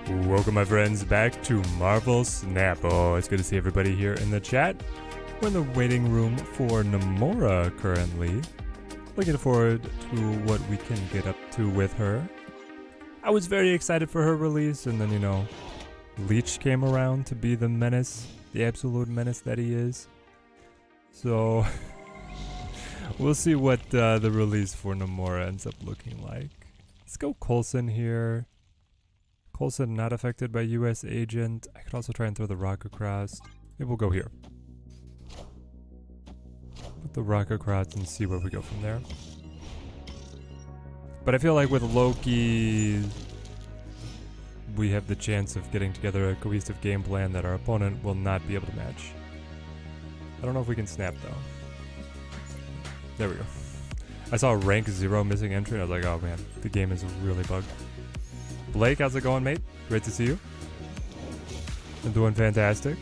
Welcome my friends back to Marvel Snap. Oh, it's good to see everybody here in the chat. We're in the waiting room for Namora currently. Looking forward to what we can get up to with her. I was very excited for her release, and then, you know, Leech came around to be the menace, the absolute menace that he is. So, we'll see what the release for Namora ends up looking like. Let's go Coulson here. Coulson not affected by US agent. I could also try and throw the rock across. Maybe we'll go here. Put the rock across and see where we go from there. But I feel like with Loki, we have the chance of getting together a cohesive game plan that our opponent will not be able to match. I don't know if we can snap though. There we go. I saw rank 0 missing entry and I was like, oh man, the game is really bugged. Blake, how's it going, mate? Great to see you. I'm doing fantastic.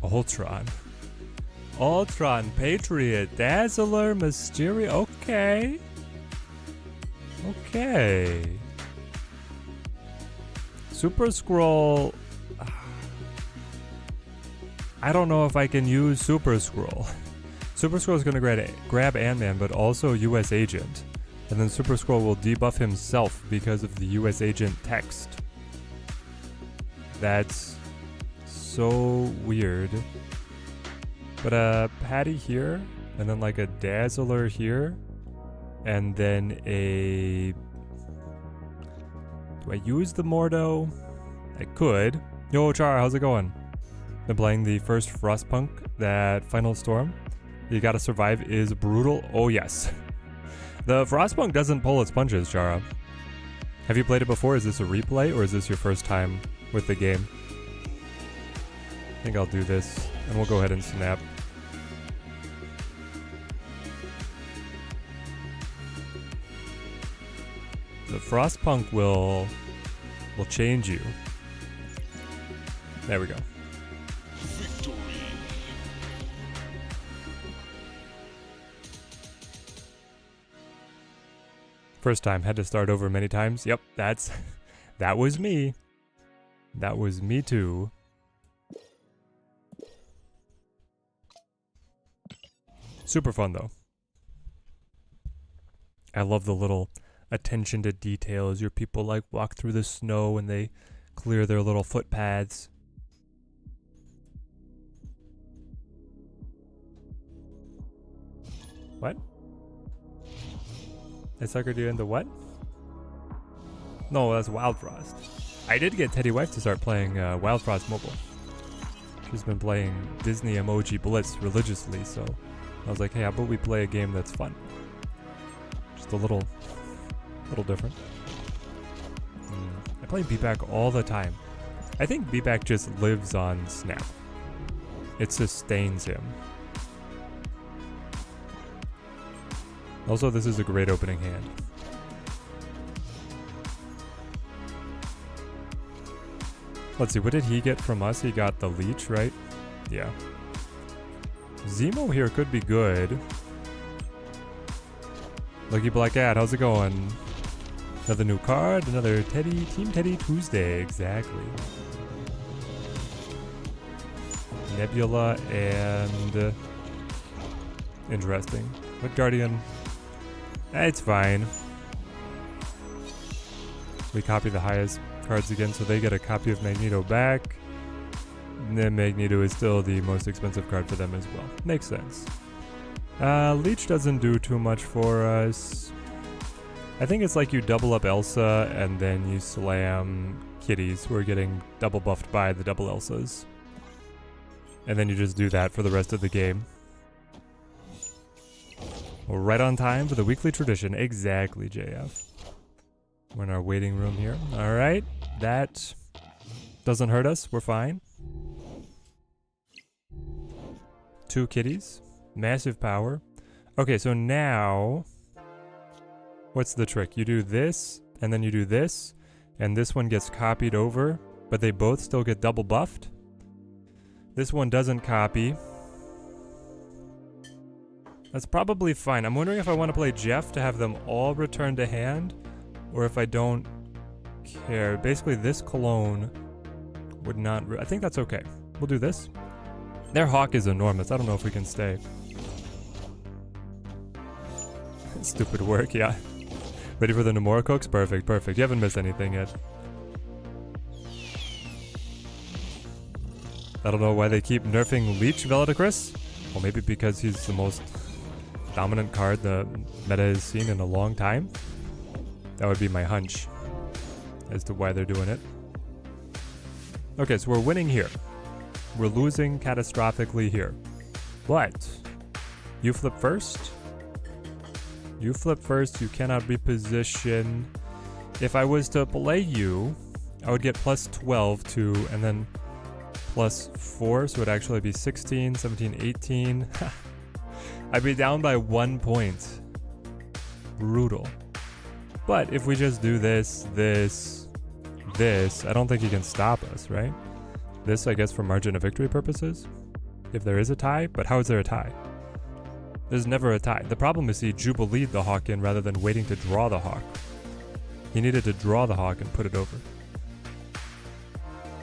Ultron. Ultron, Patriot, Dazzler, Mysterio. Okay. Okay. Super Skrull. I don't know if I can use Super Skrull. Super Skrull is going to grab Ant-Man, but also US Agent. And then Super Skrull will debuff himself because of the US Agent text. That's so weird. But Patty here, and then like a Dazzler here, and then a... Do I use the Mordo? I could. Yo, Char, how's it going? Been playing the first Frostpunk, that Final Storm. You gotta survive is brutal. Oh yes. The Frostpunk doesn't pull its punches, Chara. Have you played it before? Is this a replay, or is this your first time with the game? I think I'll do this, and we'll go ahead and snap. The Frostpunk will change you. There we go. First time, had to start over many times. Yep, that was me. That was me too. Super fun though. I love the little attention to details. Your people like walk through the snow and they clear their little footpaths. What? I suckered you into what? No, that's Wild Frost. I did get Teddy Wife to start playing Wild Frost Mobile. She's been playing Disney Emoji Blitz religiously, so I was like, hey, how about we play a game that's fun? Just a little different. I play BPAC all the time. I think BPAC just lives on Snap. It sustains him. Also, this is a great opening hand. Let's see, what did he get from us? He got the Leech, right? Yeah. Zemo here could be good. Lucky Black Cat, how's it going? Another new card, another Team Teddy Tuesday, exactly. Nebula and... interesting. What Guardian? It's fine. We copy the highest cards again, so they get a copy of Magneto back. And then Magneto is still the most expensive card for them as well. Makes sense. Leech doesn't do too much for us. I think it's like you double up Elsa and then you slam kitties who are getting double buffed by the double Elsas. And then you just do that for the rest of the game. We're right on time for the weekly tradition. Exactly, JF. We're in our waiting room here. All right. That doesn't hurt us. We're fine. 2 kitties. Massive power. Okay, so now... What's the trick? You do this, and then you do this, and this one gets copied over, but they both still get double buffed. This one doesn't copy. That's probably fine. I'm wondering if I want to play Jeff to have them all return to hand, or if I don't care. Basically, this cologne would not... I think that's okay. We'll do this. Their hawk is enormous. I don't know if we can stay. Stupid work, yeah. Ready for the Namora cooks? Perfect, perfect. You haven't missed anything yet. I don't know why they keep nerfing Leech Veladicris. Well, maybe because he's the most dominant card the meta has seen in a long time. That would be my hunch as to why they're doing it. Okay, so we're winning here. We're losing catastrophically here. But you flip first. You flip first, you cannot reposition. If I was to play you, I would get plus 12 to, and then plus 4, so it would actually be 16, 17, 18. I'd be down by 1 point. Brutal. But if we just do this, I don't think he can stop us, right? This, I guess, for margin of victory purposes. If there is a tie, but how is there a tie? There's never a tie. The problem is he Jubileed the hawk in rather than waiting to draw the hawk. He needed to draw the hawk and put it over.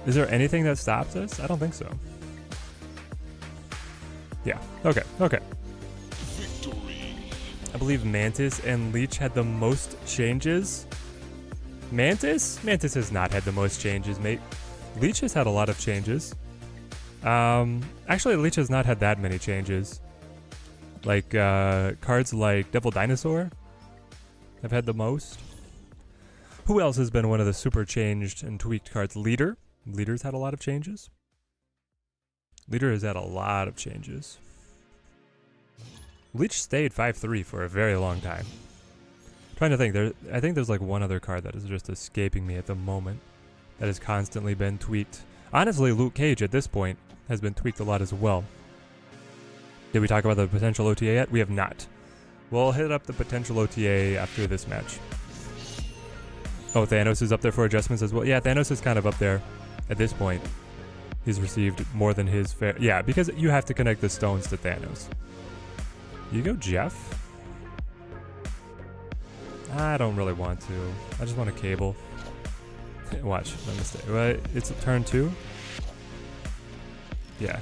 Is there anything that stops us? I don't think so. Yeah, okay, okay. Victory. I believe Mantis and Leech had the most changes. Mantis? Mantis has not had the most changes, mate. Leech has had a lot of changes. Actually, Leech has not had that many changes. Like, cards like Devil Dinosaur have had the most. Who else has been one of the super changed and tweaked cards? Leader. Leader's had a lot of changes. Leader has had a lot of changes. Leech stayed 5-3 for a very long time. Trying to think, I think there's like one other card that is just escaping me at the moment that has constantly been tweaked. Honestly, Luke Cage at this point has been tweaked a lot as well. Did we talk about the potential OTA yet? We have not. We'll hit up the potential OTA after this match. Oh, Thanos is up there for adjustments as well. Yeah, Thanos is kind of up there at this point. He's received more than his fair... Yeah, because you have to connect the stones to Thanos. You go Jeff? I don't really want to. I just want a cable. Watch, no mistake. Right, it's a turn 2? Yeah.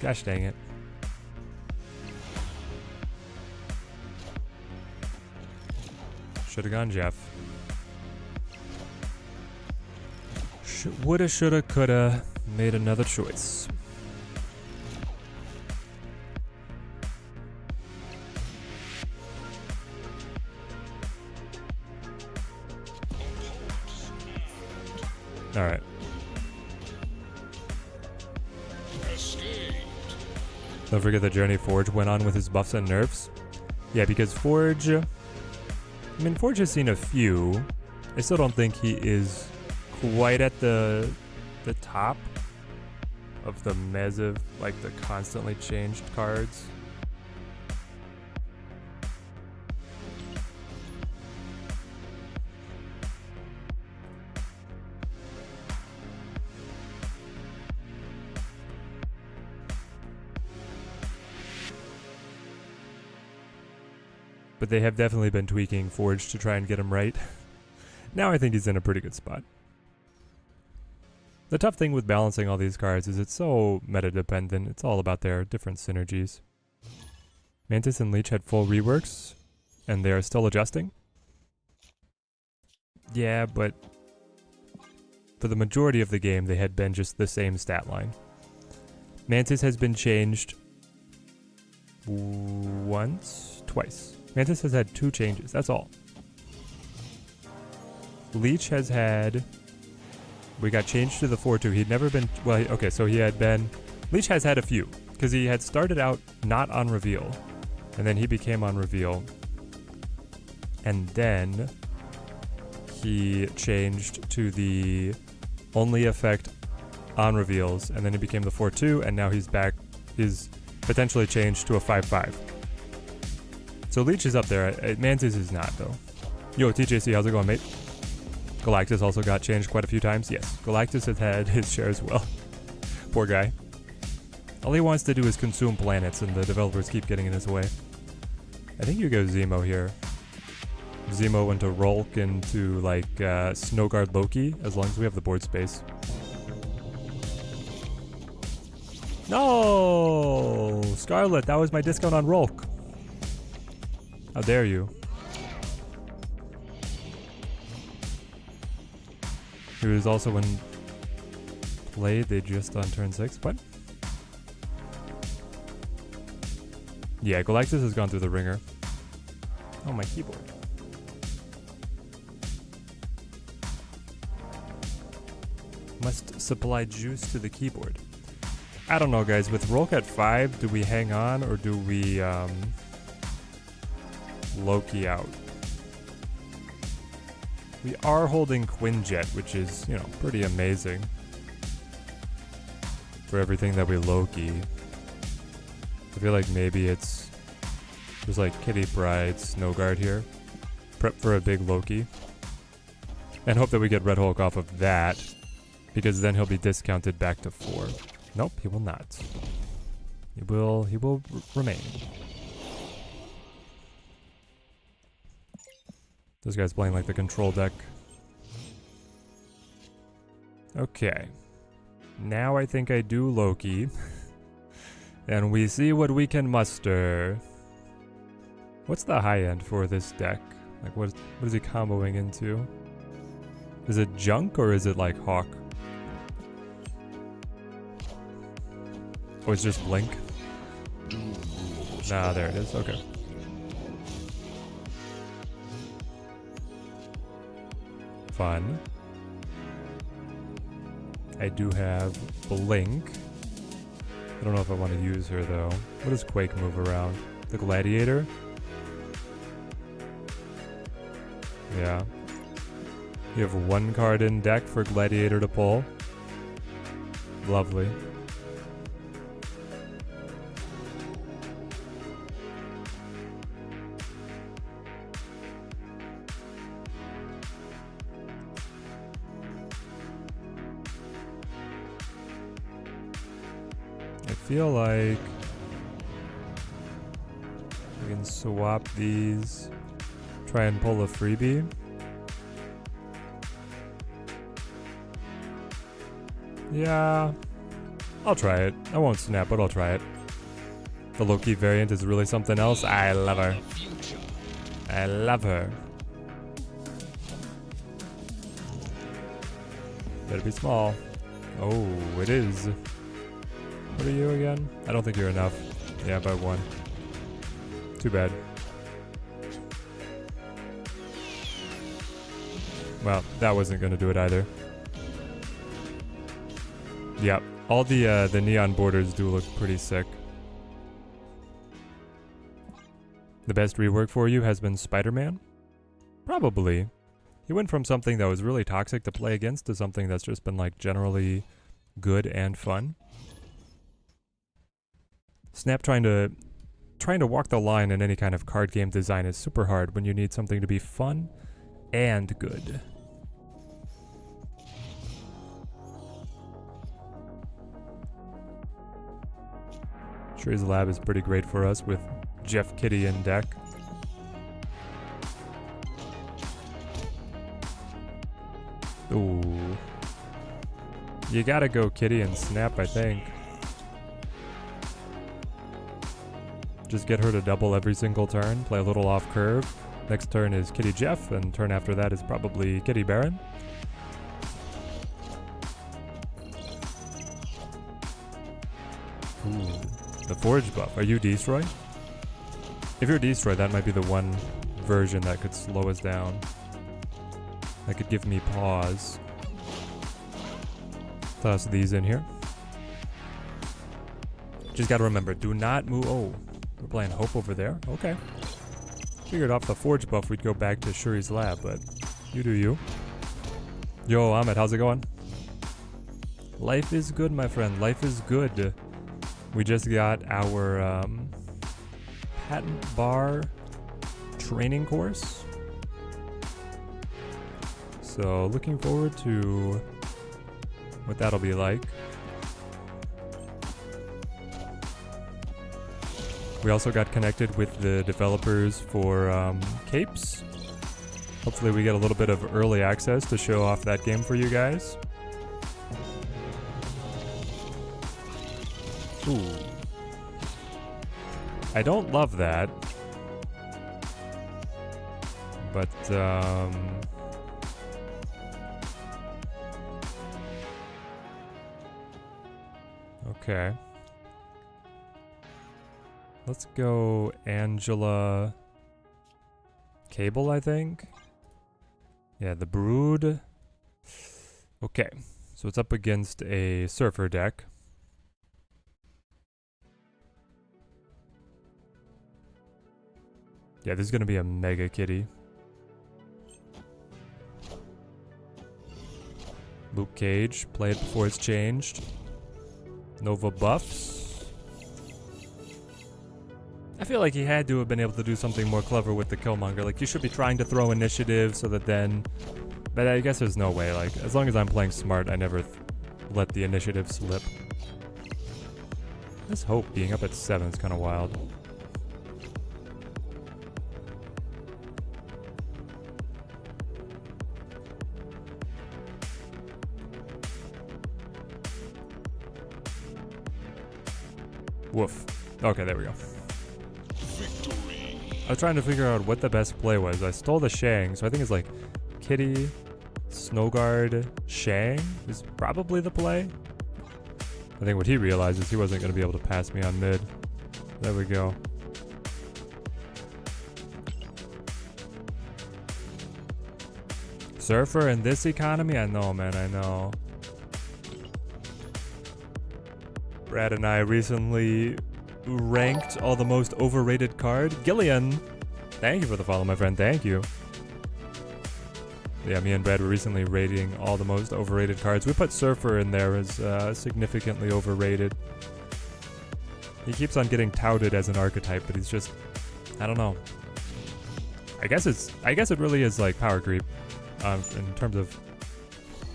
Gosh dang it. Should have gone Jeff. Woulda, shoulda, coulda. Made another choice. Alright. Don't forget the journey Forge went on with his buffs and nerfs. Yeah, because Forge... I mean, Forge has seen a few. I still don't think he is quite at the top of the mez of, like, the constantly changed cards. But they have definitely been tweaking Forge to try and get him right. Now I think he's in a pretty good spot. The tough thing with balancing all these cards is it's so meta-dependent. It's all about their different synergies. Mantis and Leech had full reworks, and they are still adjusting. Yeah, but for the majority of the game, they had been just the same stat line. Mantis has been changed twice. Mantis has had 2 changes, that's all. Leech has had... We got changed to the 4-2. He'd never been... Well, okay, so he had been... Leech has had a few, because he had started out not on reveal, and then he became on reveal, and then he changed to the only effect on reveals, and then he became the 4-2, and now he's back. He's potentially changed to a 5-5. So Leech is up there. Mantis is not, though. Yo, TJC, how's it going, mate? Galactus also got changed quite a few times. Yes, Galactus has had his share as well. Poor guy. All he wants to do is consume planets, and the developers keep getting in his way. I think you go Zemo here. Zemo into Rolk into like Snowguard Loki, as long as we have the board space. No! Scarlet, that was my discount on Rolk. How dare you? He was also in play, they just on turn 6. What? Yeah, Galactus has gone through the ringer. Oh, my keyboard. Must supply juice to the keyboard. I don't know, guys. With Rolk at 5, do we hang on or do we Loki out? We are holding Quinjet, which is, you know, pretty amazing for everything that we Loki. I feel like maybe it's just like Kitty Pryde, Snowguard here. Prep for a big Loki. And hope that we get Red Hulk off of that, because then he'll be discounted back to 4. Nope, he will not. He will remain. This guy's playing like the control deck. Okay. Now I think I do Loki. And we see what we can muster. What's the high end for this deck? Like what is he comboing into? Is it Junk or is it like Hawk? Oh, it's just Blink? Nah, there it is. Okay. Fun. I do have Blink. I don't know if I want to use her though. What does Quake move around? The Gladiator? Yeah. You have 1 card in deck for Gladiator to pull. Lovely. I feel like we can swap these, try and pull a freebie. Yeah, I'll try it. I won't snap, but I'll try it. The Loki variant is really something else. I love her. I love her. Better be small. Oh, it is. What are you again? I don't think you're enough. Yeah, by 1. Too bad. Well, that wasn't gonna do it either. Yep, all the neon borders do look pretty sick. The best rework for you has been Spider-Man? Probably. He went from something that was really toxic to play against to something that's just been like generally good and fun. Snap trying to walk the line in any kind of card game design is super hard when you need something to be fun and good. Shuri's Lab is pretty great for us with Jeff Kitty in deck. Ooh. You gotta go Kitty and Snap, I think. Just get her to double every single turn, play a little off curve. Next turn is Kitty Jeff, and turn after that is probably Kitty Baron. Ooh. The Forge buff. Are you Destroy? If you're Destroy, that might be the one version that could slow us down. That could give me pause. Toss these in here. Just gotta remember, do not move. Oh, we're playing Hope over there. Okay. Figured off the Forge buff we'd go back to Shuri's Lab, but you do you. Yo, Ahmed, how's it going? Life is good, my friend. Life is good. We just got our patent bar training course. So looking forward to what that'll be like. We also got connected with the developers for Capes. Hopefully we get a little bit of early access to show off that game for you guys. Ooh. I don't love that. But, okay. Let's go Angela Cable, I think. Yeah, the Brood. Okay, so it's up against a Surfer deck. Yeah, this is gonna be a Mega Kitty. Luke Cage, play it before it's changed. Nova buffs. I feel like he had to have been able to do something more clever with the Killmonger. Like, you should be trying to throw initiative so that then... But I guess there's no way. Like, as long as I'm playing smart, I never let the initiative slip. This Hope being up at 7 is kind of wild. Woof. Okay, there we go. I was trying to figure out what the best play was. I stole the Shang, so I think it's like Kitty, Snowguard, Shang is probably the play. I think what he realized is he wasn't going to be able to pass me on mid. There we go. Surfer in this economy? I know, man, I know. Brad and I recently ranked all the most overrated card. Gillian, thank you for the follow, my friend. Thank you. Yeah, me and Brad were recently rating all the most overrated cards. We put Surfer in there as significantly overrated. He keeps on getting touted as an archetype, but he's just, I don't know. I guess it really is like power creep in terms of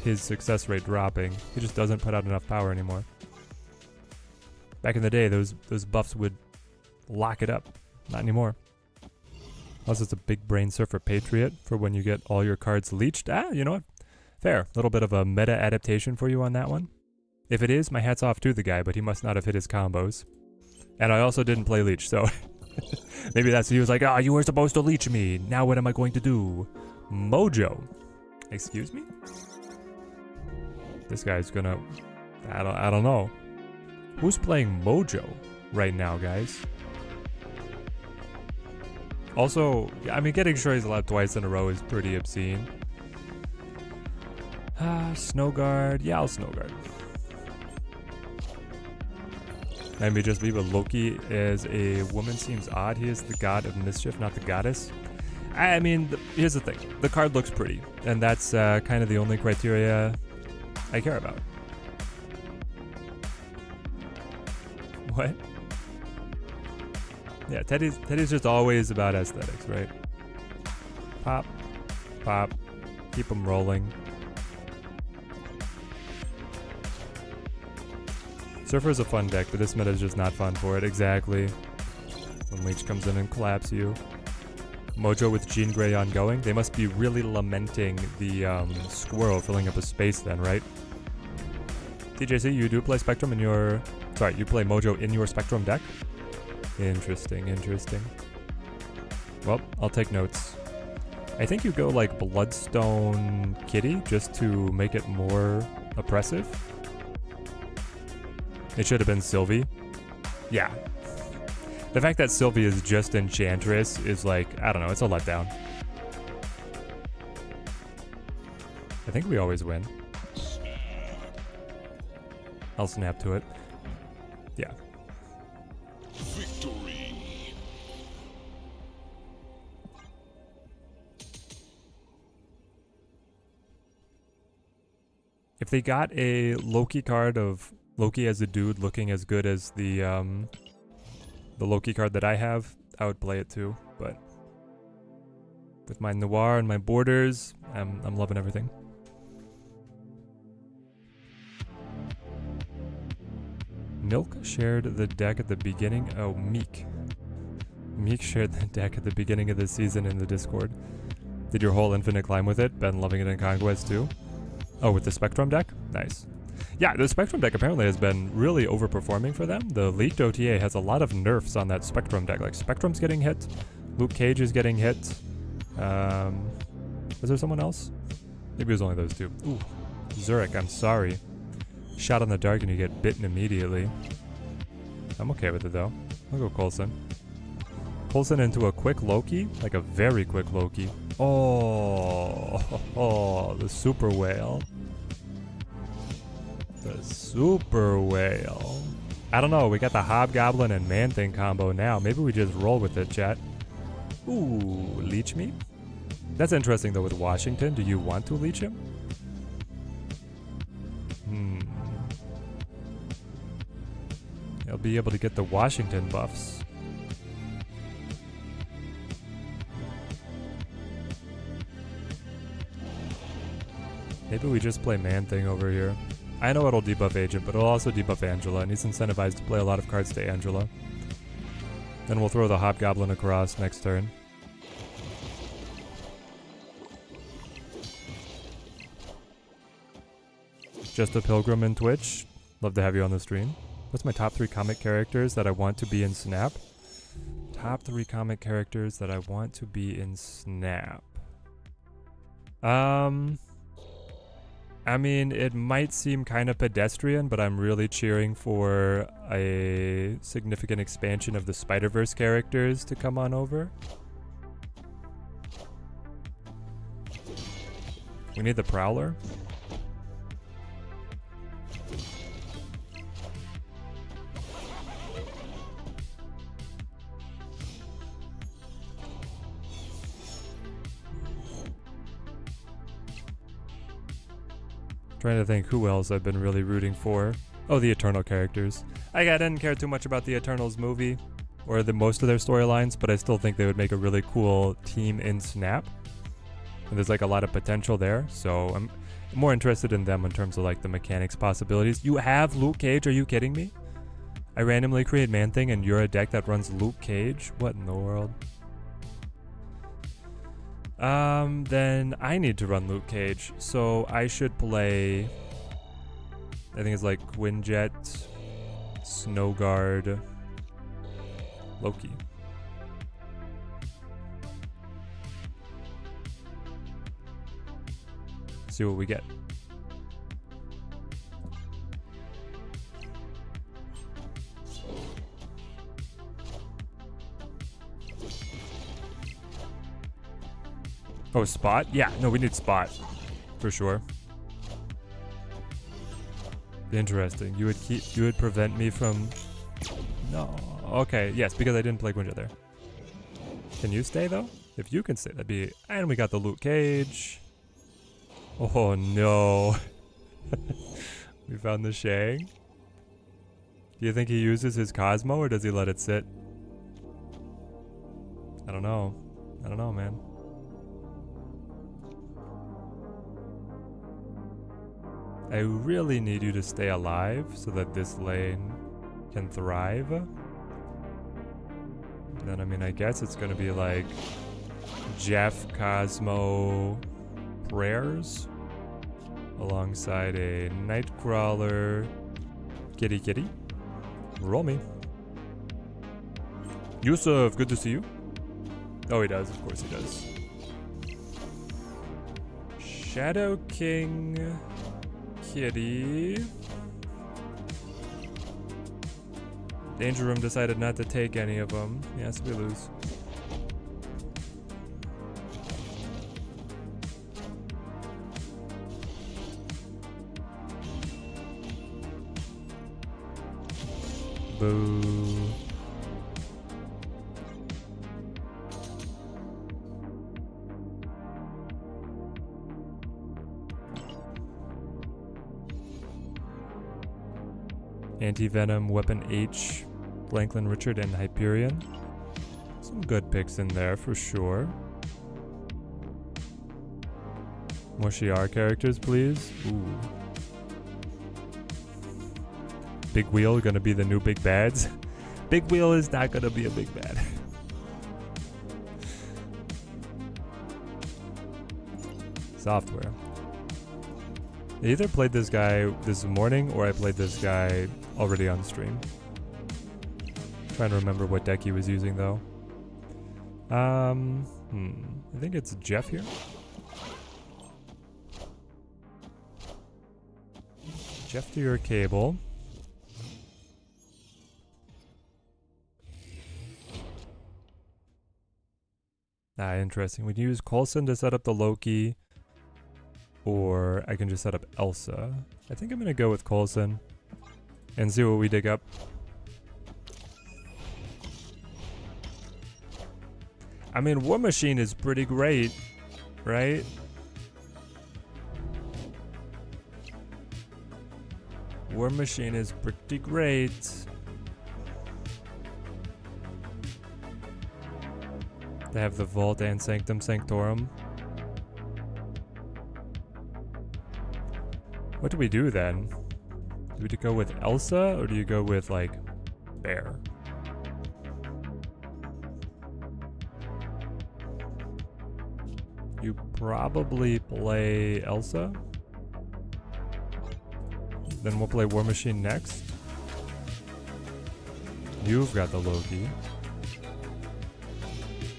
his success rate dropping. He just doesn't put out enough power anymore. Back in the day, those buffs would lock it up. Not anymore. Unless it's a big brain Surfer Patriot for when you get all your cards leeched. Ah, you know what? Fair. A little bit of a meta adaptation for you on that one. If it is, my hat's off to the guy, but he must not have hit his combos. And I also didn't play leech, so maybe that's he was like, ah, you were supposed to leech me. Now what am I going to do? Mojo. Excuse me? This guy's gonna... I don't know. Who's playing Mojo right now, guys? Also, I mean, getting Shuri's allowed twice in a row is pretty obscene. Snowguard. Yeah, I'll Snowguard. Maybe just leave a Loki as a woman seems odd. He is the god of mischief, not the goddess. I mean, here's the thing. The card looks pretty, and that's kind of the only criteria I care about. What? Yeah, Teddy's just always about aesthetics, right? Pop, pop, keep them rolling. Surfer is a fun deck, but this meta is just not fun for it. Exactly. When Leech comes in and claps you. Mojo with Jean Grey ongoing. They must be really lamenting the squirrel filling up a space then, right? TJC, you do play Spectrum in your... Sorry, you play Mojo in your Spectrum deck? Interesting, interesting. Well, I'll take notes. I think you go like Bloodstone Kitty just to make it more oppressive. It should have been Sylvie. Yeah. The fact that Sylvie is just Enchantress is like, I don't know, it's a letdown. I think we always win. I'll snap to it. Yeah. Victory. If they got a Loki card of Loki as a dude looking as good as the Loki card that I have, I would play it too, but with my Noir and my borders, I'm loving everything. Milk shared the deck at the beginning. Oh, Meek. Meek shared the deck at the beginning of the season in the Discord. Did your whole Infinite climb with it? Been loving it in Conquest too? Oh, with the Spectrum deck? Nice. Yeah, the Spectrum deck apparently has been really overperforming for them. The leaked OTA has a lot of nerfs on that Spectrum deck. Like, Spectrum's getting hit. Luke Cage is getting hit. Was there someone else? Maybe it was only those two. Ooh, Zurich, I'm sorry. Shot on the dark and you get bitten immediately. I'm okay with it though. I'll go Coulson. Coulson into a quick Loki, like a very quick Loki. Oh, the super whale. The super whale. I don't know, we got the Hobgoblin and Man-Thing combo now. Maybe we just roll with it, chat. Ooh, leech me? That's interesting though with Washington. Do you want to leech him? He'll be able to get the Washington buffs. Maybe we just play Man-Thing over here. I know it'll debuff Agent, but it'll also debuff Angela, and he's incentivized to play a lot of cards to Angela. Then we'll throw the Hobgoblin across next turn. Just a Pilgrim in Twitch. Love to have you on the stream. What's my top 3 comic characters that I want to be in Snap? Top 3 comic characters that I want to be in Snap. I mean, it might seem kind of pedestrian, but I'm really cheering for a significant expansion of the Spider-Verse characters to come on over. We need the Prowler. Trying to think who else I've been really rooting for. Oh, the Eternal characters. I didn't care too much about the Eternals movie or most of their storylines, but I still think they would make a really cool team in Snap. And there's like a lot of potential there, so I'm more interested in them in terms of like the mechanics possibilities. You have Luke Cage? Are you kidding me? I randomly create Man-Thing and you're a deck that runs Luke Cage? What in the world? Then I need to run Luke Cage, so I should play, I think it's like Quinjet, Snowguard, Loki. See what we get. Oh, Spot? Yeah, no, we need Spot. For sure. Interesting. You would prevent me from... No. Okay, yes, because I didn't play Quinjet there. Can you stay, though? If you can stay, that'd be... And we got the Luke Cage. Oh, no. We found the Shang. Do you think he uses his Cosmo, or does he let it sit? I don't know. I don't know, man. I really need you to stay alive so that this lane can thrive. Then, I mean, I guess it's gonna be like Jeff, Cosmo, Prayers alongside a Nightcrawler, Kitty. Roll me. Yusuf, good to see you. Oh, he does. Of course he does. Shadow King... Kitty. Danger Room decided not to take any of them. Yes, we lose. Boo. Anti-Venom, Weapon H, Franklin Richard, and Hyperion. Some good picks in there for sure. More Shi'ar characters, please. Ooh. Big Wheel gonna be the new big bads. Big Wheel is not gonna be a big bad. software. I either played this guy this morning or I played this guy already on stream. Trying to remember what deck he was using though. I think it's Jeff here. Jeff to your cable. Ah, interesting. We can use Coulson to set up the Loki, or I can just set up Elsa. I think I'm gonna go with Coulson and see what we dig up. I mean, War Machine is pretty great, right? War Machine is pretty great. They have the Vault and Sanctum Sanctorum. What do we do then? Do we go with Elsa or do you go with like Bear? You probably play Elsa. Then we'll play War Machine next. You've got the Loki.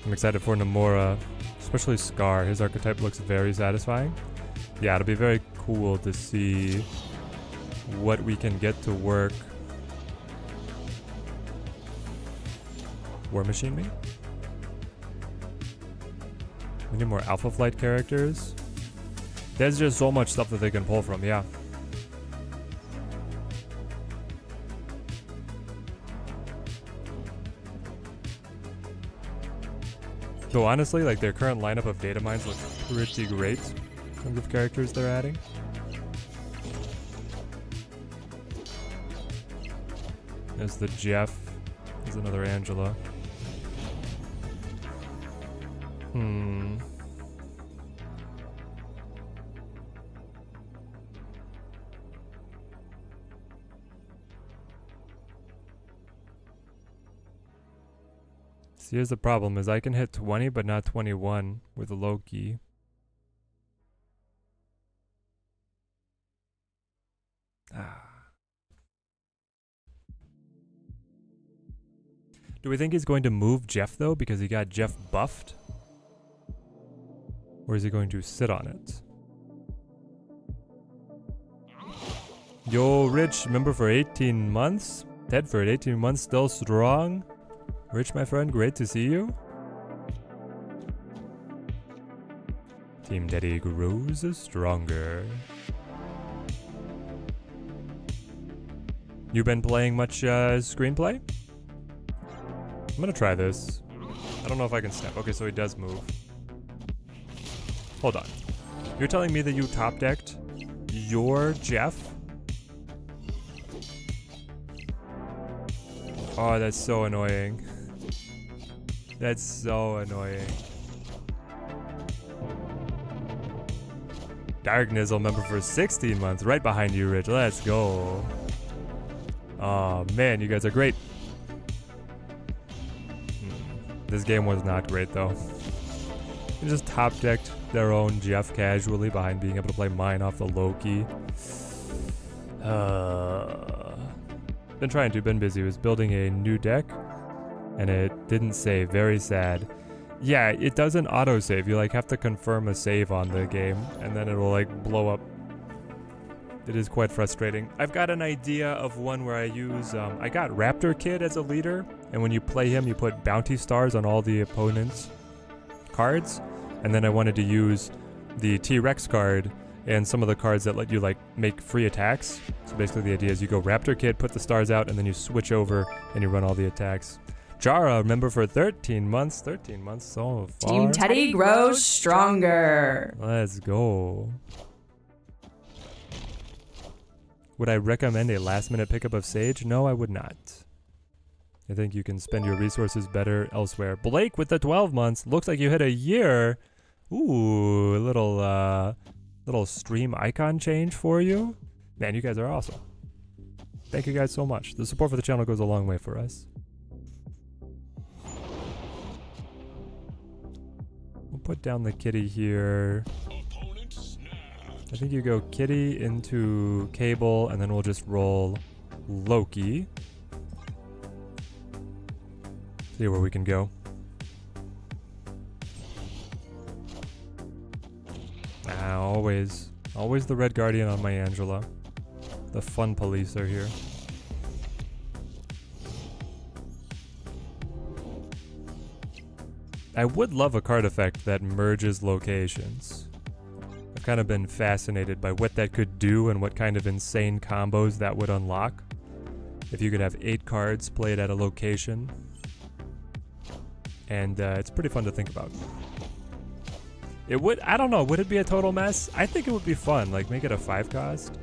I'm excited for Namora, especially Scar. His archetype looks very satisfying. Yeah, it'll be very cool to see what we can get to work. War Machine me? We need more Alpha Flight characters. There's just so much stuff that they can pull from, yeah. So honestly, like their current lineup of data mines looks pretty great in terms of characters they're adding. There's the Jeff. There's another Angela. See, here's the problem, is I can hit 20 but not 21 with a Loki. Do we think he's going to move Jeff though because he got Jeff buffed? Or is he going to sit on it? Yo, Rich, member for 18 months? Tedford, 18 months, still strong? Rich, my friend, great to see you. Team Daddy grows stronger. You been playing much screenplay? I'm gonna try this. I don't know if I can step. Okay, so he does move. Hold on. You're telling me that you top decked your Jeff? Oh, that's so annoying. That's so annoying. Dark Nizzle member for 16 months. Right behind you, Rich. Let's go. Oh, man, you guys are great. This game was not great, though. They just top decked their own Jeff casually behind being able to play mine off the Loki. Been trying to, been busy. Was building a new deck. And it didn't save. Very sad. Yeah, it doesn't auto-save. You like have to confirm a save on the game, and then it will like blow up. It is quite frustrating. I've got an idea of one where I use, I got Raptor Kid as a leader, and when you play him, you put bounty stars on all the opponent's cards, and then I wanted to use the T-Rex card and some of the cards that let you like make free attacks. So basically the idea is you go Raptor Kid, put the stars out, and then you switch over and you run all the attacks. Jara, member for 13 months. 13 months so far. Team Teddy grows stronger. Let's go. Would I recommend a last-minute pickup of Sage? No, I would not. I think you can spend your resources better elsewhere. Blake with the 12 months. Looks like you hit a year. Ooh, a little stream icon change for you. Man, you guys are awesome. Thank you guys so much. The support for the channel goes a long way for us. We'll put down the kitty here. I think you go Kitty into Cable, and then we'll just roll Loki. See where we can go. Always the Red Guardian on my Angela. The fun police are here. I would love a card effect that merges locations. I've kind of been fascinated by what that could do and what kind of insane combos that would unlock. If you could have 8 cards played at a location. And it's pretty fun to think about. It would, I don't know, would it be a total mess? I think it would be fun, like make it a 5 cost.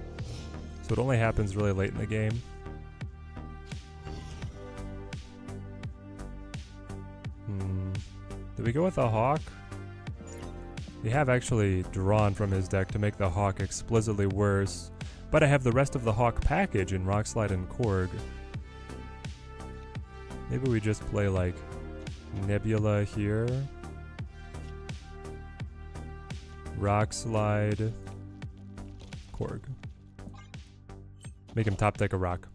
So it only happens really late in the game. Did we go with a Hawk? We have actually drawn from his deck to make the Hawk explicitly worse. But I have the rest of the Hawk package in Rockslide and Korg. Maybe we just play like Nebula here. Rockslide. Korg. Make him top deck a rock.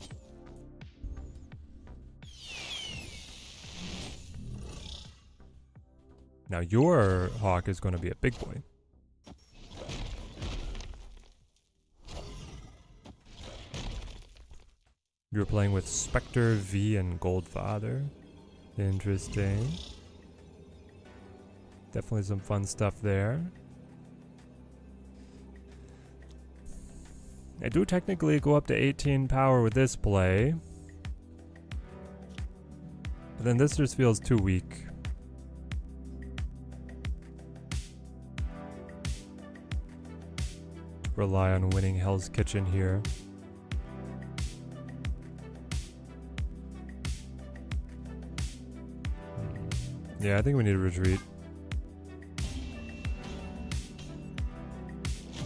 Now your Hawk is going to be a big boy. You're playing with Spectre, V, and Goldfather. Interesting. Definitely some fun stuff there. I do technically go up to 18 power with this play. But then this just feels too weak. Rely on winning Hell's Kitchen here. Yeah, I think we need to retreat.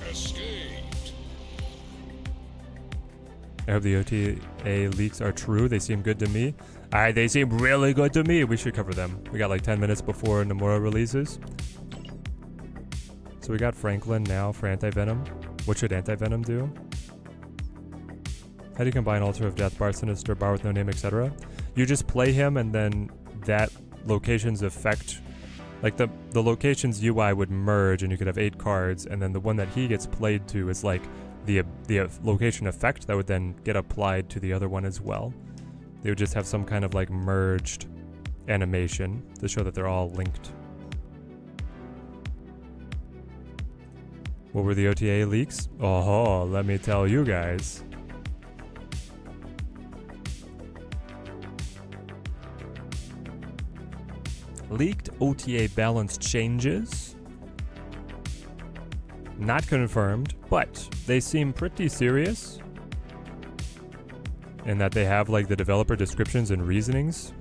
Escaped. I hope the OTA leaks are true. They seem good to me. They seem really good to me. We should cover them. We got like 10 minutes before Namora releases. So we got Franklin now for Anti-Venom. What should Anti-Venom do? How do you combine Altar of Death, Bar Sinister, Bar with No Name, etc.? You just play him and then that location's effect, like the location's UI would merge and you could have 8 cards, and then the one that he gets played to is like the location effect that would then get applied to the other one as well. They would just have some kind of like merged animation to show that they're all linked. What were the OTA leaks? Oh, let me tell you guys. Leaked OTA balance changes. Not confirmed, but they seem pretty serious. In that they have like the developer descriptions and reasonings.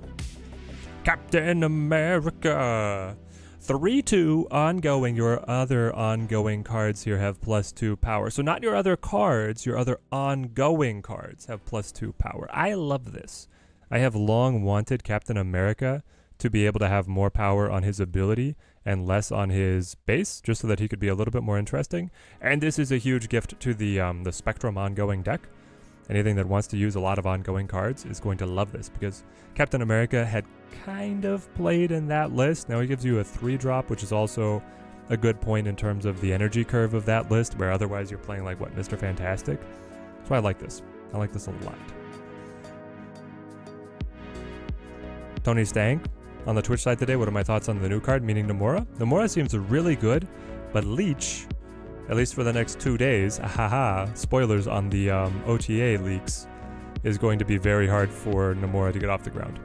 Captain America! 3/2 ongoing. Your other ongoing cards here have +2 power. So not your other cards, your other ongoing cards have +2 power. I love this. I have long wanted Captain America to be able to have more power on his ability and less on his base, just so that he could be a little bit more interesting. And this is a huge gift to the Spectrum ongoing deck. Anything that wants to use a lot of ongoing cards is going to love this, because Captain America had kind of played in that list. Now he gives you a 3-drop, which is also a good point in terms of the energy curve of that list, where otherwise you're playing like, what, Mr. Fantastic? So I like this. I like this a lot. Tony Stank on the Twitch side today, what are my thoughts on the new card, meaning Namora? Namora seems really good, but Leech, at least for the next 2 days, spoilers on the OTA leaks, is going to be very hard for Namora to get off the ground.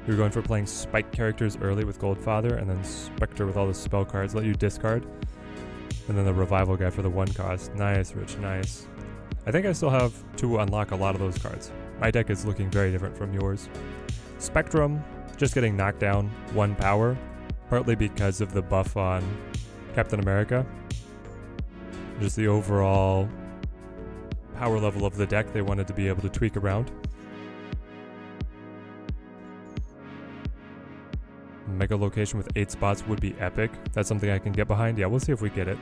You're going for playing Spike characters early with Goldfather, and then Spectre with all the spell cards, let you discard, and then the Revival guy for the 1 cost. Nice, Rich, nice. I think I still have to unlock a lot of those cards. My deck is looking very different from yours. Spectrum, just getting knocked down 1 power, partly because of the buff on Captain America. Just the overall power level of the deck they wanted to be able to tweak around. Mega location with 8 spots would be epic. That's something I can get behind. Yeah, we'll see if we get it.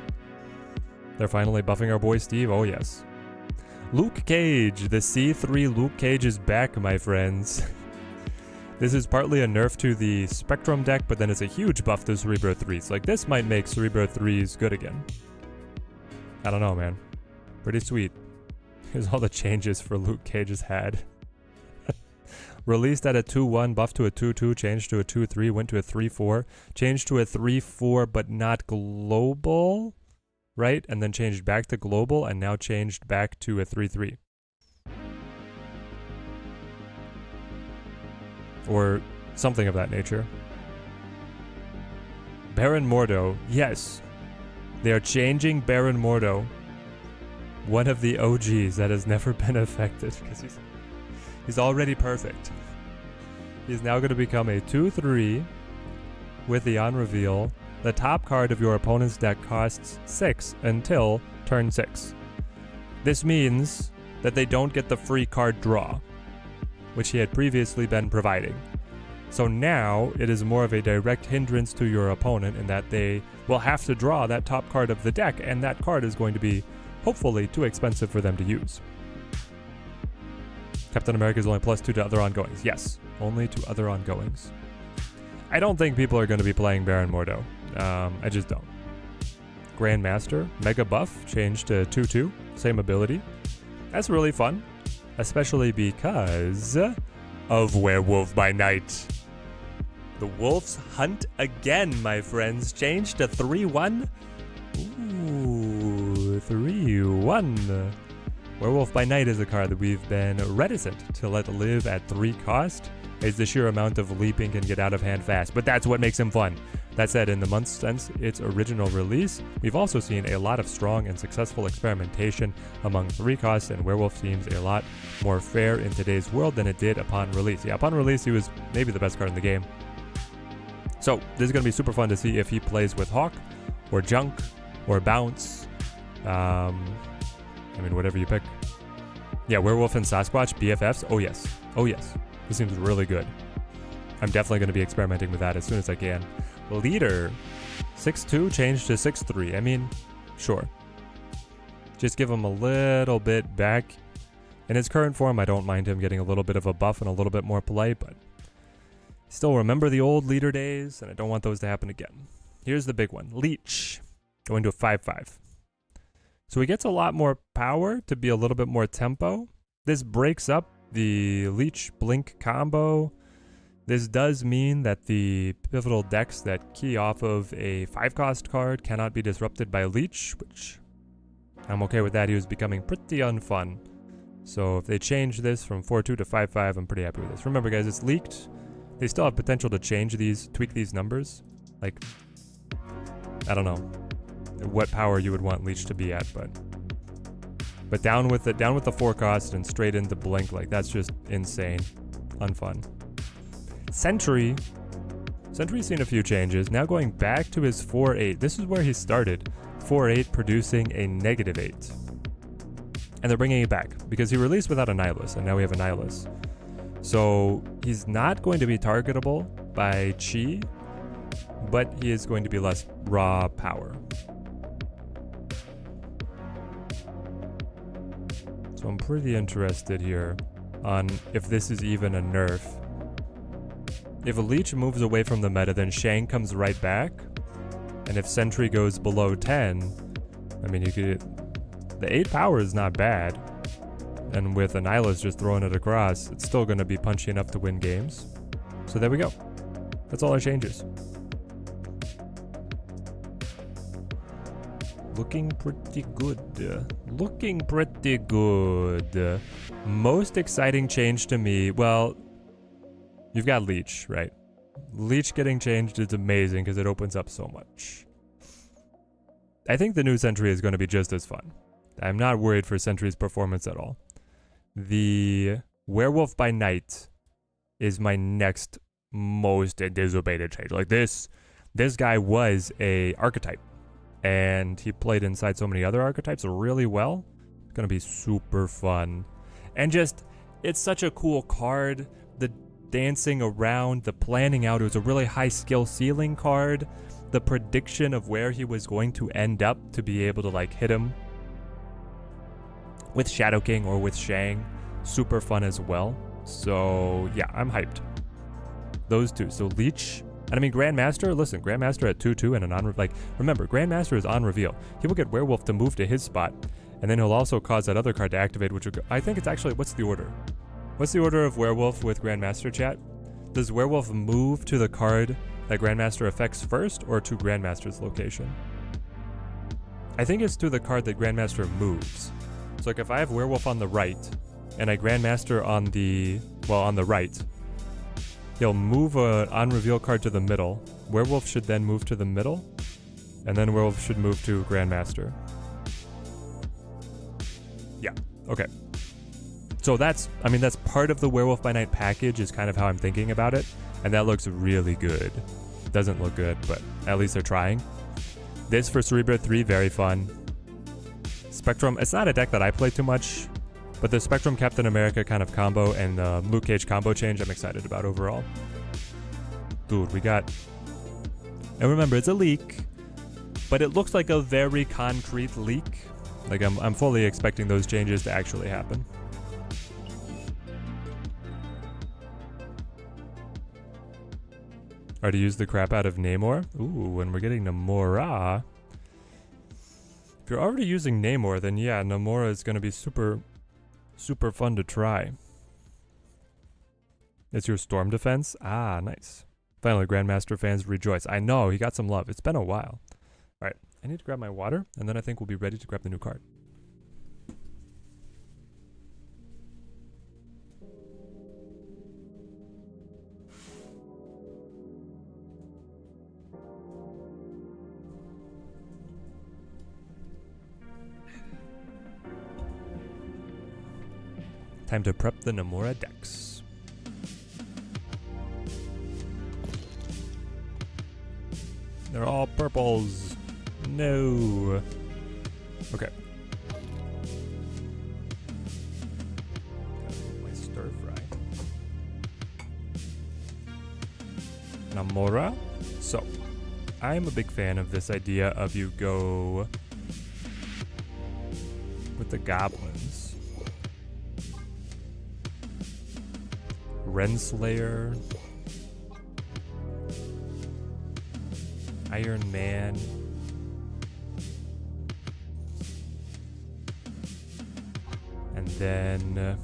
They're finally buffing our boy Steve. Oh, yes. Luke Cage. The C3 Luke Cage is back, my friends. This is partly a nerf to the Spectrum deck, but then it's a huge buff to Cerebro 3s. Like, this might make Cerebro 3s good again. I don't know, man. Pretty sweet. Here's all the changes for Luke Cage's had. Released at a 2-1, buffed to a 2-2, changed to a 2-3, went to a 3-4, changed to a 3-4, but not global, right? And then changed back to global, and now changed back to a 3-3. Or something of that nature. Baron Mordo, yes. They are changing Baron Mordo. One of the OGs that has never been affected, because he's already perfect. He's now going to become a 2-3 with the on reveal. The top card of your opponent's deck costs 6 until turn 6. This means that they don't get the free card draw, which he had previously been providing. So now it is more of a direct hindrance to your opponent in that they will have to draw that top card of the deck, and that card is going to be hopefully too expensive for them to use. Captain America is only +2 to other ongoings. Yes, only to other ongoings. I don't think people are going to be playing Baron Mordo. I just don't. Grandmaster, Mega Buff, changed to 2-2, same ability. That's really fun, especially because of Werewolf by Night. The Wolves hunt again, my friends. Changed to 3-1. Ooh, 3-1. Werewolf by Night is a card that we've been reticent to let live at 3 cost, as the sheer amount of leaping can get out of hand fast, but that's what makes him fun. That said, in the months since its original release, we've also seen a lot of strong and successful experimentation among 3 costs, and Werewolf seems a lot more fair in today's world than it did upon release. Yeah, upon release, he was maybe the best card in the game. So, this is going to be super fun to see if he plays with Hawk, or Junk, or Bounce. I mean, whatever you pick. Yeah, Werewolf and Sasquatch, BFFs. Oh, yes. Oh, yes. This seems really good. I'm definitely going to be experimenting with that as soon as I can. Leader. 6-2 changed to 6-3. I mean, sure. Just give him a little bit back. In his current form, I don't mind him getting a little bit of a buff and a little bit more play, but still remember the old leader days, and I don't want those to happen again. Here's the big one. Leech. Going to a 5-5. So he gets a lot more power to be a little bit more tempo. This breaks up the Leech Blink combo. This does mean that the pivotal decks that key off of a 5-cost card cannot be disrupted by Leech, which I'm okay with that. He was becoming pretty unfun. So if they change this from 4-2 to 5-5, I'm pretty happy with this. Remember, guys, it's leaked. They still have potential to change these, tweak these numbers. Like, I don't know what power you would want Leech to be at, but down with the 4 cost and straight into Blink, like, that's just insane. Unfun. Sentry's seen a few changes. Now going back to his 4-8. This is where he started. 4-8 producing a -8. And they're bringing it back because he released without a Nihilus, and now we have a Nihilus. So he's not going to be targetable by Chi, but he is going to be less raw power. So I'm pretty interested here on if this is even a nerf. If a Leech moves away from the meta, then Shang comes right back. And if Sentry goes below 10, I mean, you could... The 8 power is not bad. And with Annihilus just throwing it across, it's still going to be punchy enough to win games. So there we go. That's all our changes. Looking pretty good. Looking pretty good. Most exciting change to me, well, you've got Leech, right? Leech getting changed is amazing because it opens up so much. I think the new Sentry is going to be just as fun. I'm not worried for Sentry's performance at all. The Werewolf by Night is my next most anticipated change. Like this guy was a archetype, and he played inside so many other archetypes really well. It's going to be super fun. And just, it's such a cool card. The dancing around, the planning out, it was a really high skill ceiling card. the prediction of where he was going to end up to be able to like hit him with Shadow King or with Shang. Super fun as well. So yeah, I'm hyped. Those two. So Leech, and I mean Grandmaster, listen, Grandmaster at 2/2 and an on, like, remember, Grandmaster is on reveal. He will get Werewolf to move to his spot, and then he'll also cause that other card to activate, which will go, I think it's actually, what's the order? What's the order of Werewolf with Grandmaster, chat? Does Werewolf move to the card that Grandmaster affects first, or to Grandmaster's location? I think it's to the card that Grandmaster moves. So like if I have Werewolf on the right, and I Grandmaster on the, well, on the right, he'll move a on-reveal card to the middle. Werewolf should then move to the middle, and then Werewolf should move to Grandmaster. Yeah, okay. So that's, I mean, that's part of the Werewolf by Night package is kind of how I'm thinking about it, and that looks really good. Doesn't look good, but at least they're trying. This for Cerebro 3, very fun. Spectrum, it's not a deck that I play too much, but the Spectrum Captain America kind of combo and Luke Cage combo change I'm excited about overall. Dude, we got... And remember, it's a leak, but it looks like a very concrete leak. Like, I'm fully expecting those changes to actually happen. Already used the crap out of Namor. Ooh, and we're getting Namora. If you're already using Namor, then yeah, Namora is going to be super fun to try. It's your Storm Defense? Ah, nice. Finally, Grandmaster fans rejoice. I know, he got some love. It's been a while. Alright, I need to grab my water, and then I think we'll be ready to grab the new card. Time to prep the Namora decks. They're all purples. No. Okay. My stir fry. Namora. So, I'm a big fan of this idea of you go with the goblins. Renslayer, Iron Man, and then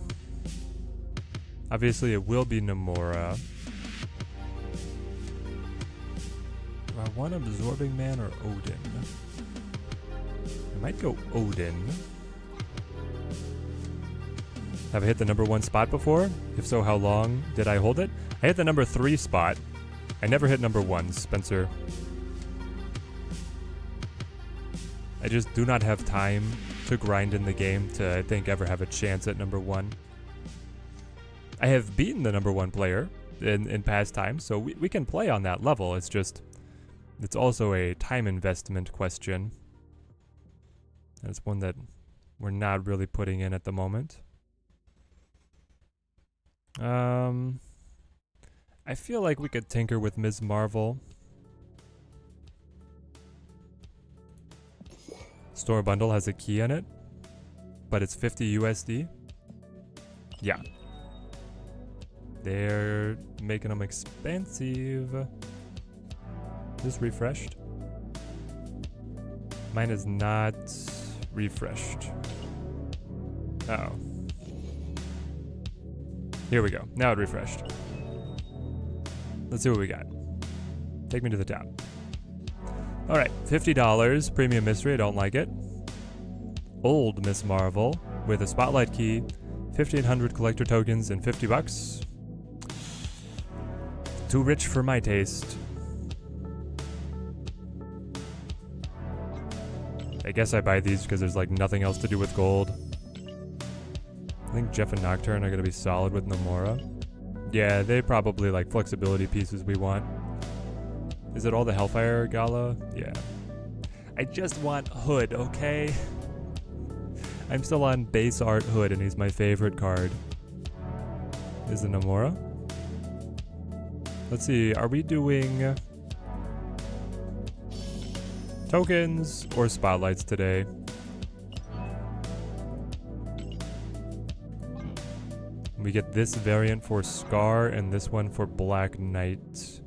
obviously it will be Namora. Do I want Absorbing Man or Odin? I might go Odin. Have I hit the #1 spot before? If so, how long did I hold it? I hit the #3 spot. I never hit #1, Spencer. I just do not have time to grind in the game to, I think, ever have a chance at #1. I have beaten the #1 player in past times, so we can play on that level. It's just, it's also a time investment question. And it's one that we're not really putting in at the moment. I feel like we could tinker with Ms. Marvel. Store bundle has a key in it, but it's 50 USD. Yeah. They're making them expensive. This refreshed? Mine is not refreshed. Uh-oh. Here we go. Now it refreshed. Let's see what we got. Take me to the top. Alright, $50. Premium Mystery, I don't like it. Old Miss Marvel with a Spotlight Key, 1,500 collector tokens, and $50. Too rich for my taste. I guess I buy these because there's like nothing else to do with gold. I think Jeff and Nocturne are going to be solid with Namora. Yeah, they probably like flexibility pieces we want. Is it all the Hellfire Gala? Yeah. I just want Hood, okay? I'm still on base art Hood and he's my favorite card. Is it Namora? Let's see, are we doing... tokens or spotlights today. We get this variant for Scar and this one for Black Knight.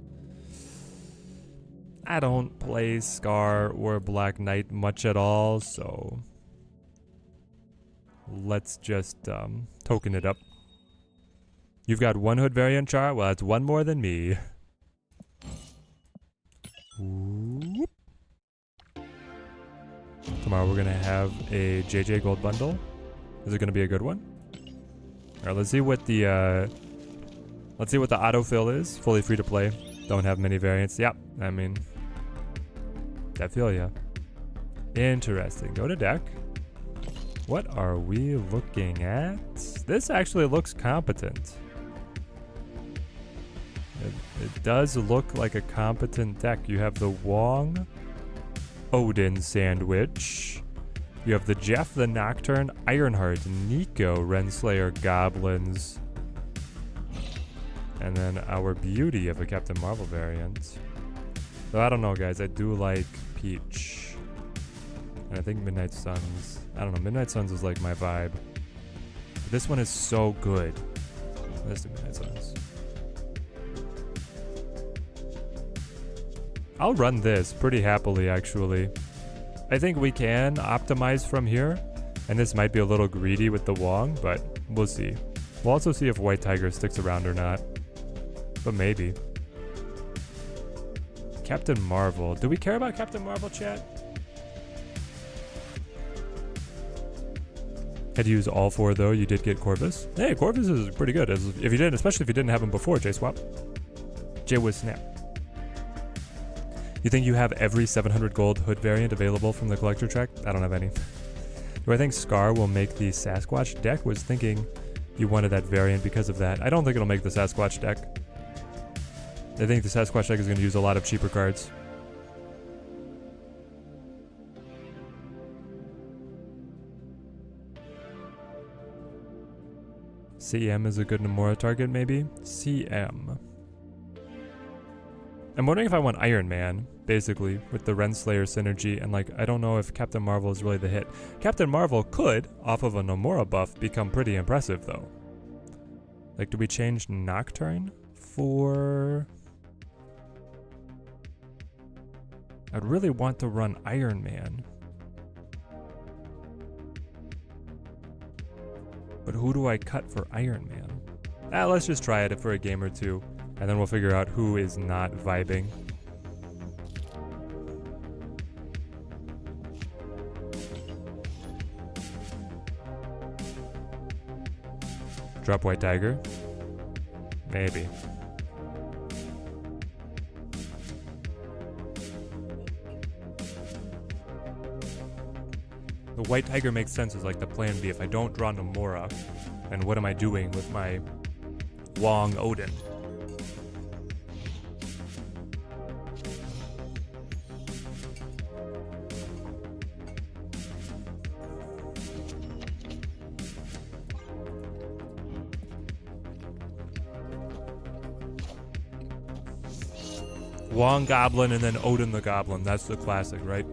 I don't play Scar or Black Knight much at all, so let's just token it up. You've got one hood variant, Char? Well, that's one more than me. Whoop. Tomorrow we're gonna have a JJ Gold bundle. Is it gonna be a good one? Alright, let's see what the autofill is. Fully free to play. Don't have many variants. Yep, I mean, I feel ya. Interesting. Go to deck. What are we looking at? This actually looks competent. It does look like a competent deck. You have the Wong Odin sandwich. You have the Jeff the Nocturne, Ironheart, Nico, Renslayer, Goblins. And then our beauty of a Captain Marvel variant. So I don't know, guys. I do like Peach. And I think Midnight Suns. I don't know. Midnight Suns is like my vibe. But this one is so good. Let's do Midnight Suns. I'll run this pretty happily, actually. I think we can optimize from here. And this might be a little greedy with the Wong, but we'll see. We'll also see if White Tiger sticks around or not. But maybe. Captain Marvel. Do we care about Captain Marvel, chat? Had to use all four, though. You did get Corvus. Hey, Corvus is pretty good. If you didn't, especially if you didn't have him before, J-Swap. J-Wiz-Snap. You think you have every 700 gold hood variant available from the collector track? I don't have any. Do I think Scar will make the Sasquatch deck? Was thinking you wanted that variant because of that. I don't think it'll make the Sasquatch deck. I think the Sasquatch deck is going to use a lot of cheaper cards. CM is a good Namora target, maybe? CM. I'm wondering if I want Iron Man, basically, with the Renslayer synergy, and like, I don't know if Captain Marvel is really the hit. Captain Marvel could, off of a Namora buff, become pretty impressive, though. Like, do we change Nocturne for... I'd really want to run Iron Man. But who do I cut for Iron Man? Let's just try it for a game or two. And then we'll figure out who is not vibing. Drop White Tiger? Maybe. The White Tiger makes sense as like the plan B. If I don't draw Namora, then what am I doing with my Wong Odin? Wong Goblin and then Odin the Goblin. That's the classic, right?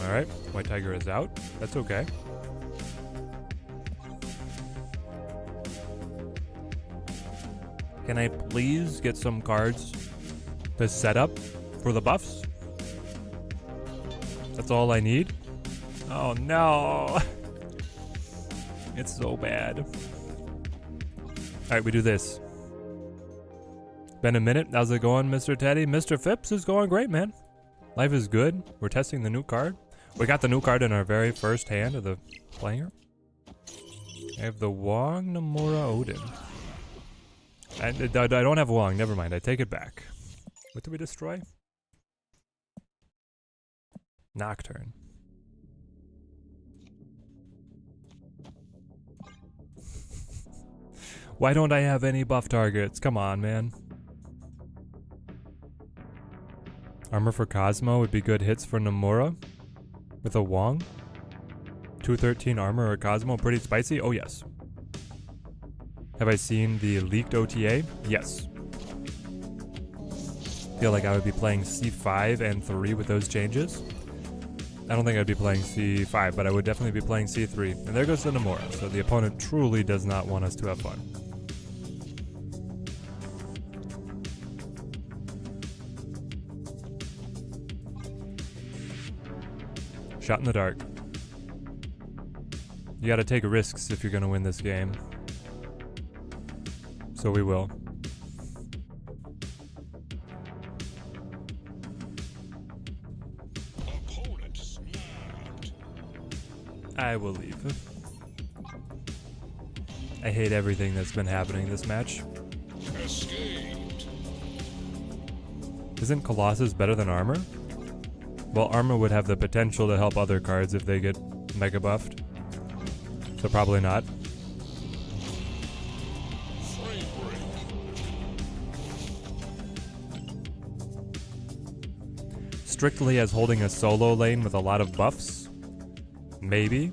Alright, White Tiger is out. That's okay. Can I please get some cards to set up for the buffs? That's all I need? Oh no! It's so bad. Alright, we do this. Been a minute. How's it going, Mr. Teddy? Mr. Phipps is going great, man. Life is good. We're testing the new card. We got the new card in our very first hand of the player. I have the Wong Namora Odin. I don't have Wong. Never mind. I take it back. What did we destroy? Nocturne. Why don't I have any buff targets? Come on, man. Armor for Cosmo would be good hits for Namora. With a Wong. 213 armor or Cosmo. Pretty spicy? Oh, yes. Have I seen the leaked OTA? Yes. feel like I would be playing c5 and 3 with those changes. I don't think I'd be playing c5, but I would definitely be playing c3. And there goes the Namora, so the opponent truly does not want us to have fun. Shot in the dark. You gotta take risks if you're gonna win this game. So we will. I will leave. I hate everything that's been happening this match. Escaped. Isn't Colossus better than Armor? Well, Armor would have the potential to help other cards if they get mega buffed. So probably not. Strictly as holding a solo lane with a lot of buffs? Maybe.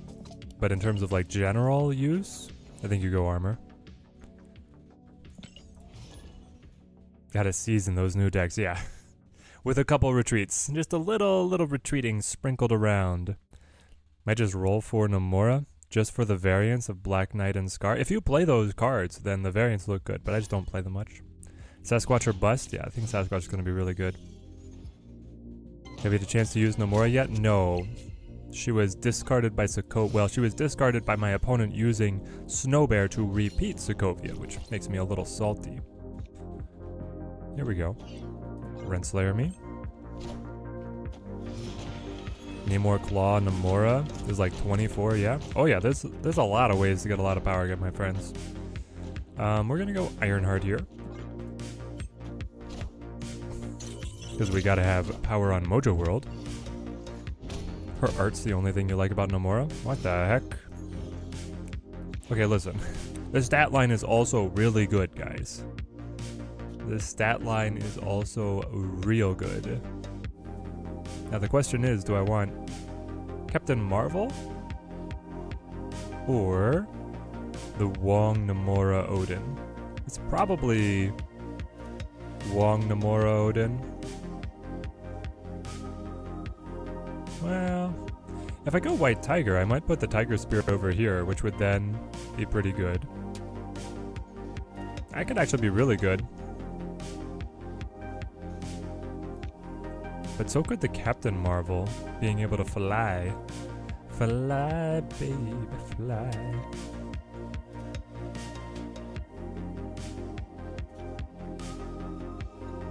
But in terms of like general use, I think you go Armor. Gotta season those new decks, yeah. With a couple retreats. Just a little retreating sprinkled around. Might just roll for Namora, just for the variants of Black Knight and Scar. If you play those cards, then the variants look good, but I just don't play them much. Sasquatch or Bust? Yeah, I think Sasquatch is going to be really good. Have you had a chance to use Namora yet? No. She was discarded by Sokovia. Well, she was discarded by my opponent using Snowbear to repeat Sokovia, which makes me a little salty. Here we go. Renslayer me. Namor Claw, Namora is like 24, yeah? Oh yeah, there's a lot of ways to get a lot of power again, my friends. We're gonna go Ironheart here. Because we gotta have power on Mojo World. Her art's the only thing you like about Namora? What the heck? Okay, listen. The stat line is also really good, guys. The stat line is also real good. Now the question is, do I want Captain Marvel? Or the Wong Namora Odin? It's probably Wong Namora Odin. Well, if I go White Tiger, I might put the Tiger Spirit over here, which would then be pretty good. I could actually be really good. But so could the Captain Marvel, being able to fly. Fly, baby, fly.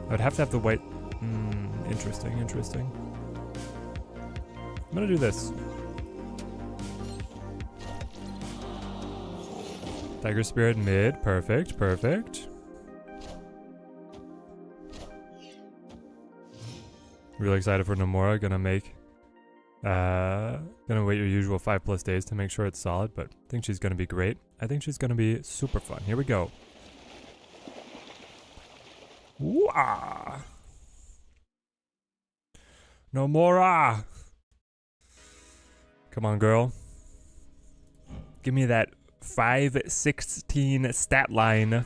I would have to have the white... interesting, interesting. I'm gonna do this. Tiger Spirit mid, perfect, perfect. Really excited for Namora. Gonna wait your usual 5+ days to make sure it's solid, but I think she's gonna be great. I think she's gonna be super fun. Here we go. Wah! Namora! Come on, girl. Give me that 516 stat line.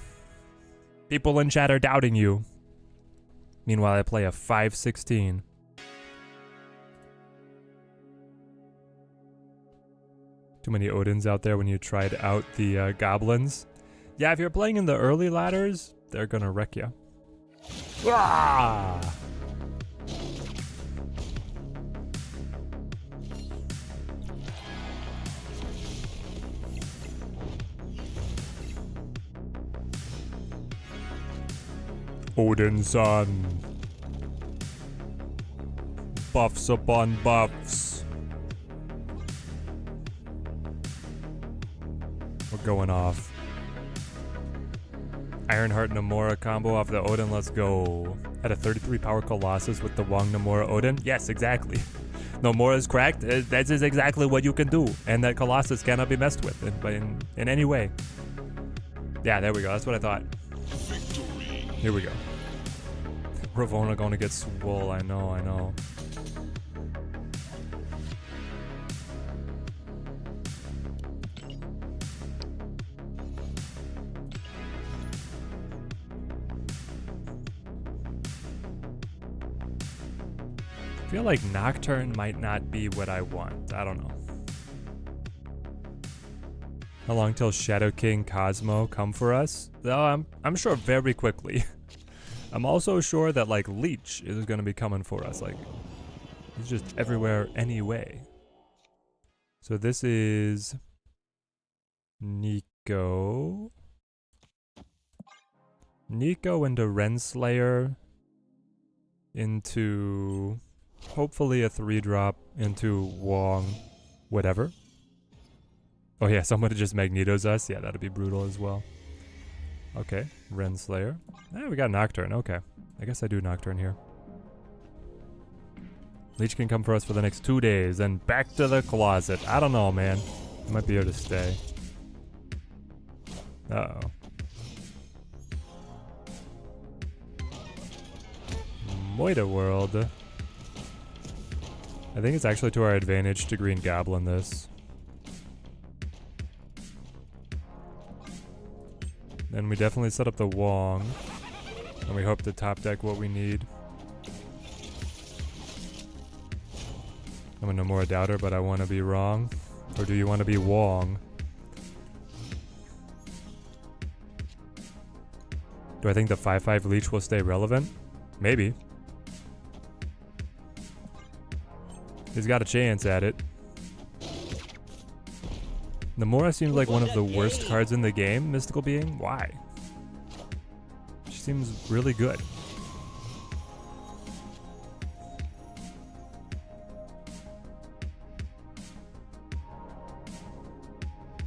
People in chat are doubting you. Meanwhile, I play a 516. Too many Odins out there when you tried out the goblins. Yeah, if you're playing in the early ladders, they're gonna wreck you. Ah! Odin's son. Buffs upon buffs. We're going off. Ironheart Namora combo off the Odin, let's go. At a 33 power Colossus with the Wong Namora Odin? Yes, exactly. Namora is cracked, that is exactly what you can do. And that Colossus cannot be messed with in any way. Yeah, there we go, that's what I thought. Here we go. Ravonna gonna get swole, I know, I know. I feel like Nocturne might not be what I want. I don't know. How long till Shadow King Cosmo come for us? Oh, I'm sure very quickly. I'm also sure that like Leech is gonna be coming for us. Like he's just everywhere anyway. So this is Nico. Nico into Renslayer into hopefully a 3-drop into Wong, whatever. Oh yeah, someone just Magnetos us. Yeah, that'd be brutal as well. Okay, Renslayer. We got Nocturne. Okay, I guess I do Nocturne here. Leech can come for us for the next 2 days, and back to the closet. I don't know, man. I might be here to stay. Uh-oh. Moida World. I think it's actually to our advantage to Green Goblin this. And we definitely set up the Wong. And we hope to top deck what we need. I'm a Namora doubter, but I want to be wrong. Or do you want to be Wong? Do I think the 5/5 Leech will stay relevant? Maybe. He's got a chance at it. Namora seems like one of the worst cards in the game, Mystical Being. Why? She seems really good.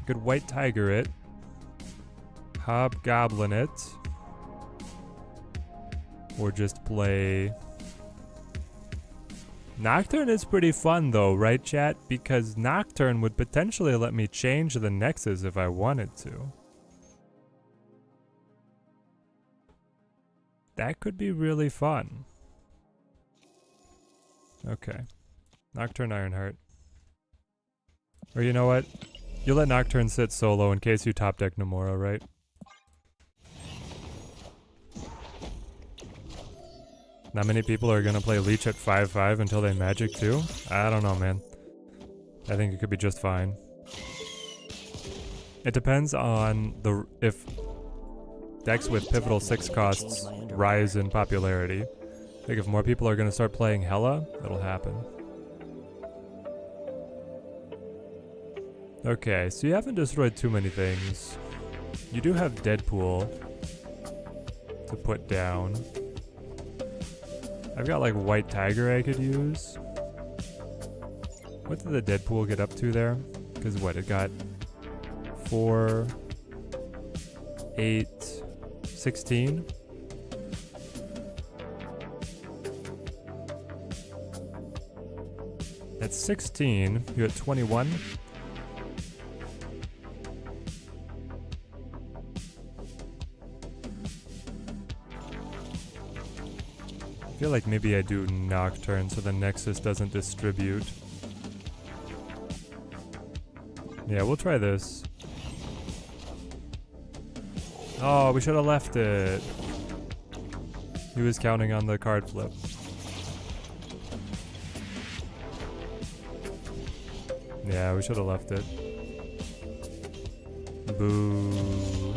Could White Tiger it. Hobgoblin it. Or just play... Nocturne is pretty fun though, right chat? Because Nocturne would potentially let me change the Nexus if I wanted to. That could be really fun. Okay. Nocturne Ironheart. Or you know what? You let Nocturne sit solo in case you top deck Namora, right? Not many people are gonna play Leech at 5/5 until they magic too? I don't know, man. I think it could be just fine. It depends on if decks with pivotal 6 costs rise in popularity. I think if more people are gonna start playing Hela, it'll happen. Okay, so you haven't destroyed too many things. You do have Deadpool to put down. I've got like White Tiger I could use. What did the Deadpool get up to there? Because what, it got 4, 8, 16? At 16, you're at 21. I feel like maybe I do Nocturne so the Nexus doesn't distribute. Yeah, we'll try this. Oh, we should have left it. He was counting on the card flip. Yeah, we should have left it. Boo.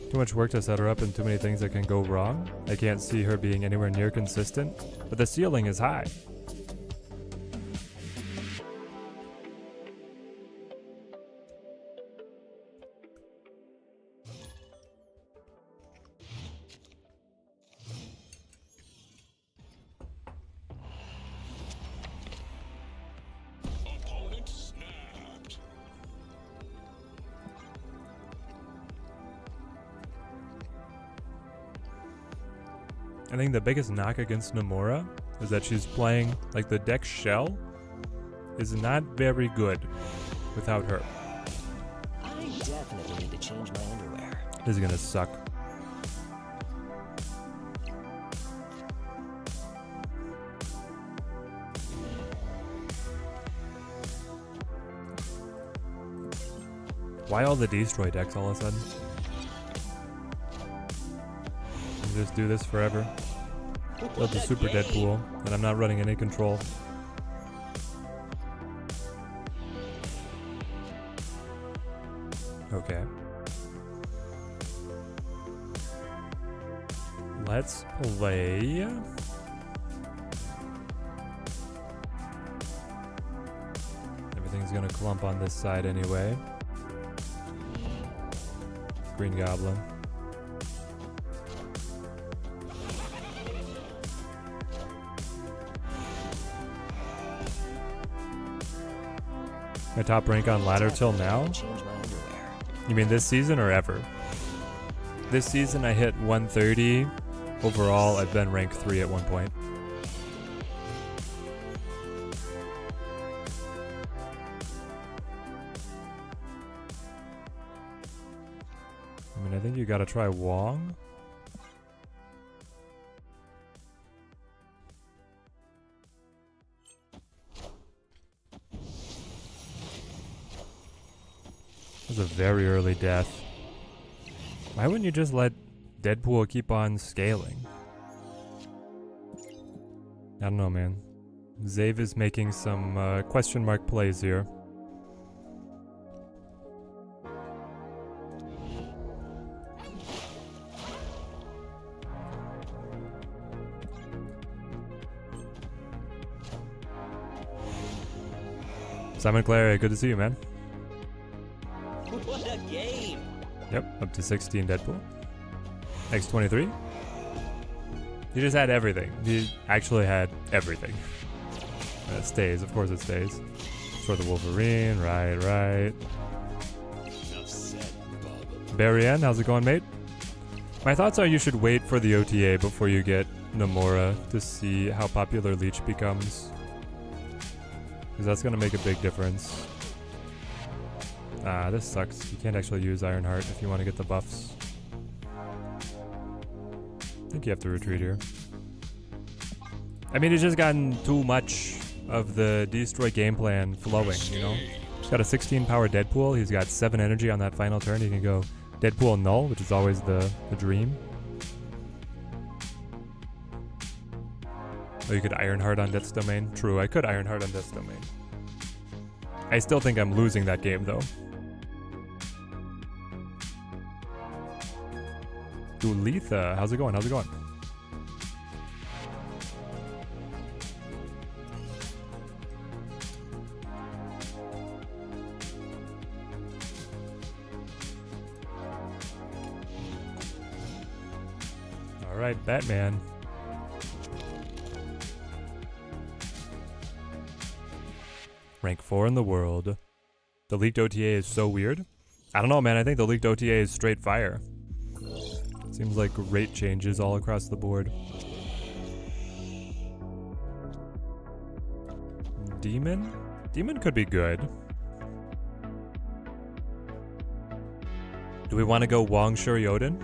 Too much work to set her up and too many things that can go wrong. I can't see her being anywhere near consistent, but the ceiling is high. I think the biggest knock against Namora is that she's playing, like, the deck shell is not very good without her. I definitely need to change my underwear. This is gonna suck. Why all the destroy decks all of a sudden? Just do this forever. Build the super Deadpool, and I'm not running any control. Okay. Let's play. Everything's gonna clump on this side anyway. Green Goblin. My top rank on ladder till now? You mean this season or ever? This season I hit 130. Overall, I've been rank 3 at one point. I mean, I think you gotta try Wong. This is a very early death. Why wouldn't you just let Deadpool keep on scaling? I don't know, man. Zave is making some question mark plays here. Simon Clary, good to see you, man. What a game! Yep, up to 16 Deadpool. X23. You just had everything. You actually had everything. It stays, of course it stays. For the Wolverine, right. Barry-Ann, how's it going, mate? My thoughts are you should wait for the OTA before you get Namora to see how popular Leech becomes. Because that's going to make a big difference. Ah, this sucks. You can't actually use Ironheart if you want to get the buffs. I think you have to retreat here. I mean, it's just gotten too much of the Destroy game plan flowing, you know? He's got a 16 power Deadpool. He's got 7 energy on that final turn. He can go Deadpool null, which is always the dream. Oh, you could Ironheart on Death's Domain. True, I could Ironheart on Death's Domain. I still think I'm losing that game, though. Letha, how's it going? How's it going? All right, Batman. Rank 4 in the world. The leaked OTA is so weird. I don't know, man. I think the leaked OTA is straight fire. Seems like rate changes all across the board. Demon? Demon could be good. Do we want to go Wong Shuri Odin?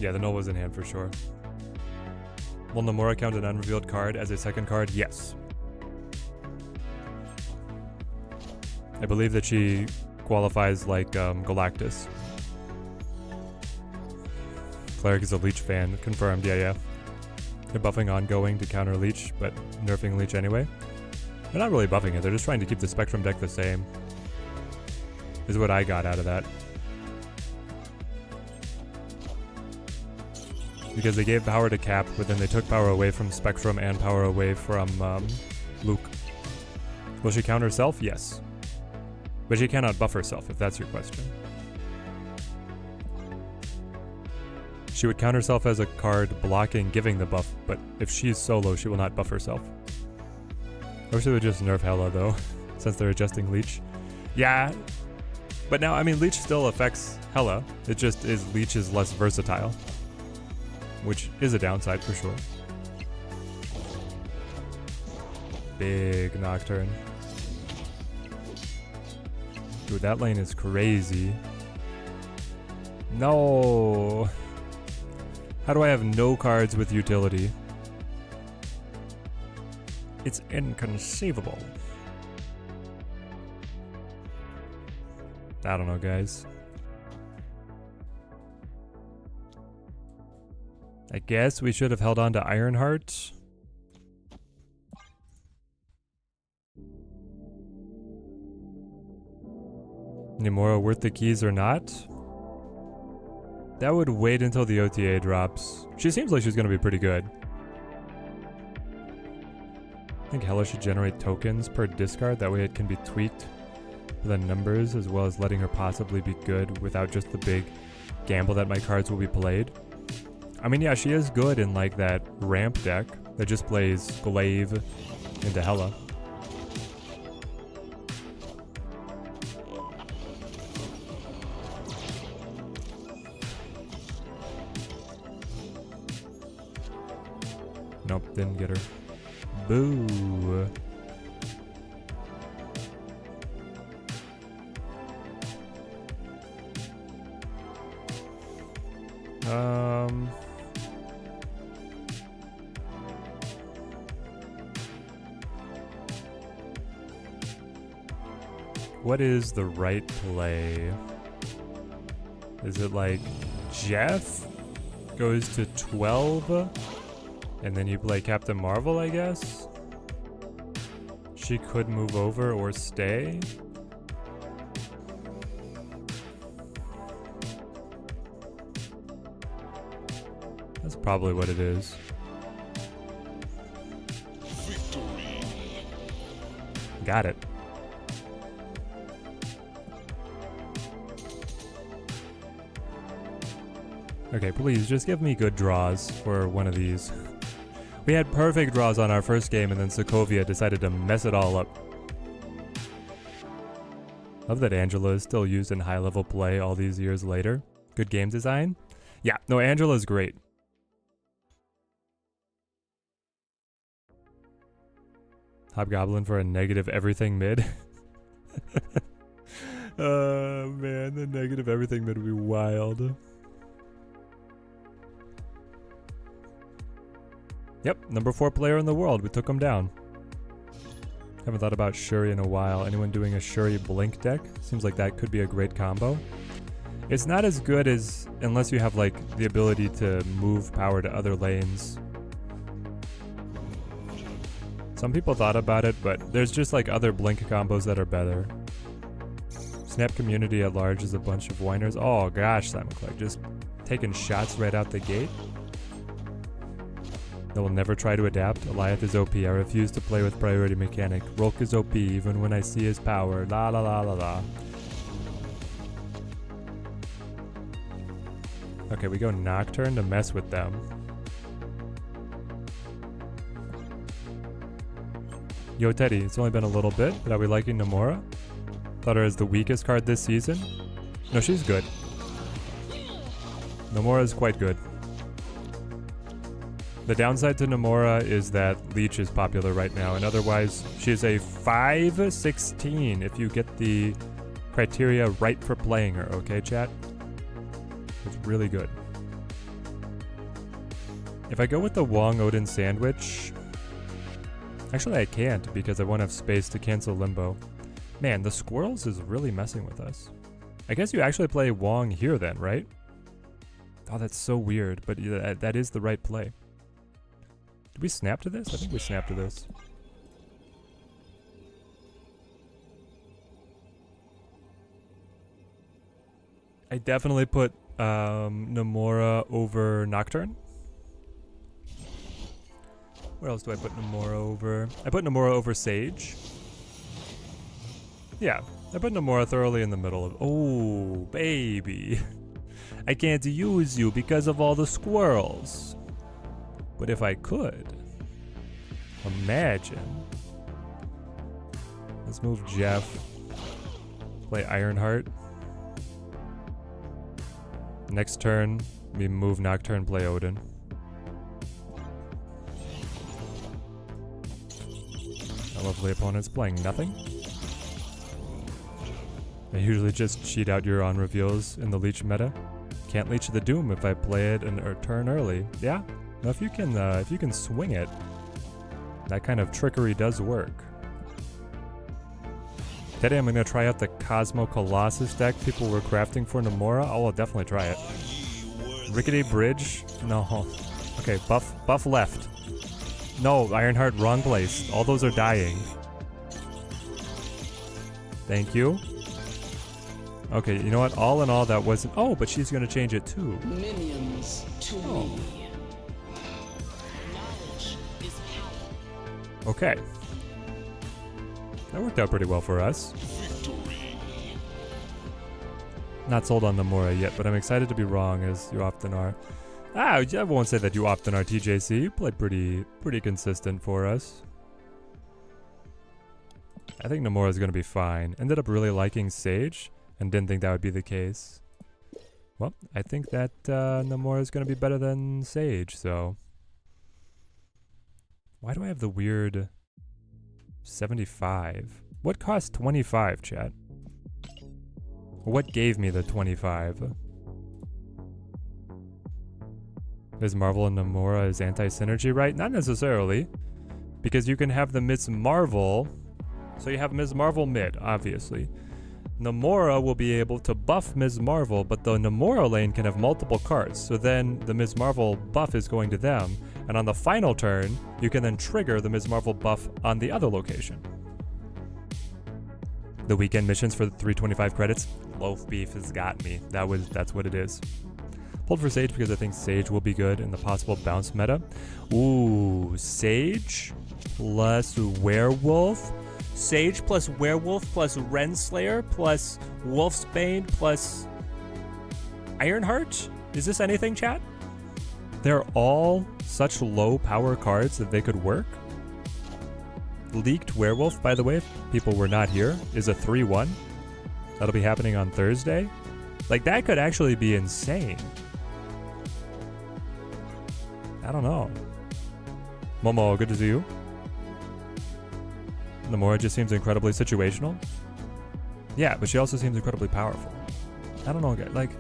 Yeah, the null was in hand for sure. Will Namora count an unrevealed card as a second card? Yes. I believe that she qualifies like Galactus. Cleric is a Leech fan. Confirmed, yeah. They're buffing ongoing to counter Leech, but nerfing Leech anyway. They're not really buffing it, they're just trying to keep the Spectrum deck the same. Is what I got out of that. Because they gave power to Cap, but then they took power away from Spectrum and power away from Luke. Will she counter herself? Yes. But she cannot buff herself, if that's your question. She would count herself as a card blocking giving the buff, but if she's solo, she will not buff herself. I wish they would just nerf Hela, though, since they're adjusting Leech. Yeah, but now, I mean, Leech still affects Hela. It just is Leech is less versatile, which is a downside for sure. Big Nocturne. Dude, that lane is crazy. No. How do I have no cards with utility? It's inconceivable. I don't know, guys. I guess we should have held on to Ironheart. Namora worth the keys or not? That would wait until the OTA drops. She seems like she's gonna be pretty good. I think Hela should generate tokens per discard, that way it can be tweaked for the numbers, as well as letting her possibly be good without just the big gamble that my cards will be played. I mean, yeah, she is good in like that ramp deck that just plays Glaive into Hela. Nope, didn't get her. Boo. What is the right play? Is it like Jeff goes to 12 and then you play Captain Marvel, I guess? She could move over or stay. That's probably what it is. Victory. Got it. Okay, please just give me good draws for one of these. We had perfect draws on our first game and then Sokovia decided to mess it all up. Love that Angela is still used in high-level play all these years later. Good game design? Yeah, no, Angela's great. Hobgoblin for a negative everything mid. Oh man, the negative everything mid would be wild. Yep, number 4 player in the world. We took him down. Haven't thought about Shuri in a while. Anyone doing a Shuri Blink deck? Seems like that could be a great combo. It's not as good as unless you have like the ability to move power to other lanes. Some people thought about it, but there's just like other Blink combos that are better. Snap community at large is a bunch of whiners. Oh gosh, Simon Clark, just taking shots right out the gate. They will never try to adapt. Eliath is OP. I refuse to play with priority mechanic. Rolk is OP even when I see his power. La la la la la. Okay, we go Nocturne to mess with them. Yo Teddy, it's only been a little bit, but are we liking Namora? Thought her as the weakest card this season. No, she's good. Namora is quite good. The downside to Namora is that Leech is popular right now, and otherwise she's a 5/16 if you get the criteria right for playing her, okay chat? It's really good. If I go with the Wong Odin sandwich, actually I can't because I won't have space to cancel Limbo. Man, the squirrels is really messing with us. I guess you actually play Wong here then, right? Oh, that's so weird, but that is the right play. Did we snap to this? I think we snapped to this. I definitely put Namora over Nocturne. Where else do I put Namora over? I put Namora over Sage. Yeah, I put Namora thoroughly in the middle of... Oh, baby. I can't use you because of all the squirrels. But if I could, imagine. Let's move Jeff. Play Ironheart. Next turn, we move Nocturne, play Odin. Our lovely opponent's playing nothing. I usually just cheat out your on reveals in the Leech meta. Can't Leech the Doom if I play it a turn early. Yeah. Now if you can swing it, That kind of trickery does work. Today I'm gonna try out the Cosmo Colossus deck people were crafting for Namora. I will definitely try it. Rickety Bridge? No. Okay, buff left. No, Ironheart, wrong place. All those are dying. Thank you. Okay, you know what? All in all, that wasn't... Oh, but she's gonna change it too. Minions to me. Knowledge is power. Okay. That worked out pretty well for us. Not sold on Namora yet, but I'm excited to be wrong, as you often are. I won't say that you often are, TJC. You played pretty consistent for us. I think Namora is going to be fine. Ended up really liking Sage, and didn't think that would be the case. Well, I think that Namora is going to be better than Sage, so... Why do I have the weird 75? What cost 25, chat? What gave me the 25? Is Marvel and Namora is anti-synergy, right? Not necessarily. Because you can have the Ms. Marvel... So you have Ms. Marvel mid, obviously. Namora will be able to buff Ms. Marvel, but the Namora lane can have multiple cards. So then the Ms. Marvel buff is going to them. And on the final turn, you can then trigger the Ms. Marvel buff on the other location. The weekend missions for the 325 credits. Loaf beef has got me. That's what it is. Pulled for Sage because I think Sage will be good in the possible bounce meta. Ooh, Sage plus Werewolf. Sage plus Werewolf plus Renslayer plus Wolfsbane plus Ironheart? Is this anything, chat? They're all such low power cards that they could work. Leaked Werewolf, by the way, if people were not here, is a 3-1. That'll be happening on Thursday. Like, that could actually be insane. I don't know. Momo, good to see you. Namora just seems incredibly situational. Yeah, but she also seems incredibly powerful. I don't know, like...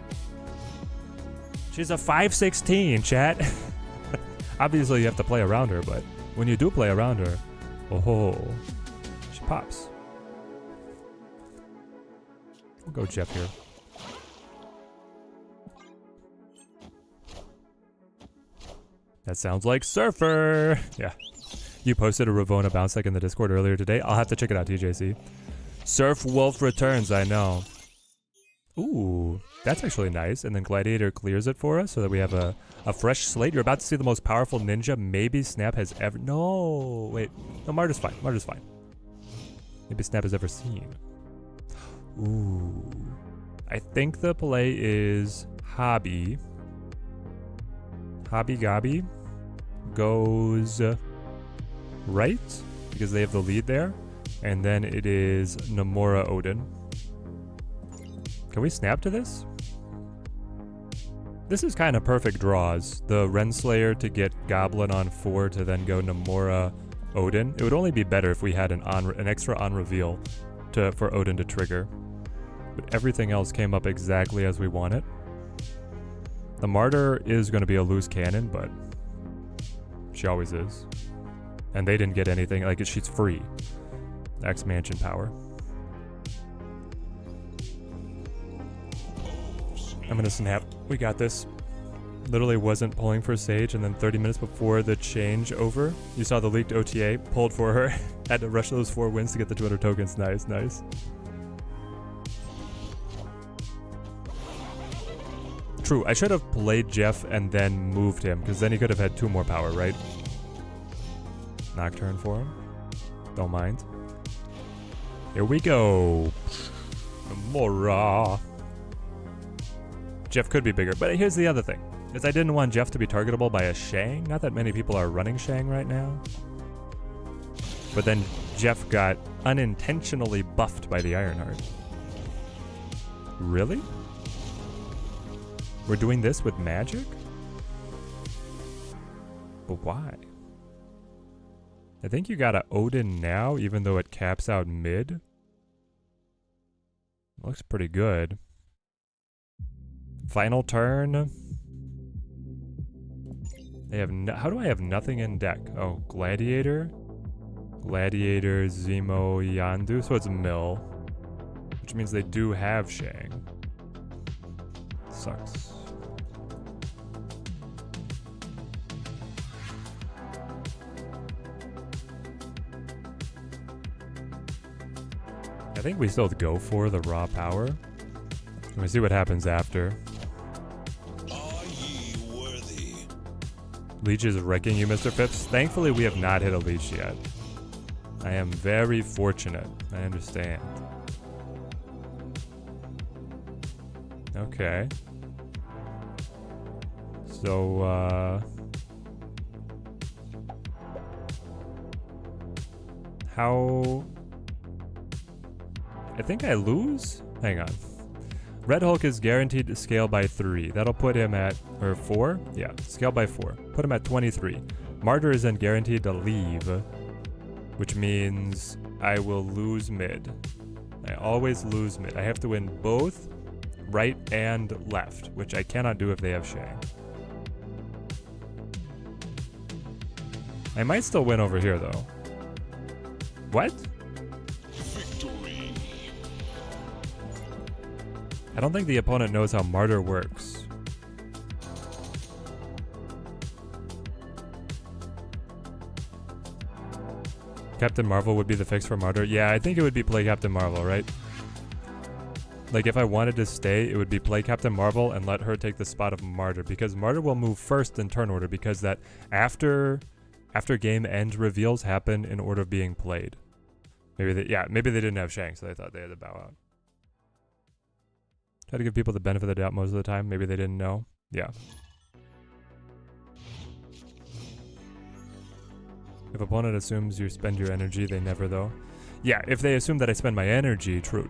She's a 5/16, chat. Obviously, you have to play around her, but when you do play around her, oh, she pops. We'll go Jeff here. That sounds like Surfer. Yeah. You posted a Ravona bounce deck in the Discord earlier today. I'll have to check it out, TJC. Surf Wolf returns, I know. Ooh, that's actually nice. And then Gladiator clears it for us so that we have a fresh slate. You're about to see the most powerful ninja maybe Snap has ever... No, wait. No, Marta's fine. Marta's fine. Maybe Snap has ever seen. Ooh. I think the play is Hobby. Hobby Gobby goes right because they have the lead there. And then it is Namora Odin. Can we snap to this? This is kind of perfect draws. The Renslayer to get Goblin on 4 to then go Namora Odin. It would only be better if we had an extra on reveal for Odin to trigger. But everything else came up exactly as we want it. The Martyr is going to be a loose cannon, but she always is. And they didn't get anything. Like, she's free. X-Mansion power. I'm gonna snap. We got this. Literally wasn't pulling for Sage, and then 30 minutes before the change over, you saw the leaked OTA, pulled for her. Had to rush those 4 wins to get the 200 tokens. Nice, nice. True, I should have played Jeff and then moved him, because then he could have had 2 more power, right? Nocturne for him. Don't mind. Here we go. Namora. Jeff could be bigger, but here's the other thing. Is I didn't want Jeff to be targetable by a Shang. Not that many people are running Shang right now. But then Jeff got unintentionally buffed by the Ironheart. Really? We're doing this with magic? But why? I think you got a Odin now, even though it caps out mid. Looks pretty good. Final turn. They have how do I have nothing in deck? Oh, Gladiator. Gladiator, Zemo, Yandu. So it's Mill. Which means they do have Shang. Sucks. I think we still go for the raw power. Can we see what happens after? Are ye worthy? Leech is wrecking you, Mr. Phipps. Thankfully, we have not hit a leech yet. I am very fortunate. I understand. Okay. So, how... I think I lose? Hang on. Red Hulk is guaranteed to scale by 3. That'll put him at... or 4? Yeah, scale by 4. Put him at 23. Martyr is then guaranteed to leave, which means I will lose mid. I always lose mid. I have to win both right and left, which I cannot do if they have Shang. I might still win over here, though. What? Victory. I don't think the opponent knows how Martyr works. Captain Marvel would be the fix for Martyr. Yeah, I think it would be play Captain Marvel, right? Like, if I wanted to stay, it would be play Captain Marvel and let her take the spot of Martyr, because Martyr will move first in turn order, because that after game end reveals happen in order of being played. Maybe they didn't have Shang, so they thought they had to bow out. Try to give people the benefit of the doubt most of the time. Maybe they didn't know. Yeah. If opponent assumes you spend your energy, they never though. Yeah, if they assume that I spend my energy, true.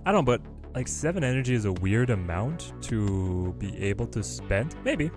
I don't know, but like 7 energy is a weird amount to be able to spend. Maybe.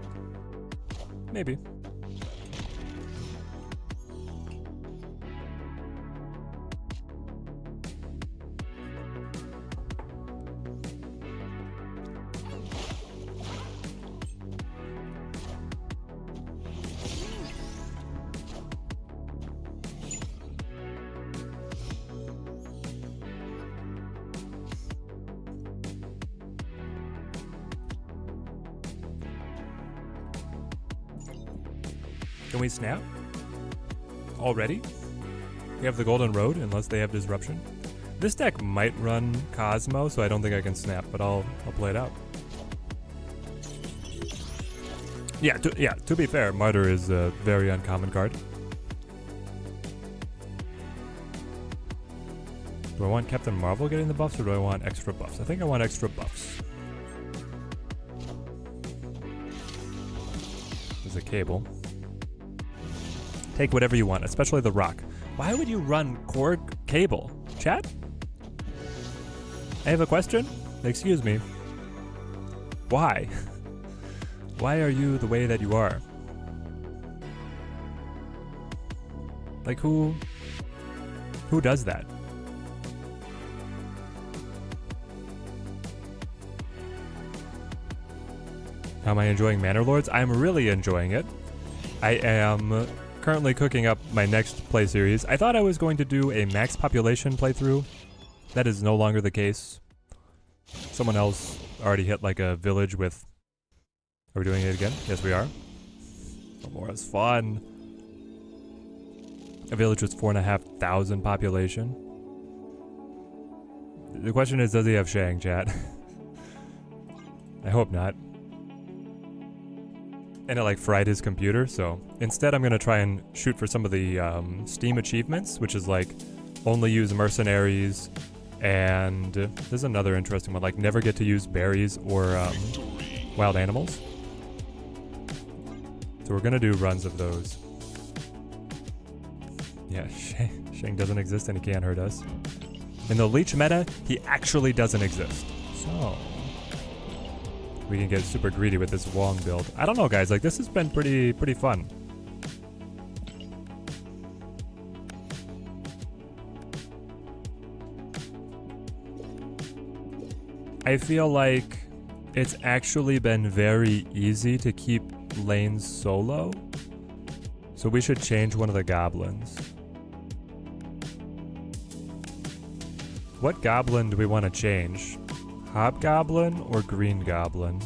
Can we snap? Already? We have the Golden Road, unless they have Disruption. This deck might run Cosmo, so I don't think I can snap, but I'll play it out. Yeah, to be fair, Martyr is a very uncommon card. Do I want Captain Marvel getting the buffs, or do I want extra buffs? I think I want extra buffs. There's a cable. Take whatever you want, especially the rock. Why would you run Korg cable? Chat? I have a question. Excuse me. Why? Why are you the way that you are? Like who does that? How am I enjoying Manor Lords? I'm really enjoying it. I am currently cooking up my next play series. I thought I was going to do a max population playthrough. That is no longer the case. Someone else already hit like a village with... Are we doing it again? Yes, we are. Namora's fun. A village with 4,500 population. The question is, does he have Shang, chat? I hope not. And it like fried his computer, so instead I'm gonna try and shoot for some of the Steam achievements, which is like only use mercenaries, and there's another interesting one, like never get to use berries or wild animals. So we're gonna do runs of those. Yeah, Shang doesn't exist and he can't hurt us. In the Leech meta, he actually doesn't exist. So... we can get super greedy with this Wong build. I don't know, guys. Like, this has been pretty fun. I feel like it's actually been very easy to keep lanes solo. So we should change one of the goblins. What goblin do we want to change? Hobgoblin or Green Goblin?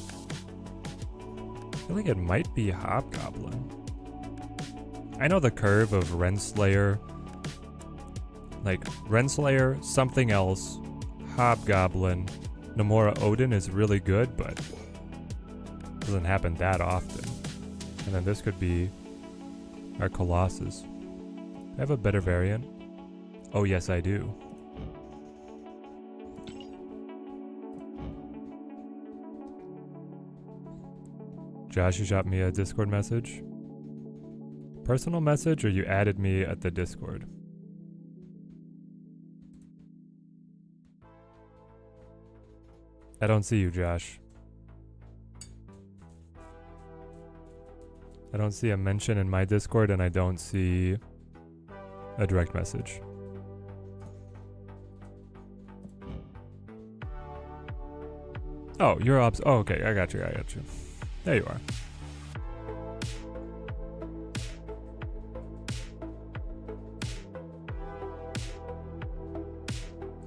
I feel like it might be Hobgoblin. I know the curve of Renslayer. Like, Renslayer, something else, Hobgoblin, Namora Odin is really good, but it doesn't happen that often. And then this could be our Colossus. Do I have a better variant? Oh yes, I do. Josh, you shot me a Discord message? Personal message, or you added me at the Discord? I don't see you, Josh. I don't see a mention in my Discord, and I don't see a direct message. Oh, you're up. Oh, okay. I got you. There you are.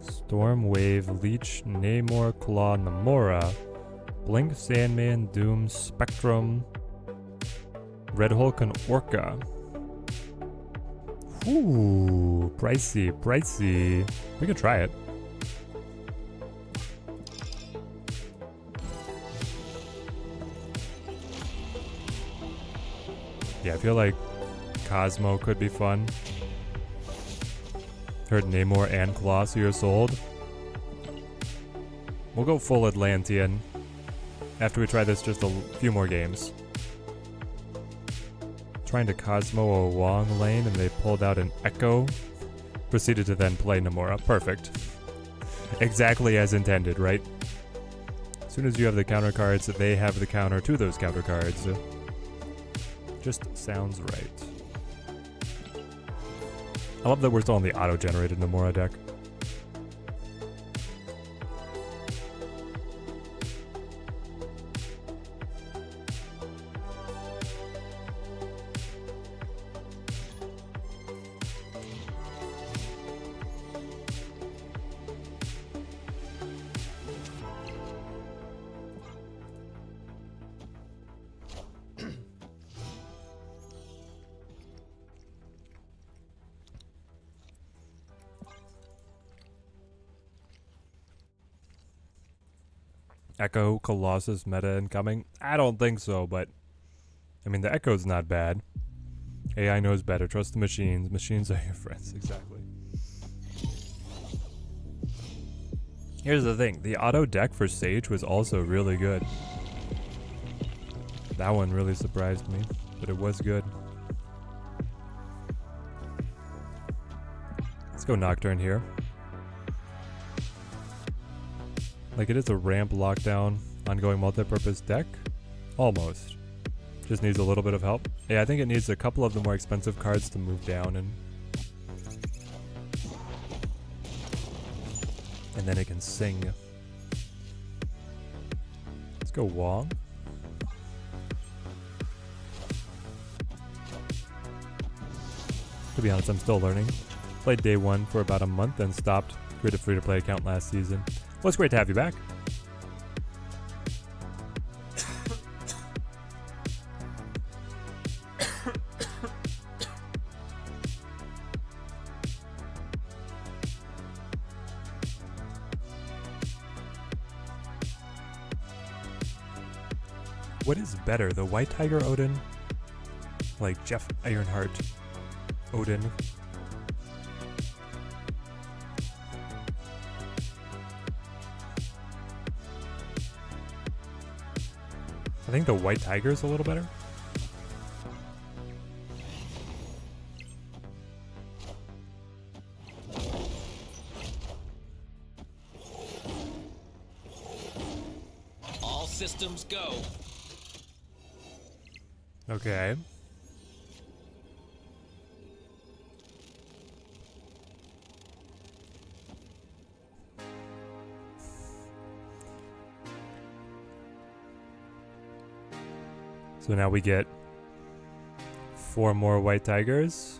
Storm, Wave, Leech, Namor, Claw, Namora, Blink, Sandman, Doom, Spectrum, Red Hulk, and Orca. Ooh, pricey. We could try it. Yeah, I feel like Cosmo could be fun. Heard Namor and Colossus are sold. We'll go full Atlantean after we try this just a few more games. Trying to Cosmo a Wong lane and they pulled out an Echo. Proceeded to then play Namora. Perfect. Exactly as intended, right? As soon as you have the counter cards, they have the counter to those counter cards. Just sounds right. I love that we're still on the auto-generated Namora deck. Echo, Colossus, meta incoming? I don't think so, but I mean, the Echo's not bad. AI knows better. Trust the machines. Machines are your friends. Exactly. Here's the thing. The auto deck for Sage was also really good. That one really surprised me, but it was good. Let's go Nocturne here. Like, it is a ramp lockdown, ongoing multi-purpose deck? Almost. Just needs a little bit of help. Yeah, I think it needs a couple of the more expensive cards to move down and then it can sing. Let's go Wong. To be honest, I'm still learning. Played day one for about a month and stopped. Created a free-to-play account last season. Well, it's great to have you back. What is better, the White Tiger Odin? Like Jeff Ironheart Odin? I think the White Tiger is a little better. All systems go. Okay. So now we get 4 more White Tigers.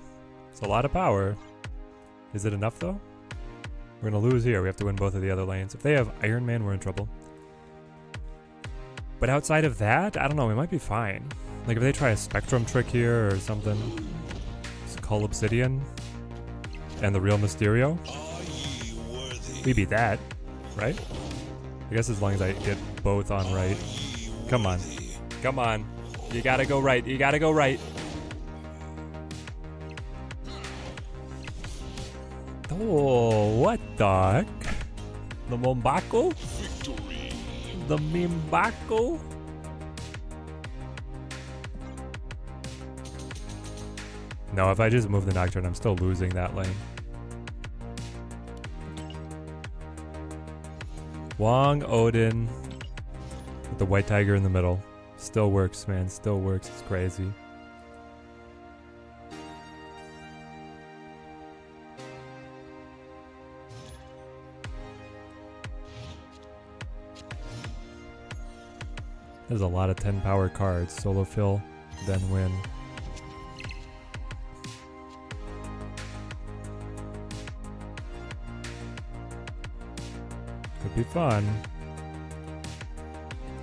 It's a lot of power. Is it enough though? We're gonna lose here. We have to win both of the other lanes. If they have Iron Man, we're in trouble. But outside of that, I don't know. We might be fine. Like if they try a Spectrum trick here or something. Skull Obsidian. And the real Mysterio. Are ye worthy? We beat that, right? I guess as long as I get both on right. Come on. Come on. You gotta go right. You gotta go right. Oh, what the heck? The Mombako? Victory. The Mimbako? No, if I just move the Nocturne, I'm still losing that lane. Wong, Odin, with the White Tiger in the middle. Still works, man. Still works. It's crazy. There's a lot of 10 power cards. Solo fill, then win. Could be fun.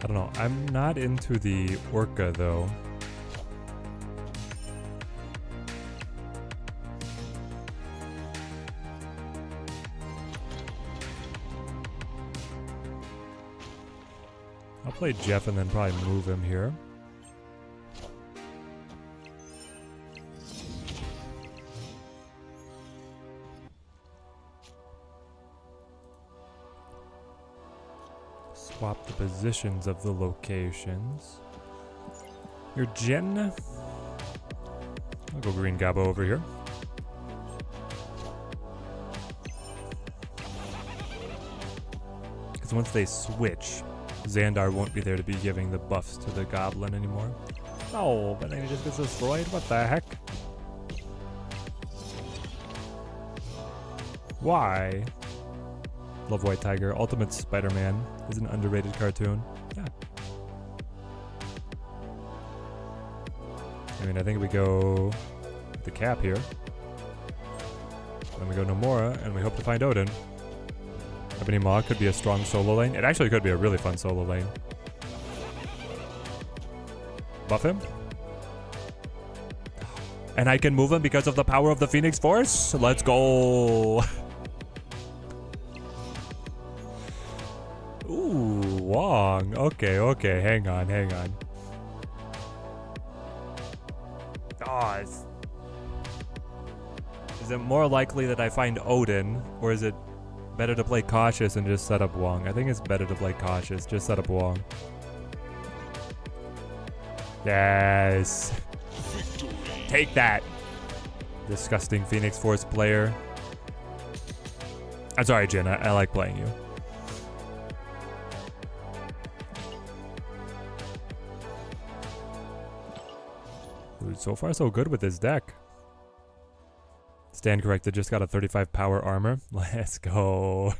I don't know. I'm not into the Orca though. I'll play Jeff and then probably move him here. Swap the positions of the locations. Your Jin. I'll go Green Gabo over here. Because once they switch, Xandar won't be there to be giving the buffs to the Goblin anymore. Oh, but then he just gets destroyed? What the heck? Why? Love White Tiger. Ultimate Spider-Man is an underrated cartoon. Yeah. I mean, I think we go with the Cap here. Then we go Namora, and we hope to find Odin. Ebony Maw could be a strong solo lane. It actually could be a really fun solo lane. Buff him. And I can move him because of the power of the Phoenix Force. Let's go. Ooh, Wong. Okay, okay. Hang on, hang on. Oh, is it more likely that I find Odin, or is it better to play cautious and just set up Wong? I think it's better to play cautious. Just set up Wong. Yes. Victory. Take that. Disgusting Phoenix Force player. I'm sorry, Jin. I like playing you. Dude, so far so good with this deck. Stand corrected, just got a 35 power armor. Let's go.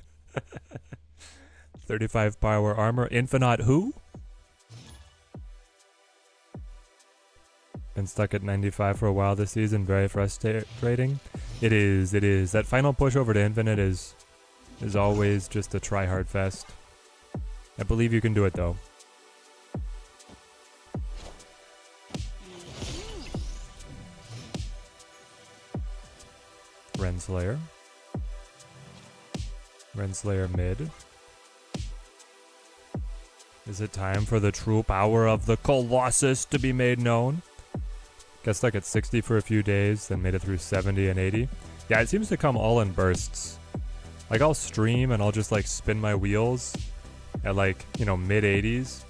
35 power armor. Infinite who? Been stuck at 95 for a while this season. Very frustrating. It is, it is. That final push over to Infinite is always just a try-hard fest. I believe you can do it though. Renslayer. Renslayer mid. Is it time for the true power of the Colossus to be made known? Got stuck at 60 for a few days, then made it through 70 and 80. Yeah, it seems to come all in bursts. Like I'll stream and I'll just like spin my wheels at like, you know, mid 80s.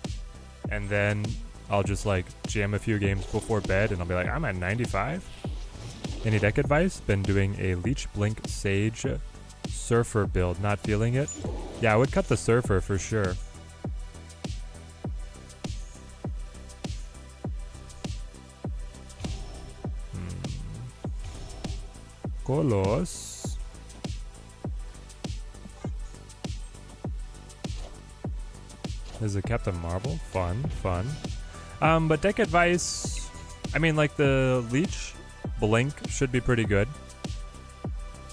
And then I'll just like jam a few games before bed and I'll be like, I'm at 95. Any deck advice? Been doing a Leech Blink Sage Surfer build. Not feeling it? Yeah, I would cut the Surfer for sure. Colos. This is a Captain Marvel. Fun, fun. But deck advice, I mean, like the Leech Blink should be pretty good.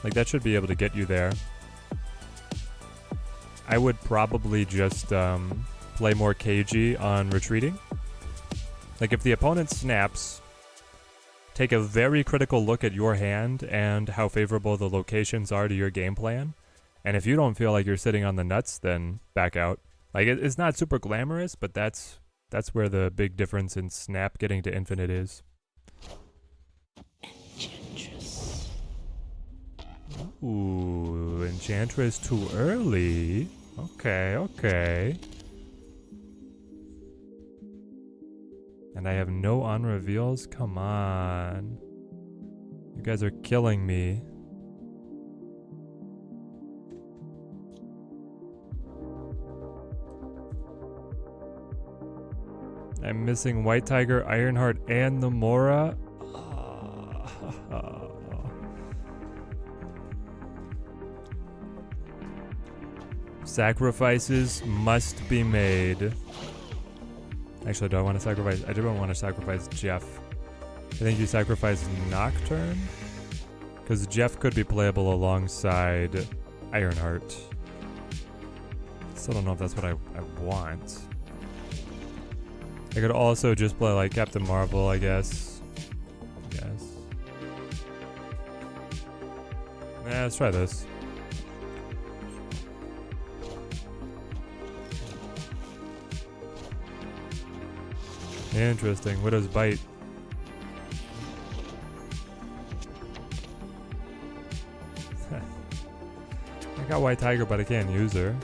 Like that should be able to get you there. I would probably just play more cagey on retreating. Like if the opponent snaps, take a very critical look at your hand and how favorable the locations are to your game plan. And if you don't feel like you're sitting on the nuts, then back out. Like it's not super glamorous, but that's where the big difference in snap getting to infinite is. Enchantress. Ooh, Enchantress too early. Okay. And I have no on reveals? Come on. You guys are killing me. I'm missing White Tiger, Ironheart, and Namora. Sacrifices must be made. Actually, do I want to sacrifice? I don't want to sacrifice Jeff. I think you sacrifice Nocturne? Because Jeff could be playable alongside Ironheart. Still don't know if that's what I want. I could also just play like Captain Marvel, I guess. Yeah, let's try this. Interesting. Widow's Bite. I got White Tiger, but I can't use her.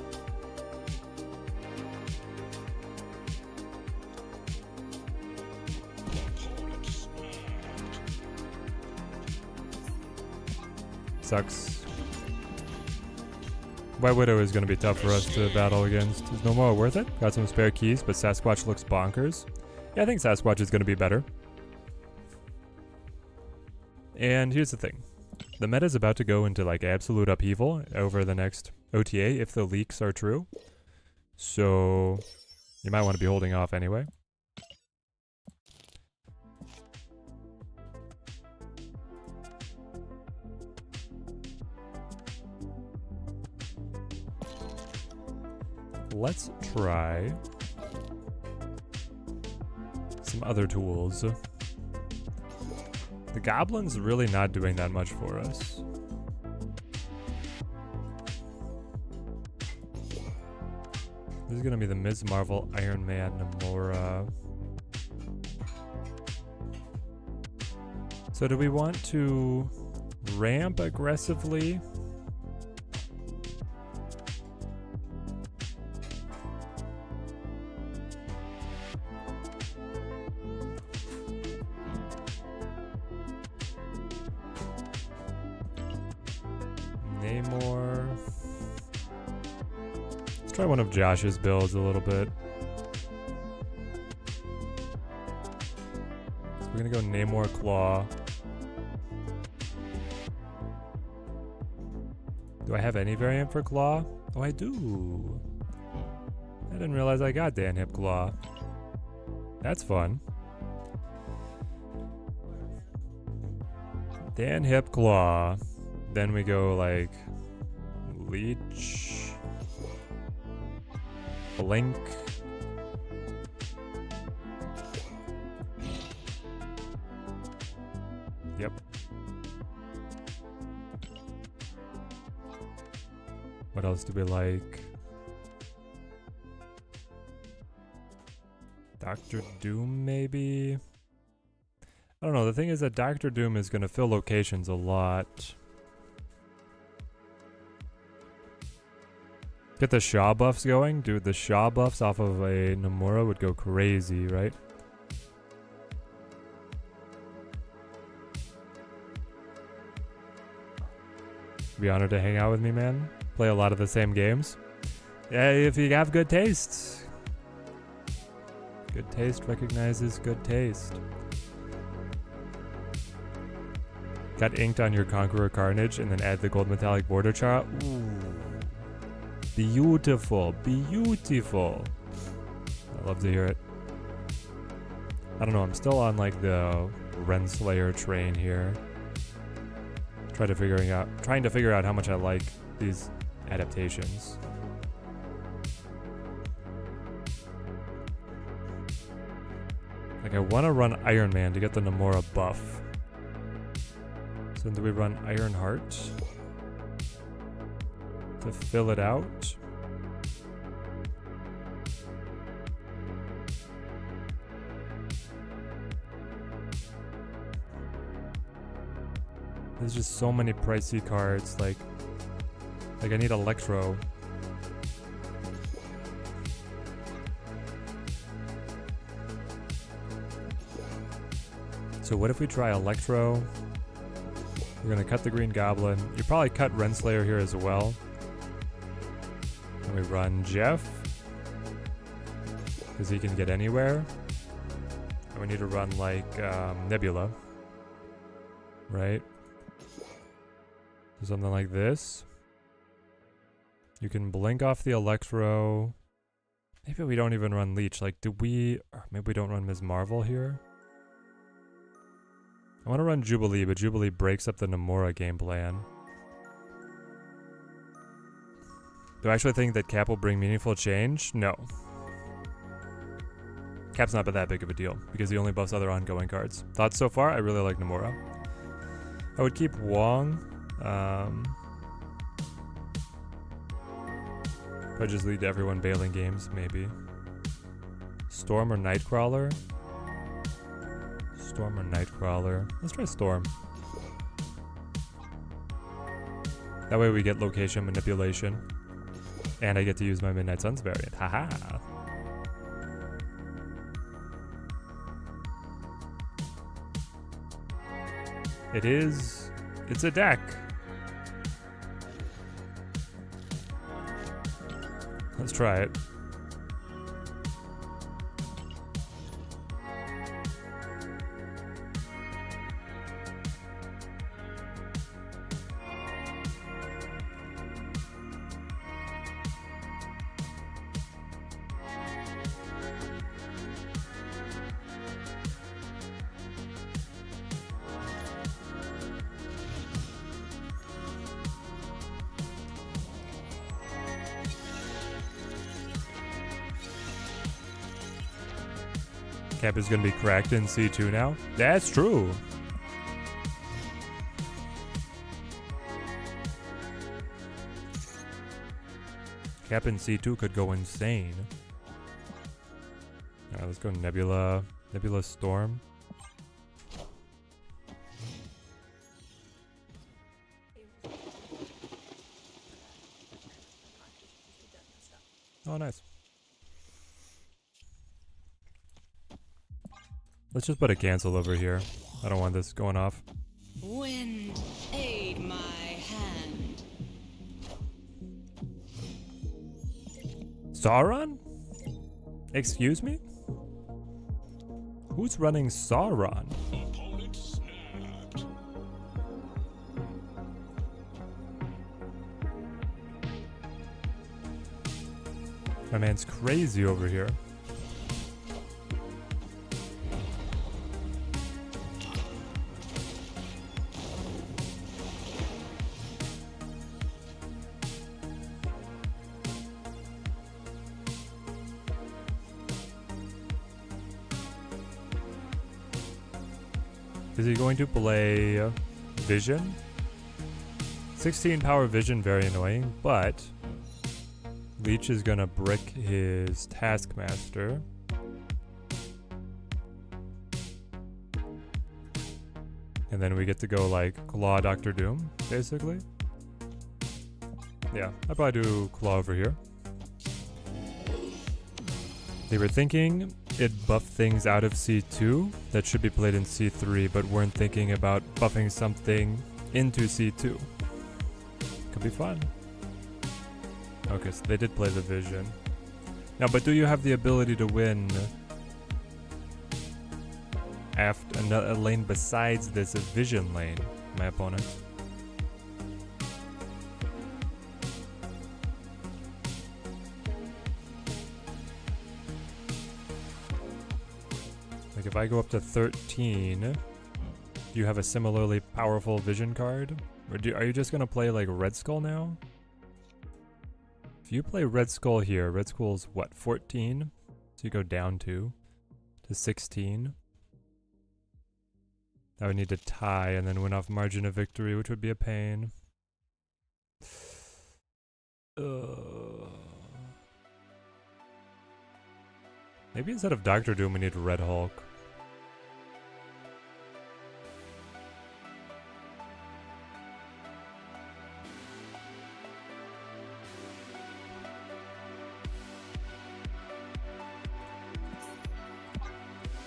Sucks. White Widow is going to be tough for us to battle against. Is Namora worth it? Got some spare keys, but Sasquatch looks bonkers. Yeah, I think Sasquatch is going to be better. And here's the thing. The meta is about to go into like absolute upheaval over the next OTA if the leaks are true. So you might want to be holding off anyway. Let's try some other tools. The goblin's really not doing that much for us. This is gonna be the Ms. Marvel, Iron Man, Namora. So do we want to ramp aggressively? Namor. Let's try one of Josh's builds a little bit. So we're gonna go Namor Claw. Do I have any variant for Claw? Oh, I do. I didn't realize I got Dan Hip Claw. That's fun. Dan Hip Claw. Then we go like Leech, Blink, yep. What else do we like? Dr. Doom maybe? I don't know, the thing is that Dr. Doom is gonna fill locations a lot. Get the Shaw buffs going. Dude, the Shaw buffs off of a Namora would go crazy, right? Be honored to hang out with me, man. Play a lot of the same games. Yeah, if you have good taste. Good taste recognizes good taste. Got inked on your Conqueror Carnage and then add the gold metallic border chart. Ooh. Beautiful, beautiful. I love to hear it. I don't know, I'm still on like the Renslayer train here. Trying to figure out how much I like these adaptations. Like I want to run Iron Man to get the Namora buff. So do we run Iron Heart to fill it out? There's just so many pricey cards. Like I need Electro. So what if we try Electro? We're gonna cut the Green Goblin. You probably cut Renslayer here as well. And we run Jeff, because he can get anywhere. And we need to run like Nebula, right? So something like this. You can blink off the Electro. Maybe we don't even run Leech. Like, or maybe we don't run Ms. Marvel here. I want to run Jubilee, but Jubilee breaks up the Namora game plan. Do I actually think that Cap will bring meaningful change? No. Cap's not that big of a deal, because he only buffs other ongoing cards. Thoughts so far? I really like Namora. I would keep Wong. Probably just lead to everyone bailing games, maybe. Storm or Nightcrawler? Storm or Nightcrawler? Let's try Storm. That way we get location manipulation. And I get to use my Midnight Suns variant. Haha! It's a deck. Let's try it. Cap is going to be cracked in C2 now. That's true. Cap in C2 could go insane. Alright, let's go Nebula. Nebula Storm. Oh, nice. Let's just put a cancel over here. I don't want this going off. Wind, aid my hand. Sauron? Excuse me? Who's running Sauron? Opponent snapped. My man's crazy over here. Is he going to play Vision? 16 power Vision, very annoying, but Leech is gonna brick his Taskmaster. And then we get to go like Claw Doctor Doom, basically. Yeah, I'll probably do Claw over here. They were thinking it buffed things out of C2 that should be played in C3, but weren't thinking about buffing something into C2. Could be fun. Okay, so they did play the Vision. Now, but do you have the ability to win after a lane besides this Vision lane, my opponent? Like if I go up to 13, do you have a similarly powerful Vision card? Or are you just gonna play like Red Skull now? If you play Red Skull here, Red Skull's what, 14? So you go down 2 to to 16. I would need to tie and then win off margin of victory, which would be a pain. Maybe instead of Doctor Doom, we need Red Hulk.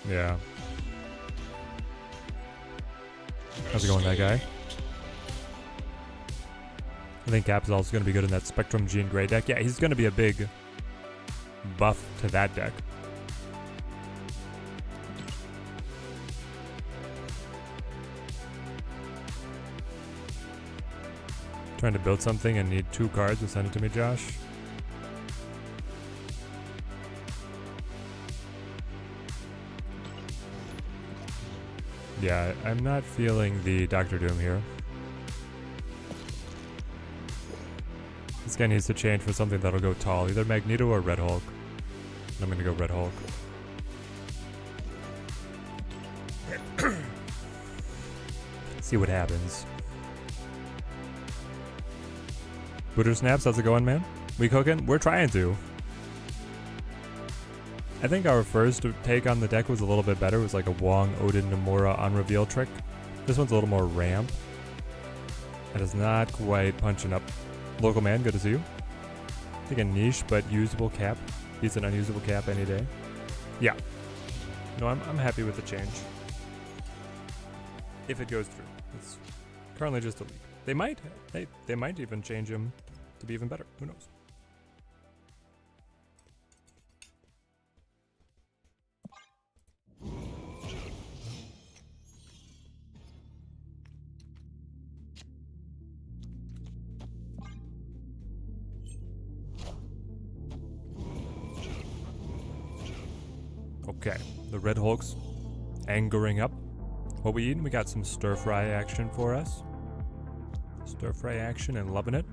Yeah. How's it going, that guy? I think Capzal's going to be good in that Spectrum Jean Grey deck. Yeah, he's going to be a big buff to that deck. Trying to build something and need 2 cards to send it to me, Josh. Yeah, I'm not feeling the Doctor Doom here. This guy needs to change for something that'll go tall. Either Magneto or Red Hulk. I'm gonna go Red Hulk. See what happens. Booter Snaps, how's it going, man? We cooking? We're trying to. I think our first take on the deck was a little bit better. It was like a Wong, Odin, Namora on reveal trick. This one's a little more ramp. It is not quite punching up. Local man, good to see you. I think a niche but usable cap. Beats an unusable cap any day. Yeah. No, I'm happy with the change. If it goes through. It's currently just a leak. They might even change him to be even better. Who knows? Okay, the Red Hulk's angering up. What we eating? We got some stir fry action for us. Stir fry action and loving it.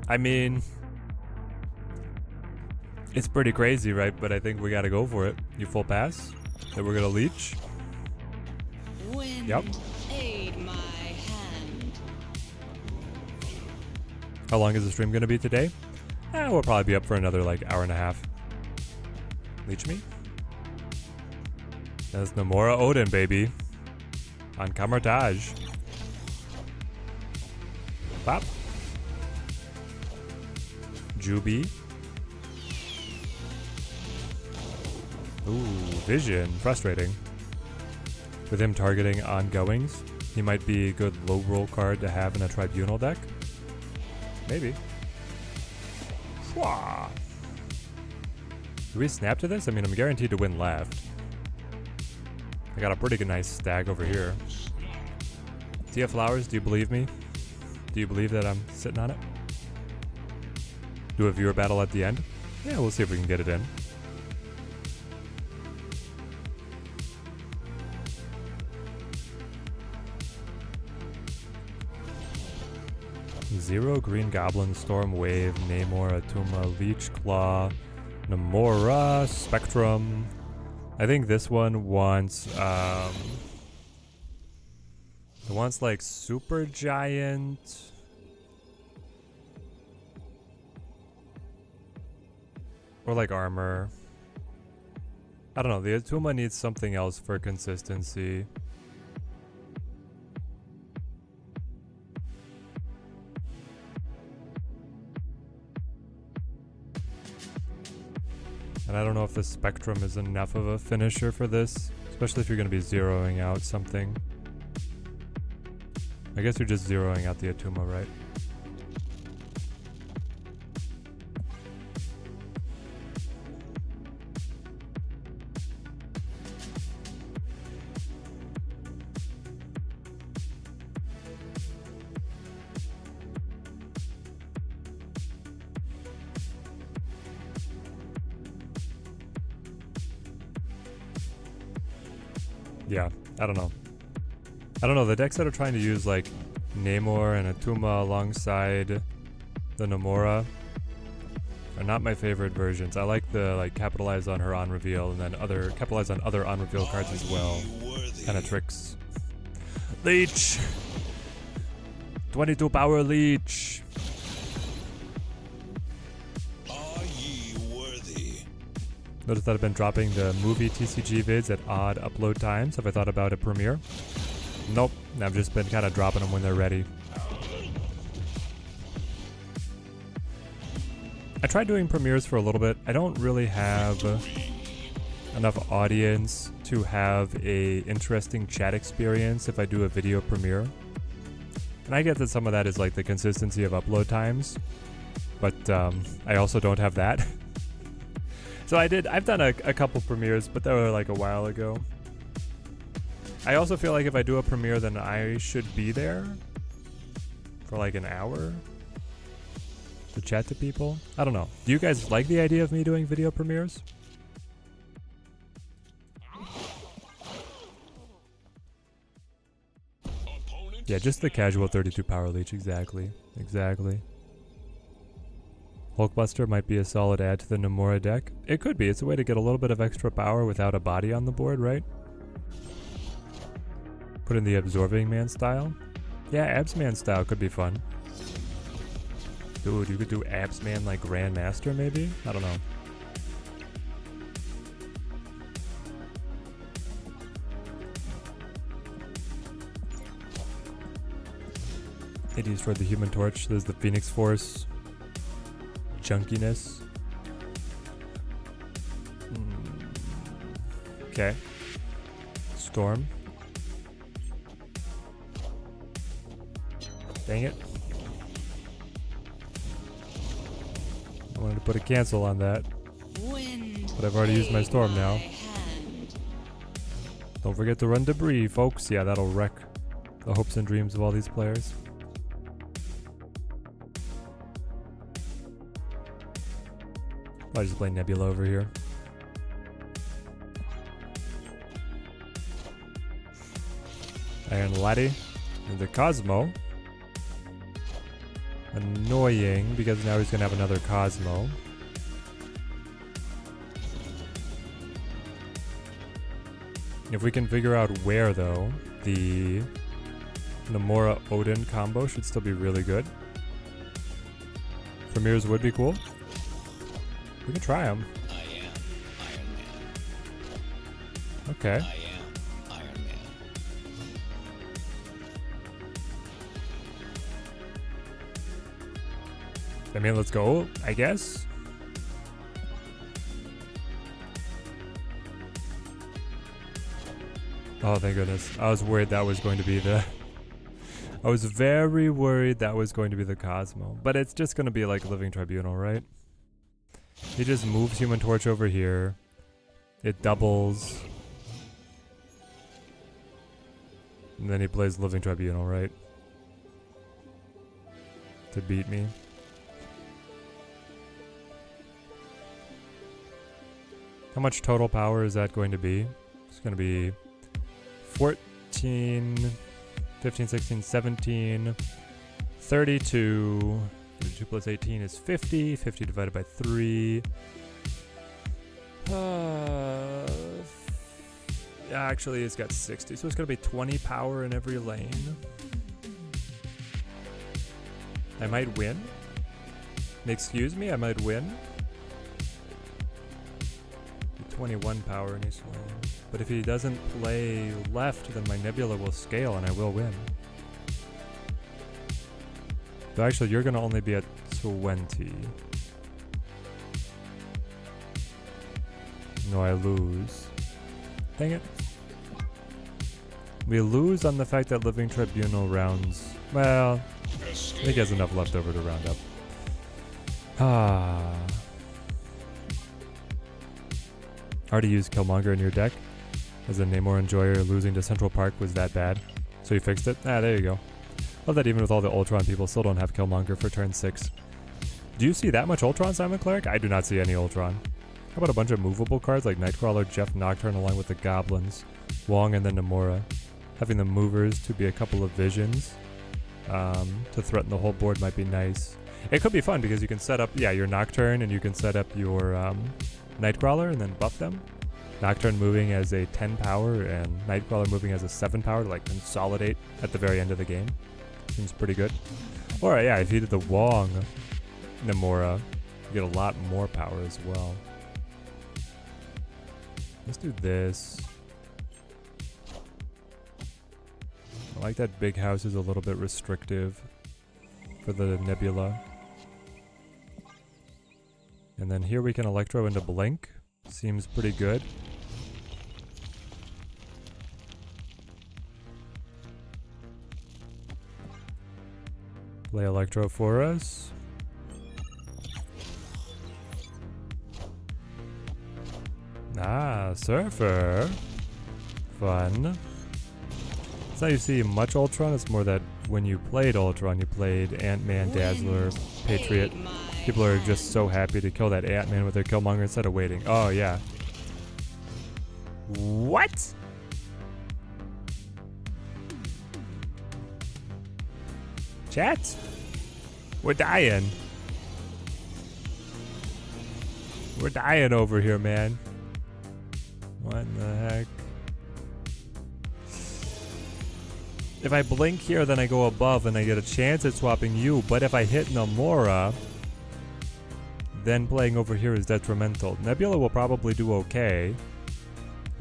I mean, it's pretty crazy, right? But I think we gotta go for it. You full pass? That we're gonna leech? Wind, Yep. aid my hand. How long is the stream gonna be today? We'll probably be up for another like hour and a half. Leech me? That's Namora Odin, baby. On Camartage. Pop. Juby. Ooh, Vision. Frustrating. With him targeting ongoings, he might be a good low roll card to have in a Tribunal deck. Maybe. Schwa. Do we snap to this? I mean, I'm guaranteed to win left. I got a pretty good nice stack over here. Tia Flowers, do you believe me? Do you believe that I'm sitting on it? Do a viewer battle at the end? Yeah, we'll see if we can get it in. Zero, Green Goblin, Storm Wave, Namor, Atuma, Leech Claw, Namora, Spectrum. I think this one wants, it wants like Super Giant. Or like armor. I don't know, the Atuma needs something else for consistency. And I don't know if the Spectrum is enough of a finisher for this, especially if you're going to be zeroing out something. I guess you're just zeroing out the Atuma, right? Yeah, I don't know. The decks that are trying to use like Namor and Atuma alongside the Namora, are not my favorite versions. I like the capitalize on her on reveal and then capitalize on other on reveal cards as well. Kind of tricks. Leech! 22 power leech! Are ye worthy? Notice that I've been dropping the movie TCG vids at odd upload times. Have I thought about a premiere? Nope. I've just been kind of dropping them when they're ready. I tried doing premieres for a little bit. I don't really have enough audience to have a interesting chat experience if I do a video premiere. And I get that some of that is like the consistency of upload times, but I also don't have that. So I've done a couple premieres, but they were like a while ago. I also feel like if I do a premiere, then I should be there for like an hour to chat to people. I don't know. Do you guys like the idea of me doing video premieres? Yeah, just the casual 32 power leech, exactly. Exactly. Hulkbuster might be a solid add to the Namora deck. It could be. It's a way to get a little bit of extra power without a body on the board, right? Put in the Absorbing Man style. Yeah, Abs Man style could be fun. Dude, you could do Abs Man like Grandmaster maybe? I don't know. It destroyed the Human Torch. There's the Phoenix Force. Junkiness. Okay. Storm. Dang it. I wanted to put a cancel on that. But I've already used my storm now. Don't forget to run debris, folks. Yeah, that'll wreck the hopes and dreams of all these players. I'll just play Nebula over here. Iron Laddie and the Cosmo. Annoying because now he's gonna have another Cosmo. If we can figure out where though, the Namora Odin combo should still be really good. Premieres would be cool. We can try them. I am Iron Man. Okay. I am Iron Man. I mean, let's go, I guess. Oh, thank goodness. I was worried that was going to be the... I was very worried that was going to be the Cosmo. But it's just going to be like Living Tribunal, right? He just moves Human Torch over here. It doubles. And then he plays Living Tribunal, right? To beat me. How much total power is that going to be? It's going to be 14, 15, 16, 17, 32. 32 plus 18 is 50. 50 divided by 3. Actually, it's got 60. So it's going to be 20 power in every lane. I might win. Excuse me, I might win. 21 power in each lane. But if he doesn't play left, then my Nebula will scale and I will win. So actually, you're going to only be at 20. No, I lose. Dang it. We lose on the fact that Living Tribunal rounds... Well, I think he has enough left over to round up. Already used Killmonger in your deck. As a Namor enjoyer, losing to Central Park was that bad. So you fixed it? Ah, there you go. Love that even with all the Ultron, people still don't have Killmonger for turn 6. Do you see that much Ultron, Simon Cleric? I do not see any Ultron. How about a bunch of movable cards like Nightcrawler, Jeff Nocturne along with the Goblins, Wong, and then Namora? Having the movers to be a couple of visions to threaten the whole board might be nice. It could be fun because you can set up, your Nocturne, and you can set up your Nightcrawler and then buff them. Nocturne moving as a 10 power and Nightcrawler moving as a 7 power to like consolidate at the very end of the game. Seems pretty good. Or yeah, if you did the Wong Namora, you get a lot more power as well. Let's do this. I like that big house is a little bit restrictive for the Nebula. And then here we can Electro into Blink. Seems pretty good. Play Electro for us. Ah, Surfer. Fun. It's not you see much Ultron, it's more that when you played Ultron, you played Ant-Man, Dazzler, Patriot. People are just so happy to kill that Ant-Man with their Killmonger instead of waiting. Oh, yeah. What? Chat? We're dying. We're dying over here, man. What in the heck? If I blink here, then I go above and I get a chance at swapping you. But if I hit Namora, then playing over here is detrimental. Nebula will probably do okay.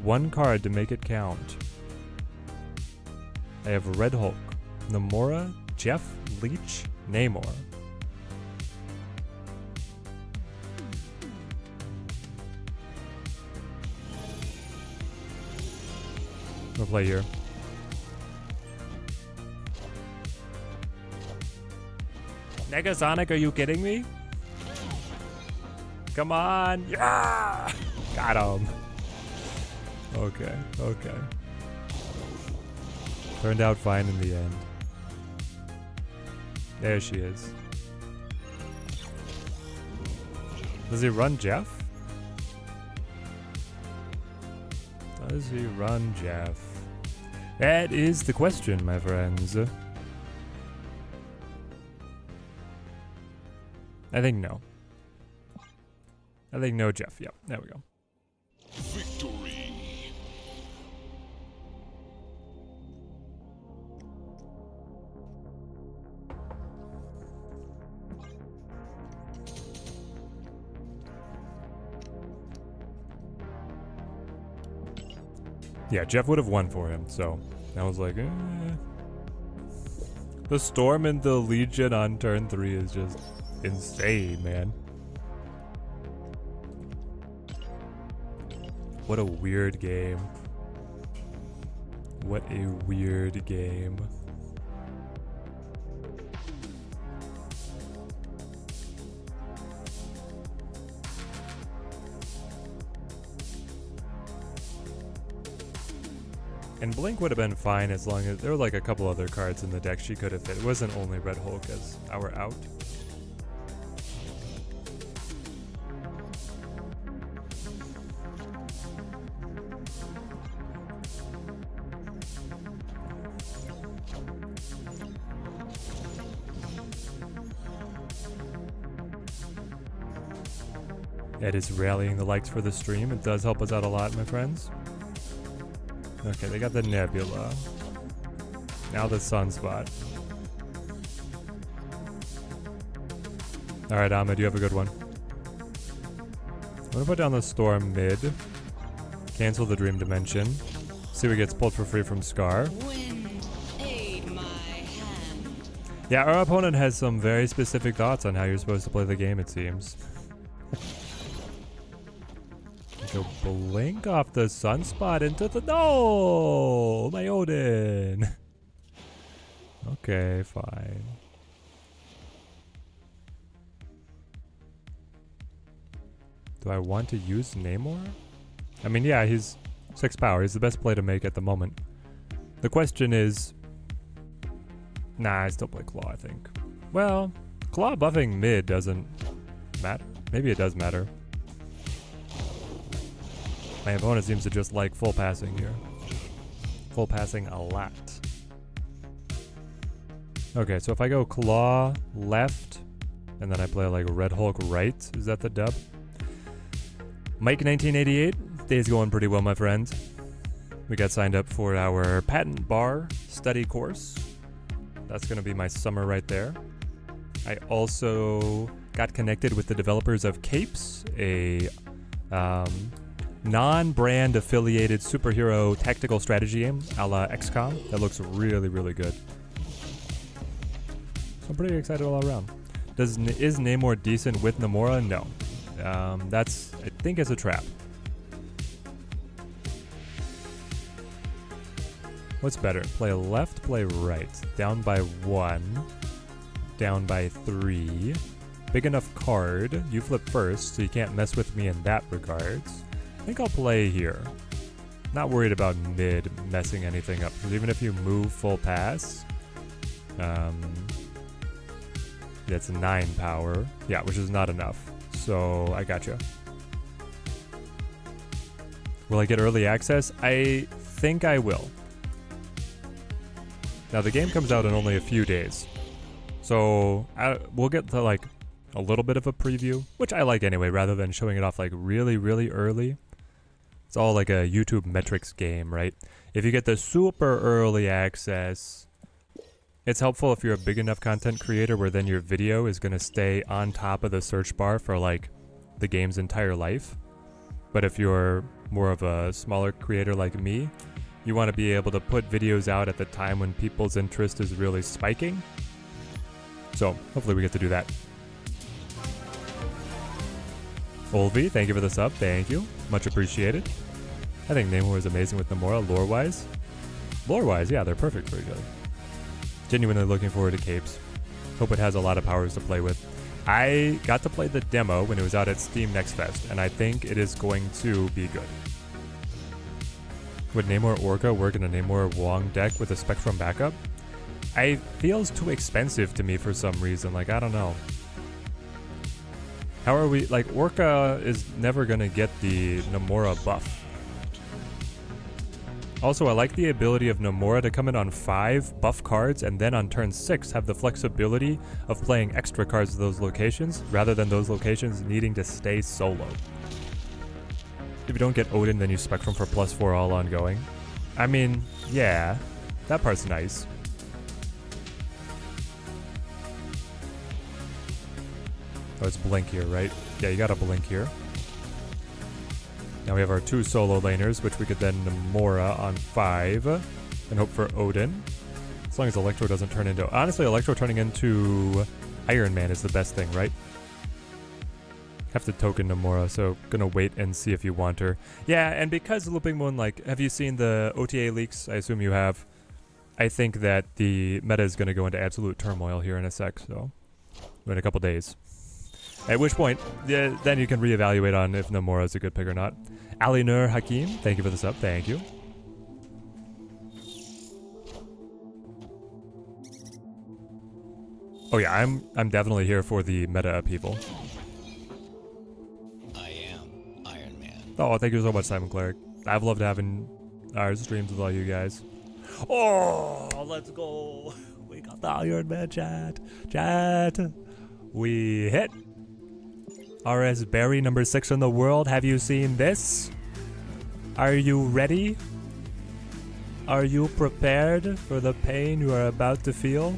One card to make it count. I have Red Hulk, Namora, Jeff, Leech, Namor. We'll play here. Negasonic, are you kidding me? Come on. Yeah! Got him. Okay, okay. Turned out fine in the end. There she is. Does he run Jeff? Does he run Jeff? That is the question, my friends. I think no. I think no Jeff. Yep, there we go. Victory. Yeah, Jeff would have won for him, so I was like, The Storm and the Legion on turn 3 is just insane, man. What a weird game. What a weird game. And Blink would have been fine as long as there were like a couple other cards in the deck she could have fit. It wasn't only Red Hulk as our out. Ed is rallying the likes for the stream. It does help us out a lot, my friends. Okay, they got the Nebula. Now the Sunspot. Alright, Ahmed, you have a good one. I'm gonna put down the Storm mid. Cancel the Dream Dimension. See what gets pulled for free from Scar. Wind, aid my hand. Yeah, our opponent has some very specific thoughts on how you're supposed to play the game, it seems. Go Blink off the Sunspot into the... No! My Odin! Okay, fine. Do I want to use Namor? I mean, yeah, he's 6 power. He's the best play to make at the moment. The question is... Nah, I still play Claw, I think. Well, Claw buffing mid doesn't matter. Maybe it does matter. My opponent seems to just like full passing here. Full passing a lot. Okay, so if I go Claw left, And then I play like Red Hulk right. Is that the dub? Mike 1988. Day's going pretty well, my friend. We got signed up for our patent bar study course. That's going to be my summer right there. I also got connected with the developers of Capes, a non-brand affiliated superhero tactical strategy game a la XCOM that looks really, really good. So I'm pretty excited all around. Is Namor decent with Namora? No. That's, I think it's a trap. What's better? Play left, play right. Down by 1. Down by 3. Big enough card. You flip first, so you can't mess with me in that regards. I think I'll play here. Not worried about mid messing anything up, because even if you move full pass, that's 9 power. Yeah, which is not enough. So I gotcha. Will I get early access? I think I will. Now the game comes out in only a few days. So we'll get to like a little bit of a preview, which I like anyway, rather than showing it off like really, really early. It's all like a YouTube metrics game, right? If you get the super early access, it's helpful if you're a big enough content creator where then your video is going to stay on top of the search bar for like the game's entire life. But if you're more of a smaller creator like me, you want to be able to put videos out at the time when people's interest is really spiking. So hopefully we get to do that. Olvi, thank you for the sub. Thank you. Much appreciated. I think Namor is amazing with Namora lore-wise. Lore-wise, yeah, they're perfect for each other. Genuinely looking forward to Capes. Hope it has a lot of powers to play with. I got to play the demo when it was out at Steam Next Fest, and I think it is going to be good. Would Namor Orca work in a Namor Wong deck with a Spectrum backup? It feels too expensive to me for some reason, like, I don't know. How are we, like, Orca is never gonna get the Namora buff. Also, I like the ability of Namora to come in on 5 buff cards and then on turn 6 have the flexibility of playing extra cards to those locations rather than those locations needing to stay solo. If you don't get Odin, then you Spectrum for +4 all ongoing. I mean, yeah, that part's nice. Oh, it's blink here, right? Yeah, you gotta blink here. Now we have our 2 solo laners, which we could then Namora on 5 and hope for Odin. As long as Electro doesn't turn into... Honestly, Electro turning into Iron Man is the best thing, right? Have to token Namora, so gonna wait and see if you want her. Yeah, and because Looping Moon, like, have you seen the OTA leaks? I assume you have. I think that the meta is gonna go into absolute turmoil here in a sec, so... in a couple days. At which point, yeah, then you can reevaluate on if Namora is a good pick or not. Ali Nur Hakim, thank you for the sub, thank you. Oh yeah, I'm definitely here for the meta upheaval. I am Iron Man. Oh, thank you so much, Simon Cleric. I've loved having our streams with all you guys. Oh, let's go. We got the Iron Man chat. Chat. We hit. RS Barry, number 6 in the world. Have you seen this? Are you ready? Are you prepared for the pain you are about to feel?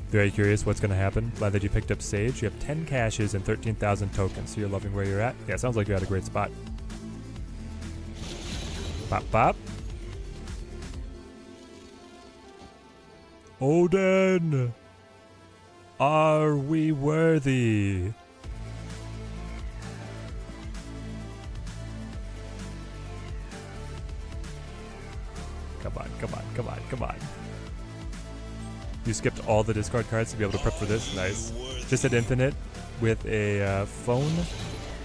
Very curious what's going to happen. Glad that you picked up Sage. You have 10 caches and 13,000 tokens, so you're loving where you're at? Yeah, sounds like you're at a great spot. Bop, bop. Odin! Are we worthy? Come on, come on, come on, come on. You skipped all the discard cards to be able to prep for this. Nice. Just at Infinite with a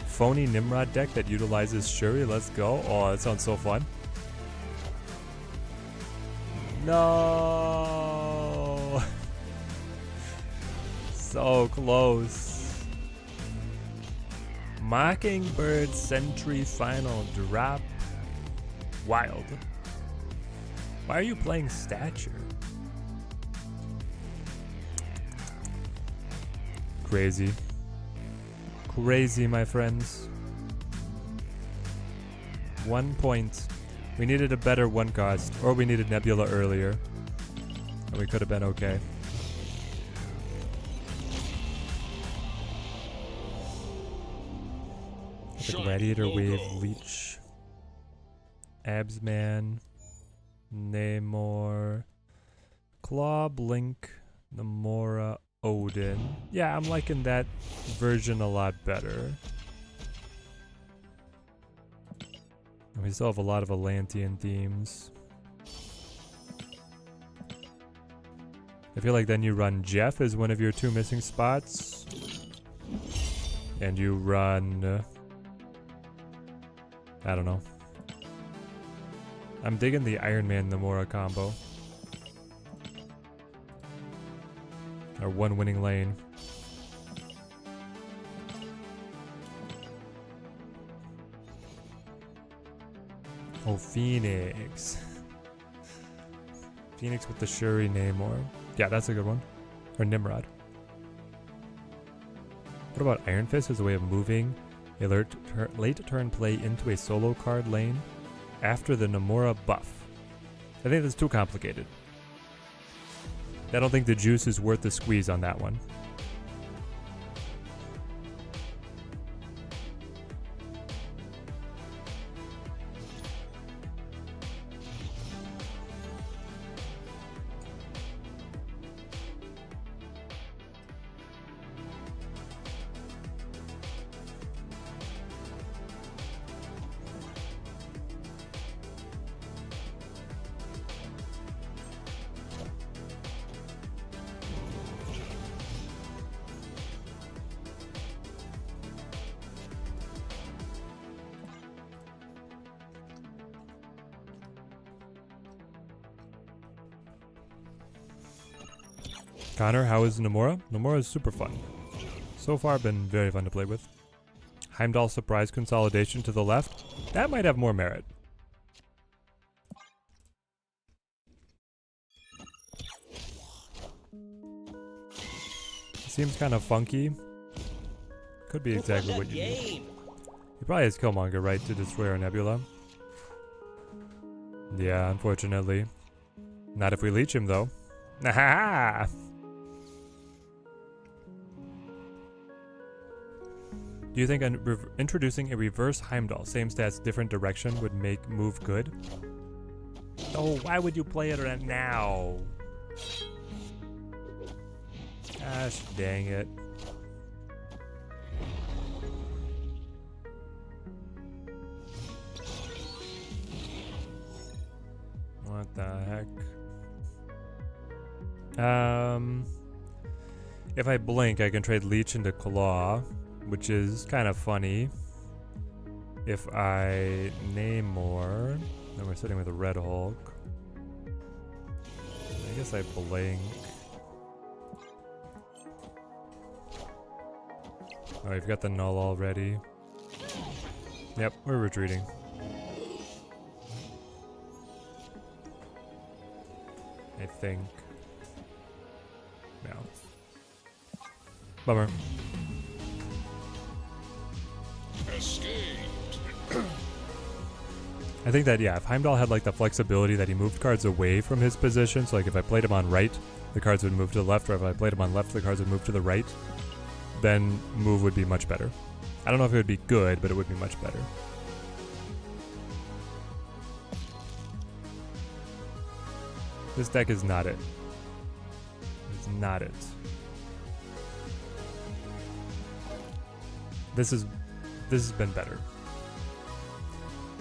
phony Nimrod deck that utilizes Shuri. Let's go. Oh, that sounds so fun. No. So close. Mockingbird Sentry Final Drop. Wild. Why are you playing Stature? Crazy. Crazy, my friends. 1 point. We needed a better 1 cost, or we needed Nebula earlier. And we could have been okay. The Gladiator Wave, Leech, Absman, Namor, Claw, Blink, Namora, Odin. Yeah, I'm liking that version a lot better. And we still have a lot of Atlantean themes. I feel like then you run Jeff as one of your 2 missing spots. And you run... I don't know. I'm digging the Iron Man Namora combo. Our 1 winning lane. Oh, Phoenix. Phoenix with the Shuri Namor. Yeah, that's a good one. Or Nimrod. What about Iron Fist as a way of moving a late turn play into a solo card lane after the Namora buff? I think that's too complicated. I don't think the juice is worth the squeeze on that one. Connor, how is Namora? Namora is super fun. So far been very fun to play with. Heimdall surprise consolidation to the left. That might have more merit. Seems kind of funky. Could be exactly what you need. He probably has Killmonger, right, to destroy our Nebula. Yeah, unfortunately. Not if we leech him, though. Naha! Do you think introducing a reverse Heimdall, same stats, different direction, would make move good? Oh, why would you play it now? Gosh dang it. What the heck? If I blink, I can trade Leech into Claw, which is kind of funny. If I Namor, then we're sitting with a Red Hulk. I guess I blink. Oh, you've got the null already. Yep, we're retreating. I think. Yeah. Bummer. I think that, yeah, if Heimdall had like the flexibility that he moved cards away from his position, so like if I played him on right, the cards would move to the left, or if I played him on left, the cards would move to the right, then move would be much better. I don't know if it would be good, but it would be much better. This deck is not it. It's not it. This has been better.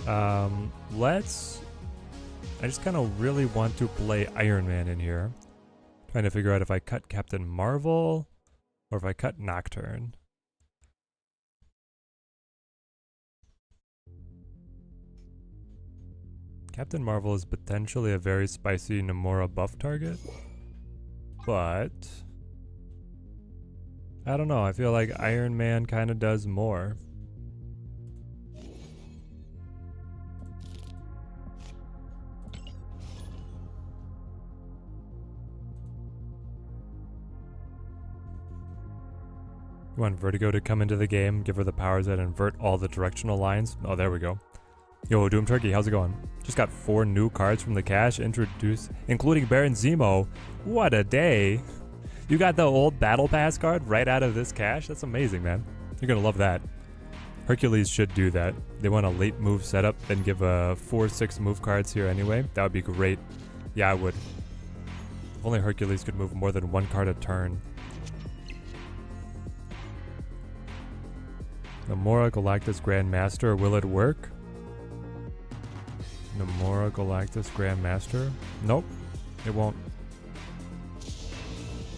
I just kind of really want to play Iron Man in here. Trying to figure out if I cut Captain Marvel or if I cut Nocturne. Captain Marvel is potentially a very spicy Namora buff target, but I don't know. I feel like Iron Man kind of does more. You want Vertigo to come into the game, give her the powers that invert all the directional lines. Oh, there we go. Yo, Doom Turkey, how's it going? Just got 4 new cards from the cache introduced, including Baron Zemo. What a day. You got the old Battle Pass card right out of this cache? That's amazing, man. You're gonna love that. Hercules should do that. They want a late move setup and give 4-6 move cards here anyway. That would be great. Yeah, I would. If only Hercules could move more than 1 card a turn. Namora Galactus Grandmaster, will it work? Namora Galactus Grandmaster? Nope, it won't.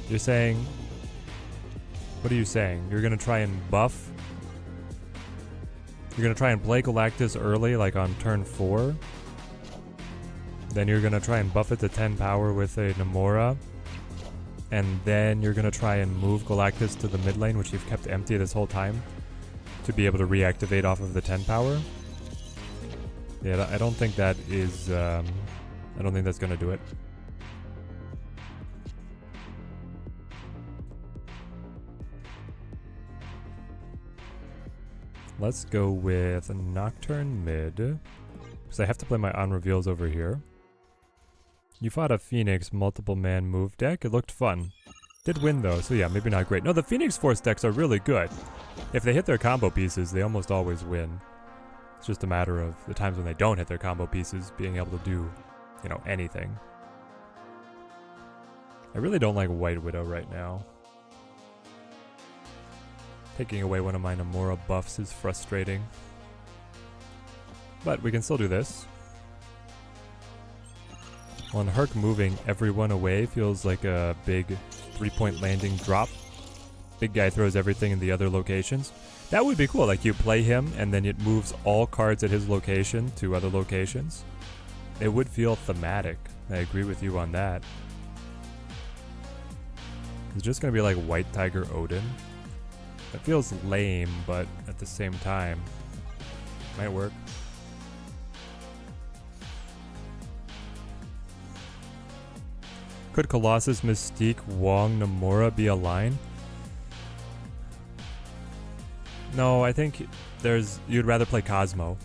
You're saying... What are you saying? You're gonna try and buff? You're gonna try and play Galactus early, like on turn 4? Then you're gonna try and buff it to 10 power with a Namora. And then you're gonna try and move Galactus to the mid lane, which you've kept empty this whole time, to be able to reactivate off of the 10 power. Yeah, I don't think that is, I don't think that's gonna do it. Let's go with Nocturne mid, because I have to play my on reveals over here. You fought a Phoenix multiple man move deck. It looked fun. Did win though, so yeah, maybe not great. No, the Phoenix Force decks are really good. If they hit their combo pieces, they almost always win. It's just a matter of the times when they don't hit their combo pieces, being able to do, you know, anything. I really don't like White Widow right now. Taking away one of my Namora buffs is frustrating. But we can still do this. On Herc moving everyone away feels like a big 3-point landing drop. Big guy throws everything in the other locations. That would be cool, like you play him and then it moves all cards at his location to other locations. It would feel thematic. I agree with you on that. It's just gonna be like White Tiger Odin. It feels lame, but at the same time, might work. Could Colossus, Mystique, Wong, Namora be a line? No, I think you'd rather play Cosmo.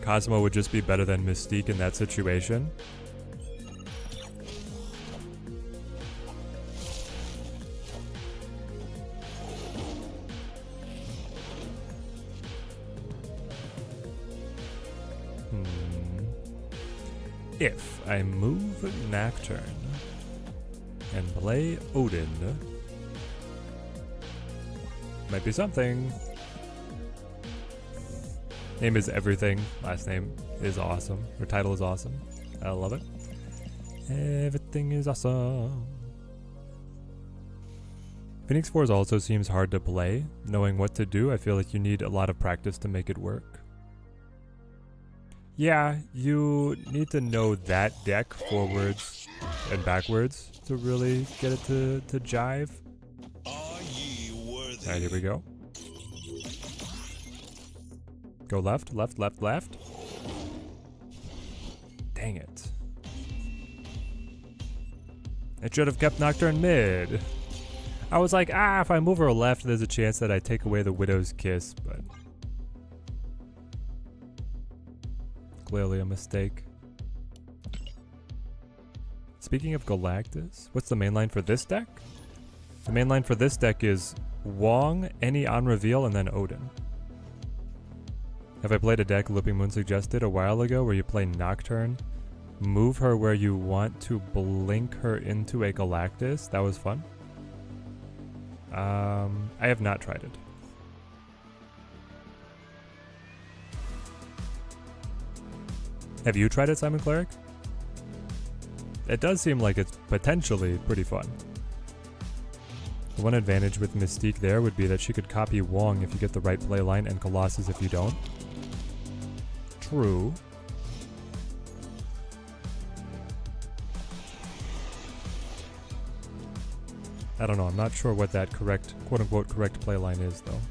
Cosmo would just be better than Mystique in that situation. If I move Nocturne and play Odin, might be something. Name is everything. Last name is awesome. Her title is awesome. I love it. Everything is awesome. Phoenix Force also seems hard to play. Knowing what to do, I feel like you need a lot of practice to make it work. Yeah, you need to know that deck forwards and backwards to really get it to jive. Alright, here we go. Go left, left, left, left. Dang it. It should have kept Nocturne mid. I was like, if I move her left, there's a chance that I take away the Widow's Kiss, but... clearly a mistake. Speaking of Galactus, what's the main line for this deck? The main line for this deck is Wong, any on reveal, and then Odin. Have I played a deck Looping Moon suggested a while ago where you play Nocturne, move her where you want to blink her into a Galactus? That was fun. I have not tried it. Have you tried it, Simon Cleric? It does seem like it's potentially pretty fun. The one advantage with Mystique there would be that she could copy Wong if you get the right play line and Colossus if you don't. True. I don't know, I'm not sure what that correct, quote-unquote correct play line is though.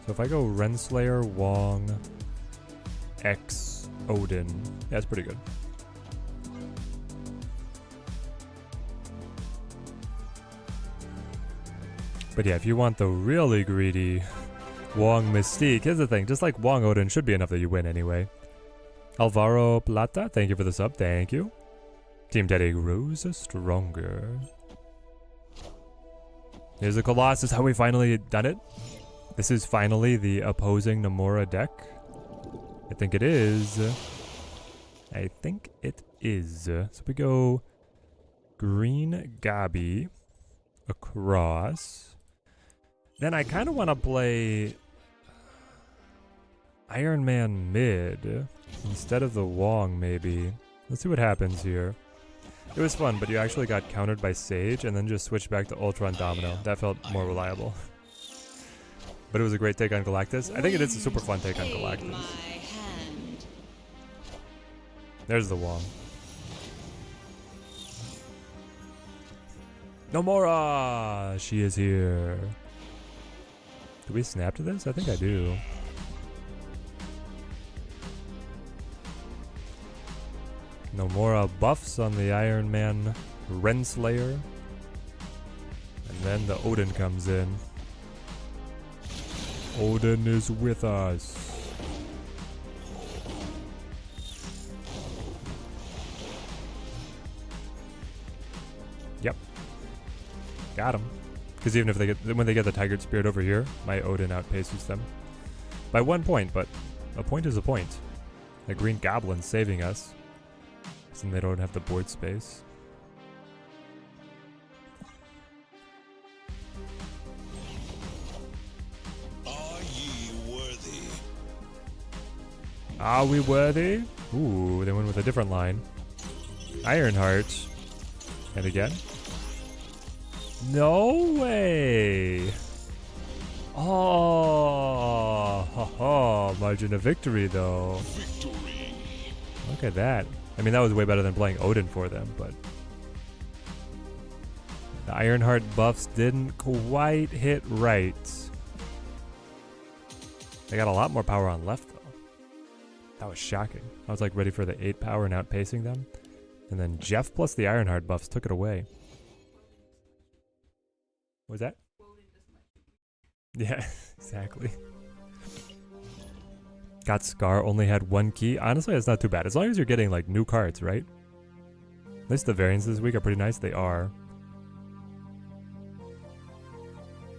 So if I go Renslayer, Wong, X, Odin, yeah, that's pretty good. But yeah, if you want the really greedy Wong Mystique, here's the thing. Just like Wong Odin should be enough that you win anyway. Alvaro Plata, thank you for the sub. Thank you. Team Teddy grows stronger. Here's the Colossus. How we finally done it. This is finally the opposing Namora deck. I think it is. I think it is. So we go green Gabi across. Then I kind of want to play Iron Man mid instead of the Wong, maybe. Let's see what happens here. It was fun, but you actually got countered by Sage and then just switched back to Ultron Domino. That felt more reliable. But it was a great take on Galactus. I think it is a super fun take on Galactus. There's the Wong. Namora! She is here. Do we snap to this? I think I do. Namora buffs on the Iron Man Renslayer. And then the Odin comes in. Odin is with us. Yep. Got him. Because even if they get, when they get the Tiger Spirit over here, my Odin outpaces them. By 1 point, but a point is a point. The Green Goblin saving us. And they don't have the board space. Are ye worthy? Are we worthy? Ooh, they went with a different line. Ironheart. And again. No way! Oh, ha ha, margin of victory though. Victory. Look at that. I mean, that was way better than playing Odin for them, but the Ironheart buffs didn't quite hit right. They got a lot more power on left, though. That was shocking. I was like ready for the 8 power and outpacing them. And then Jeff plus the Ironheart buffs took it away. What was that? Yeah, exactly. Got Scar, only had 1 key. Honestly, it's not too bad. As long as you're getting like new cards, right? At least the variants this week are pretty nice. They are.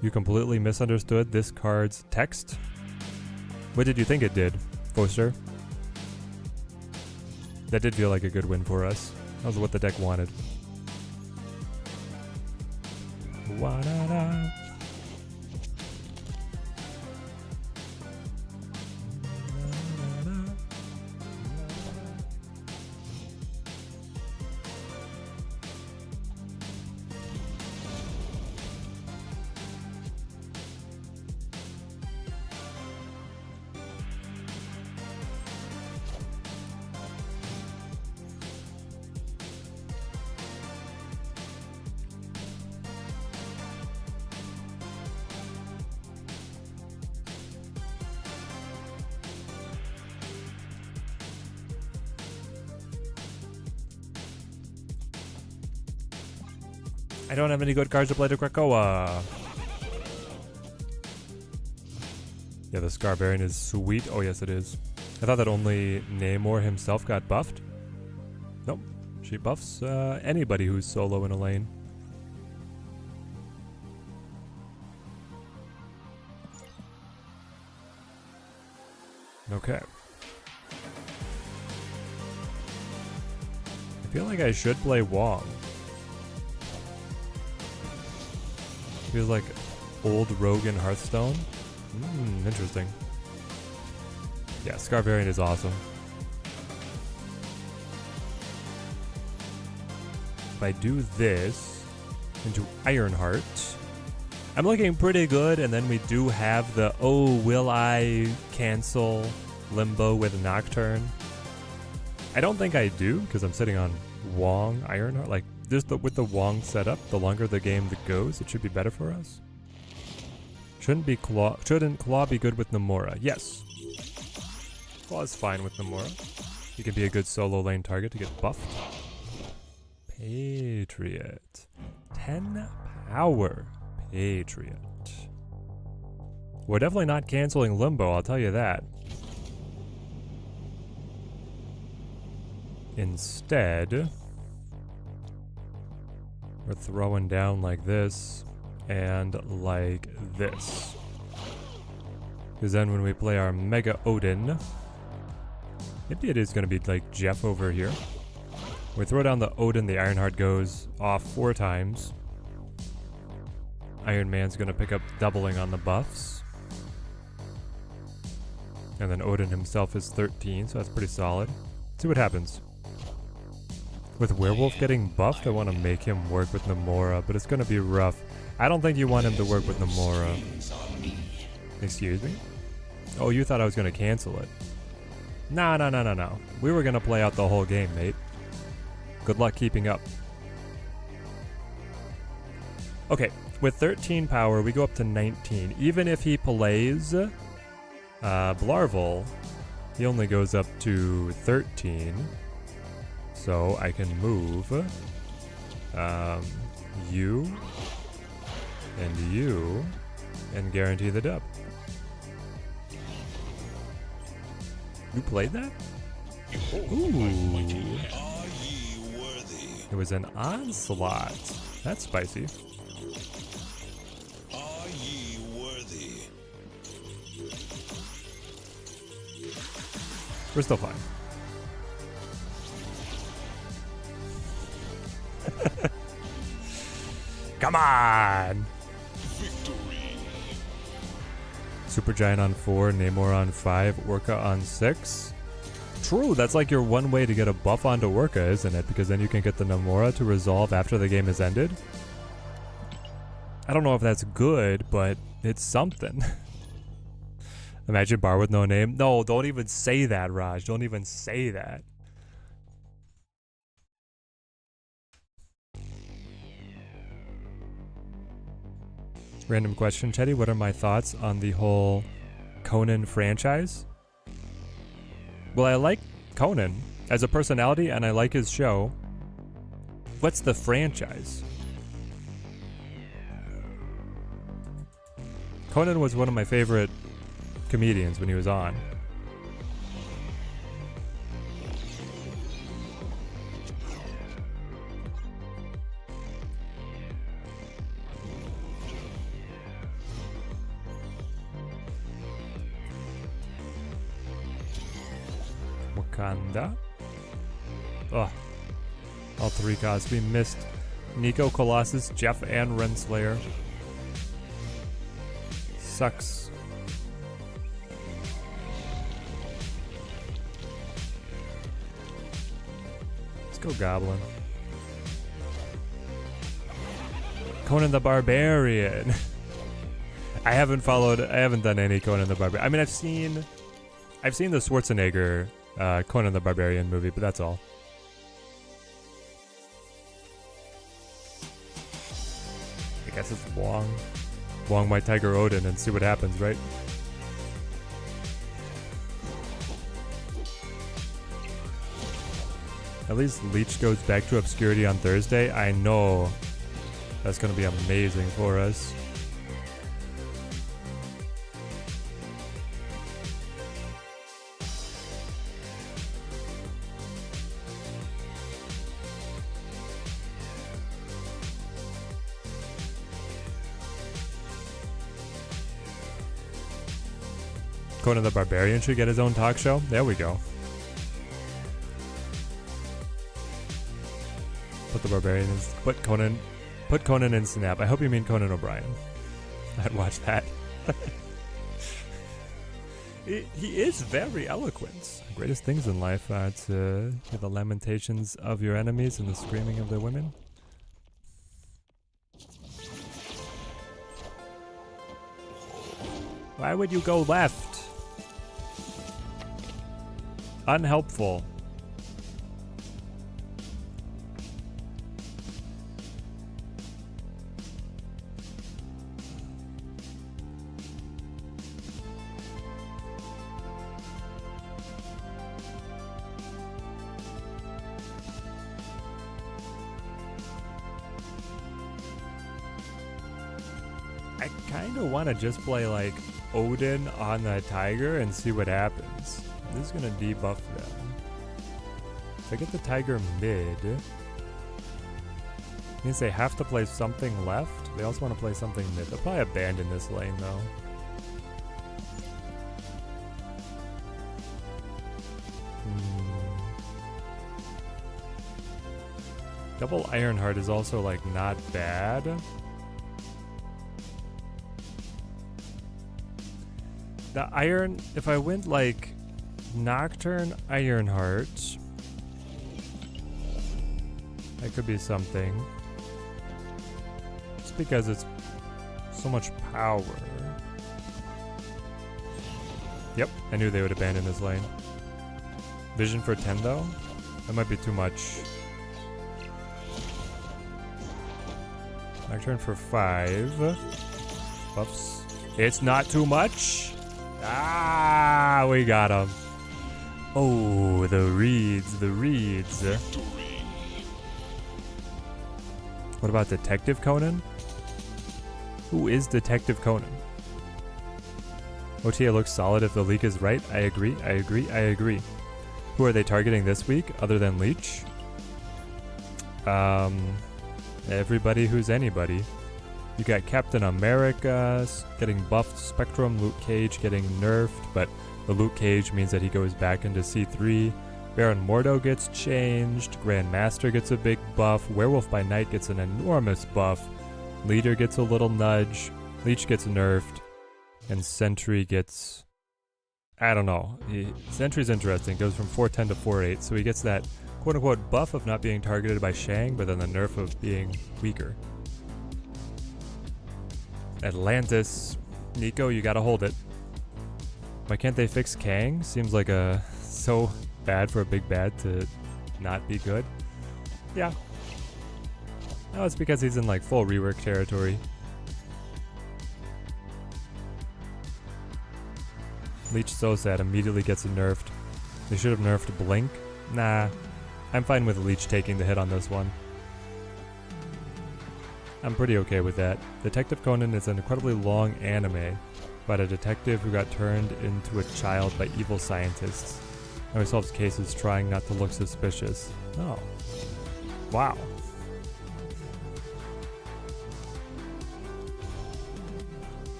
You completely misunderstood this card's text. What did you think it did, Foster? That did feel like a good win for us. That was what the deck wanted. Wa-da-da. I don't have any good cards to play to Krakoa. Yeah, the Scar variant is sweet. Oh, yes, it is. I thought that only Namor himself got buffed. Nope. She buffs anybody who's solo in a lane. Okay. I feel like I should play Wong. Feels like old rogue in Hearthstone. Interesting. Yeah, Scar variant is awesome. If I do this into Ironheart, I'm looking pretty good, and then we do have the, oh, will I cancel Limbo with Nocturne? I don't think I do, because I'm sitting on Wong, Ironheart, like, just with the Wong setup, the longer the game that goes, it should be better for us. Shouldn't Claw be good with Namora? Yes. Claw is fine with Namora. He can be a good solo lane target to get buffed. Patriot. 10 power. Patriot. We're definitely not canceling Limbo, I'll tell you that. Instead, we're throwing down like this and like this. Because then when we play our Mega Odin, maybe it is going to be like Jeff over here. We throw down the Odin, the Ironheart goes off 4 times. Iron Man's going to pick up doubling on the buffs. And then Odin himself is 13, so that's pretty solid. Let's see what happens. With Werewolf getting buffed, I want to make him work with Namora, but it's going to be rough. I don't think you want him to work with Namora. Excuse me? Oh, you thought I was going to cancel it. No. We were going to play out the whole game, mate. Good luck keeping up. Okay, with 13 power, we go up to 19. Even if he plays Blarvel, he only goes up to 13. So I can move you and guarantee the dub. You played that? Ooh. Are ye worthy? It was an onslaught. That's spicy. Are ye worthy? We're still fine. Come on! Victory! Supergiant on 4, Namor on 5, Orca on 6. True, that's like your one way to get a buff onto Orca, isn't it? Because then you can get the Namora to resolve after the game is ended. I don't know if that's good, but it's something. Imagine bar with no name. No, don't even say that, Raj. Don't even say that. Random question, Teddy. What are my thoughts on the whole Conan franchise? Well, I like Conan as a personality and I like his show. What's the franchise? Conan was one of my favorite comedians when he was on. Wakanda. Ugh. All 3 costs. We missed Nico, Colossus, Jeff, and Renslayer. Sucks. Let's go Goblin. Conan the Barbarian. I haven't done any Conan the Barbarian. I mean, I've seen the Schwarzenegger Conan the Barbarian movie, but that's all. I guess it's Wong my Tiger Odin and see what happens, right? At least Leech goes back to obscurity on Thursday. I know that's going to be amazing for us. Conan the Barbarian should get his own talk show. There we go. Put Conan in Snap. I hope you mean Conan O'Brien. I'd watch that. He is very eloquent. The greatest things in life are to hear the lamentations of your enemies and the screaming of their women. Why would you go left? Unhelpful. I kind of want to just play like Odin on the Tiger and see what happens. This is going to debuff them. If I get the Tiger mid, means they have to play something left. They also want to play something mid. They'll probably abandon this lane though. Double Ironheart is also like not bad. The Iron, if I went like Nocturne Ironheart, that could be something. Just because it's so much power. Yep, I knew they would abandon this lane. Vision for 10 though? That might be too much. Nocturne for 5. Buffs. It's not too much. Ah, we got him. Oh, the reeds, the reeds. What about Detective Conan? Who is Detective Conan? OTA looks solid if the leak is right. I agree, I agree, I agree. Who are they targeting this week other than Leech? Everybody who's anybody. You got Captain America getting buffed, Spectrum, Luke Cage getting nerfed, but the Luke Cage means that he goes back into C3. Baron Mordo gets changed, Grandmaster gets a big buff, Werewolf by Night gets an enormous buff, Leader gets a little nudge, Leech gets nerfed, and Sentry gets... I don't know. Sentry's interesting, goes from 410 to 48, so he gets that quote-unquote buff of not being targeted by Shang, but then the nerf of being weaker. Atlantis. Nico, you gotta hold it. Why can't they fix Kang? Seems like so bad for a big bad to not be good. Yeah. No, it's because he's in like full rework territory. Leech so sad, immediately gets nerfed. They should have nerfed Blink. Nah, I'm fine with Leech taking the hit on this one. I'm pretty okay with that. Detective Conan is an incredibly long anime about a detective who got turned into a child by evil scientists. Now he solves cases trying not to look suspicious. Oh. Wow.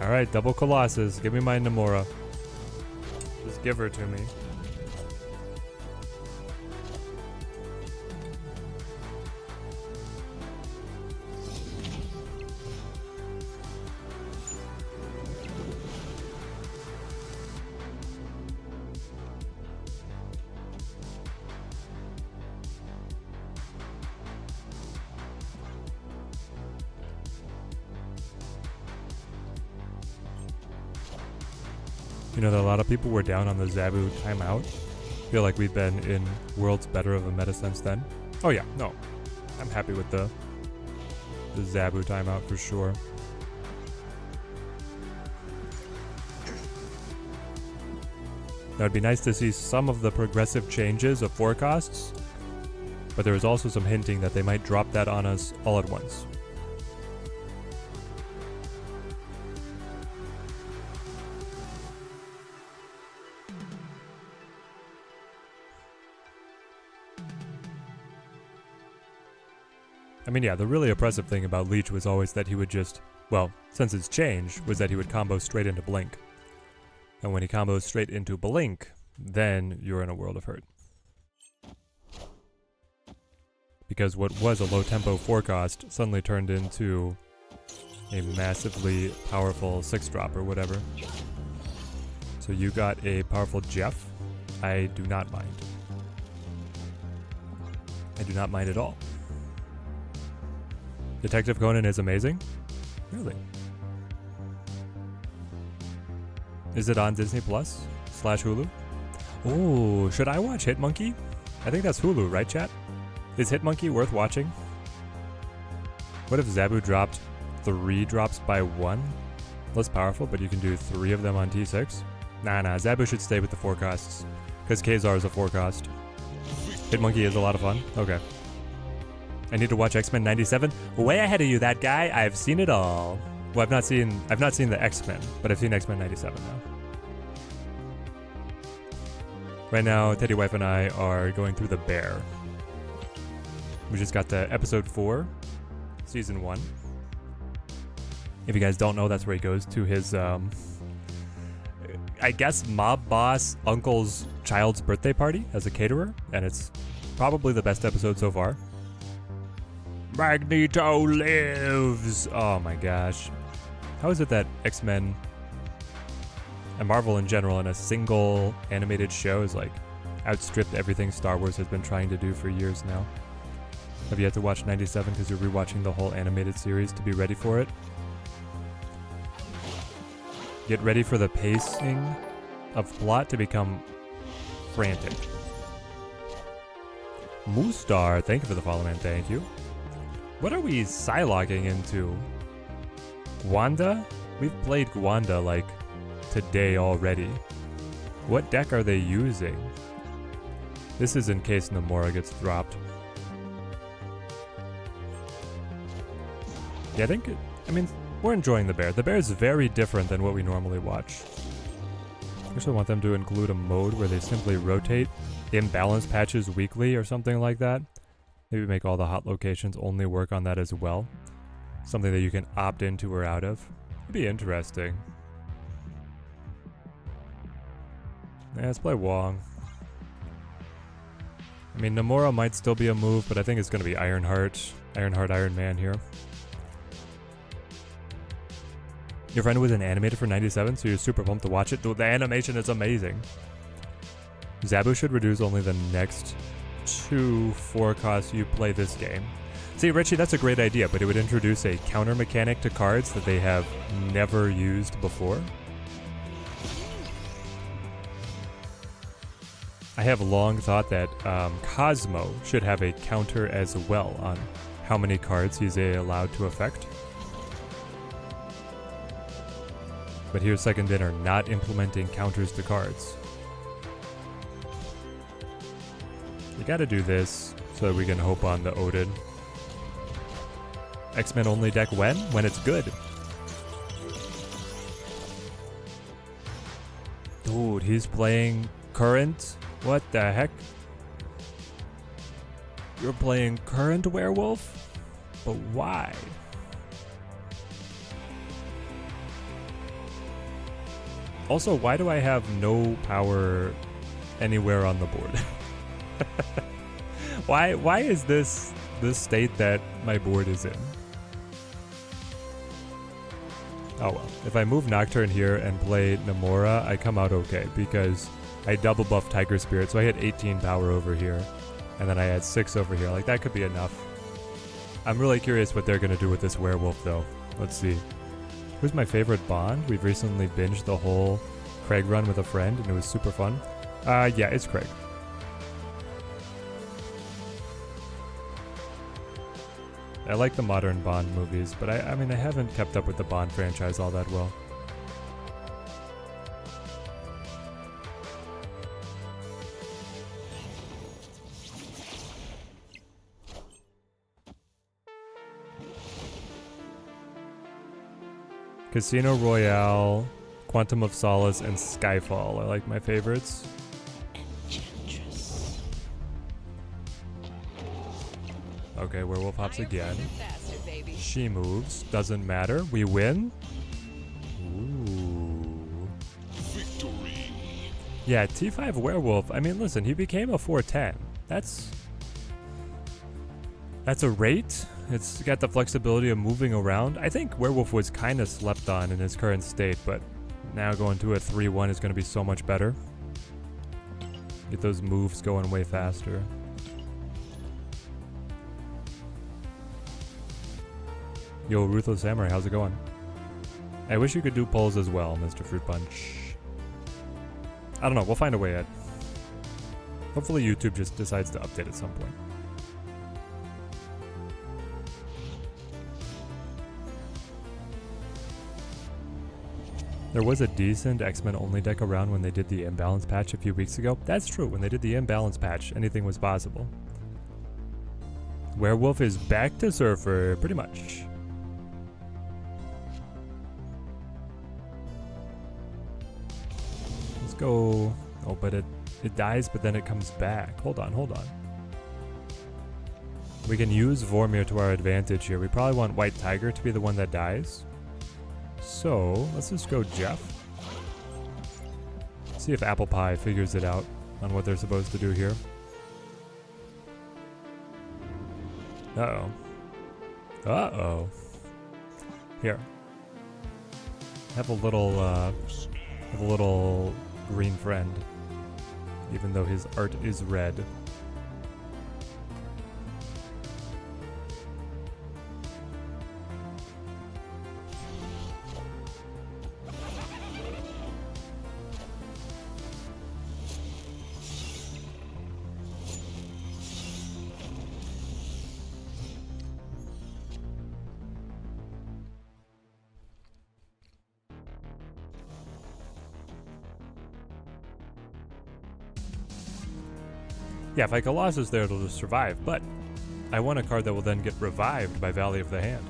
Alright, double Colossus. Give me my Namora. Just give her to me. You know that a lot of people were down on the Zabu timeout. Feel like we've been in worlds better of a meta since then. Oh yeah, no. I'm happy with the Zabu timeout for sure. Now it'd be nice to see some of the progressive changes of forecasts, but there was also some hinting that they might drop that on us all at once. I mean, yeah, the really oppressive thing about Leech was always that he would just, well, since it's changed, was that he would combo straight into Blink. And when he combos straight into Blink, then you're in a world of hurt. Because what was a low tempo forecast suddenly turned into a massively powerful 6-drop or whatever. So you got a powerful Jeff. I do not mind. I do not mind at all. Detective Conan is amazing? Really? Is it on Disney Plus / Hulu? Oh, should I watch Hitmonkey? I think that's Hulu, right, chat? Is Hitmonkey worth watching? What if Zabu dropped 3 drops by 1? Less powerful, but you can do 3 of them on T6? Nah, Zabu should stay with the forecasts. Because Kazar is a forecast. Hitmonkey is a lot of fun? Okay. I need to watch X-Men 97. Way ahead of you, that guy. I've seen it all. Well, I've not seen the X-Men, but I've seen X-Men 97 now. Right now, Teddy Wife and I are going through The Bear. We just got to episode 4, season 1. If you guys don't know, that's where he goes to his, I guess, mob boss uncle's child's birthday party as a caterer, and it's probably the best episode so far. Magneto lives! Oh my gosh. How is it that X-Men and Marvel in general in a single animated show is like outstripped everything Star Wars has been trying to do for years now? Have you yet to watch 97 because you're rewatching the whole animated series to be ready for it? Get ready for the pacing of plot to become frantic. Moostar, thank you for the follow, man. Thank you. What are we Psylogging into? Gwanda? We've played Gwanda like today already. What deck are they using? This is in case Namora gets dropped. Yeah, I mean, we're enjoying the bear. The bear is very different than what we normally watch. I actually want them to include a mode where they simply rotate imbalance patches weekly or something like that. Maybe make all the hot locations only work on that as well. Something that you can opt into or out of. It'd be interesting. Yeah, let's play Wong. I mean, Namora might still be a move, but I think it's going to be Ironheart, Iron Man here. Your friend was an animator for 97, so you're super pumped to watch it. The animation is amazing. Zabu should reduce only the next 2 forecasts you play this game. See, Richie, that's a great idea, but it would introduce a counter mechanic to cards that they have never used before. I have long thought that Cosmo should have a counter as well on how many cards he's allowed to affect. But here's Second Dinner not implementing counters to cards. You gotta do this so that we can hope on the Odin. X-Men only deck when? When it's good. Dude, he's playing current? What the heck? You're playing current werewolf? But why? Also, why do I have no power anywhere on the board? Why is this the state that my board is in? Oh well. If I move Nocturne here and play Namora, I come out okay because I double buff Tiger Spirit, so I had 18 power over here, and then I had 6 over here. Like, that could be enough. I'm really curious what they're gonna do with this werewolf, though. Let's see. Who's my favorite Bond? We've recently binged the whole Craig run with a friend, and it was super fun. Yeah, it's Craig. I like the modern Bond movies, but I mean, I haven't kept up with the Bond franchise all that well. Casino Royale, Quantum of Solace, and Skyfall are like my favorites. Okay, Werewolf hops again. She moves. Doesn't matter. We win. Ooh. Victory. Yeah, T5 Werewolf. I mean, listen, he became a 410. That's a rate. It's got the flexibility of moving around. I think Werewolf was kind of slept on in his current state, but now going to a 3-1 is going to be so much better. Get those moves going way faster. Yo, Ruthless Samurai, how's it going? I wish you could do polls as well, Mr. Fruit Punch. I don't know, we'll find a way at. Hopefully YouTube just decides to update at some point. There was a decent X-Men only deck around when they did the imbalance patch a few weeks ago. That's true, when they did the imbalance patch, anything was possible. Werewolf is back to Surfer, pretty much. Let's go. Oh, but it dies, but then it comes back. Hold on, hold on. We can use Vormir to our advantage here. We probably want White Tiger to be the one that dies. So, let's just go Jeff. See if Apple Pie figures it out on what they're supposed to do here. Uh-oh. Uh-oh. Here. Have a little green friend. Even though his art is red. Yeah, if I Colossus there, it'll just survive, but I want a card that will then get revived by Valley of the Hand.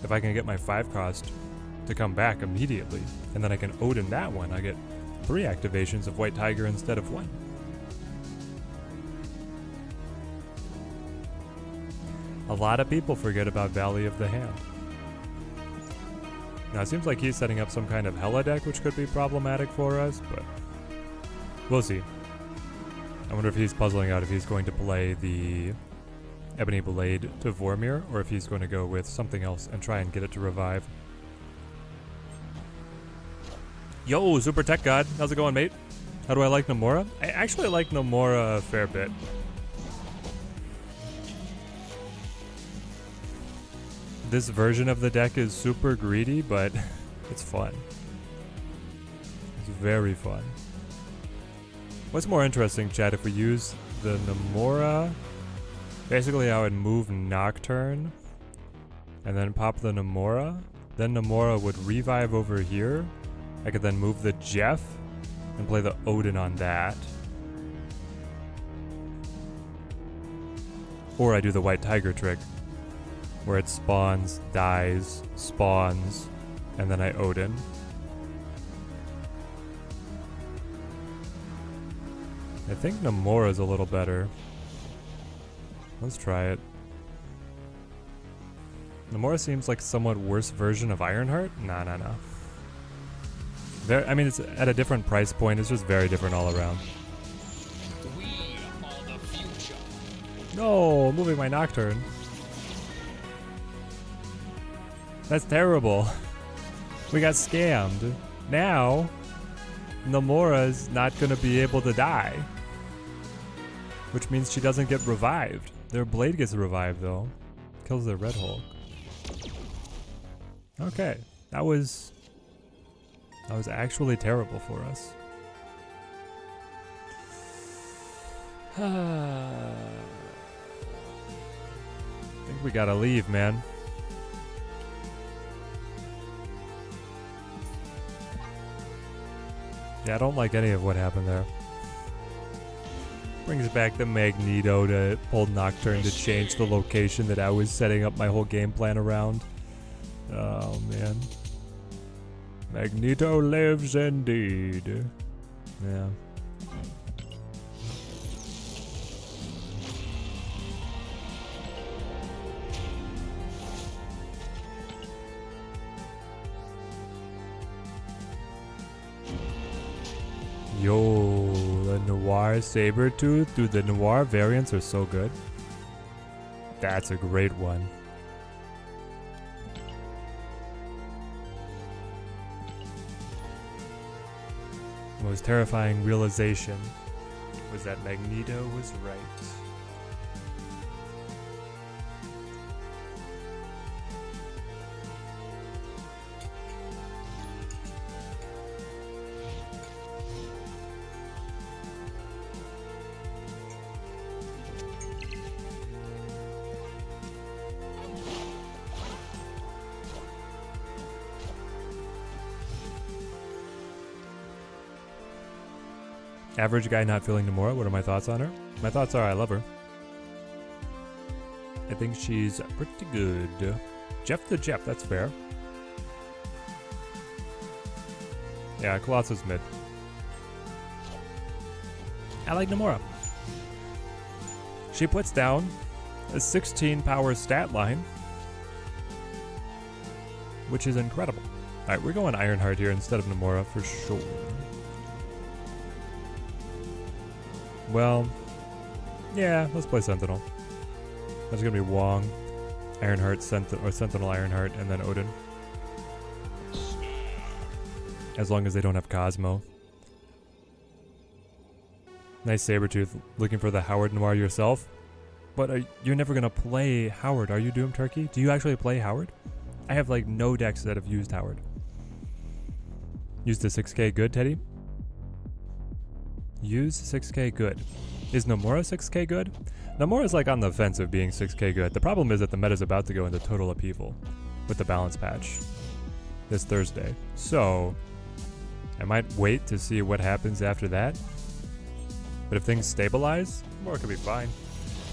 If I can get my 5 cost to come back immediately, and then I can Odin that one, I get 3 activations of White Tiger instead of 1. A lot of people forget about Valley of the Hand. Now, it seems like he's setting up some kind of Hela deck, which could be problematic for us, but we'll see. I wonder if he's puzzling out if he's going to play the Ebony Blade to Vormir, or if he's going to go with something else and try and get it to revive. Yo, Super Tech God. How's it going, mate? How do I like Namora? I actually like Namora a fair bit. This version of the deck is super greedy, but it's fun. It's very fun. What's more interesting, Chad, if we use the Namora? Basically, I would move Nocturne and then pop the Namora. Then Namora would revive over here. I could then move the Jeff and play the Odin on that. Or I do the White Tiger trick, where it spawns, dies, spawns, and then I Odin. I think Namora is a little better. Let's try it. Namora seems like a somewhat worse version of Ironheart. Nah. I mean, it's at a different price point. It's just very different all around. We are the future. No, moving my Nocturne. That's terrible. We got scammed. Now, Namora's not gonna be able to die. Which means she doesn't get revived. Their blade gets revived though. Kills their Red Hulk. Okay, that was actually terrible for us. I think we gotta leave, man. Yeah, I don't like any of what happened there. Brings back the Magneto to pull Nocturne to change the location that I was setting up my whole game plan around. Oh, man. Magneto lives indeed. Yeah. Yo, the Noir Sabretooth. Dude, the Noir variants are so good. That's a great one. The most terrifying realization was that Magneto was right. Average guy not feeling Namora. What are my thoughts on her? My thoughts are I love her. I think she's pretty good. Jeff the Jeff, that's fair. Yeah, Colossus mid. I like Namora. She puts down a 16 power stat line, which is incredible. Alright, we're going Ironheart here instead of Namora for sure. Well, yeah, let's play Sentinel. That's gonna be Wong, Ironheart, Sentinel Ironheart, and then Odin. As long as they don't have Cosmo. Nice Sabretooth, looking for the Howard Noir yourself. But you're never gonna play Howard, are you, Doom Turkey? Do you actually play Howard? I have like no decks that have used Howard. Use the 6k good, Teddy? Use 6k good. Is Namora 6k good? Namora's like on the fence of being 6k good. The problem is that the meta's about to go into total upheaval with the balance patch this Thursday. So, I might wait to see what happens after that. But if things stabilize, Namora could be fine.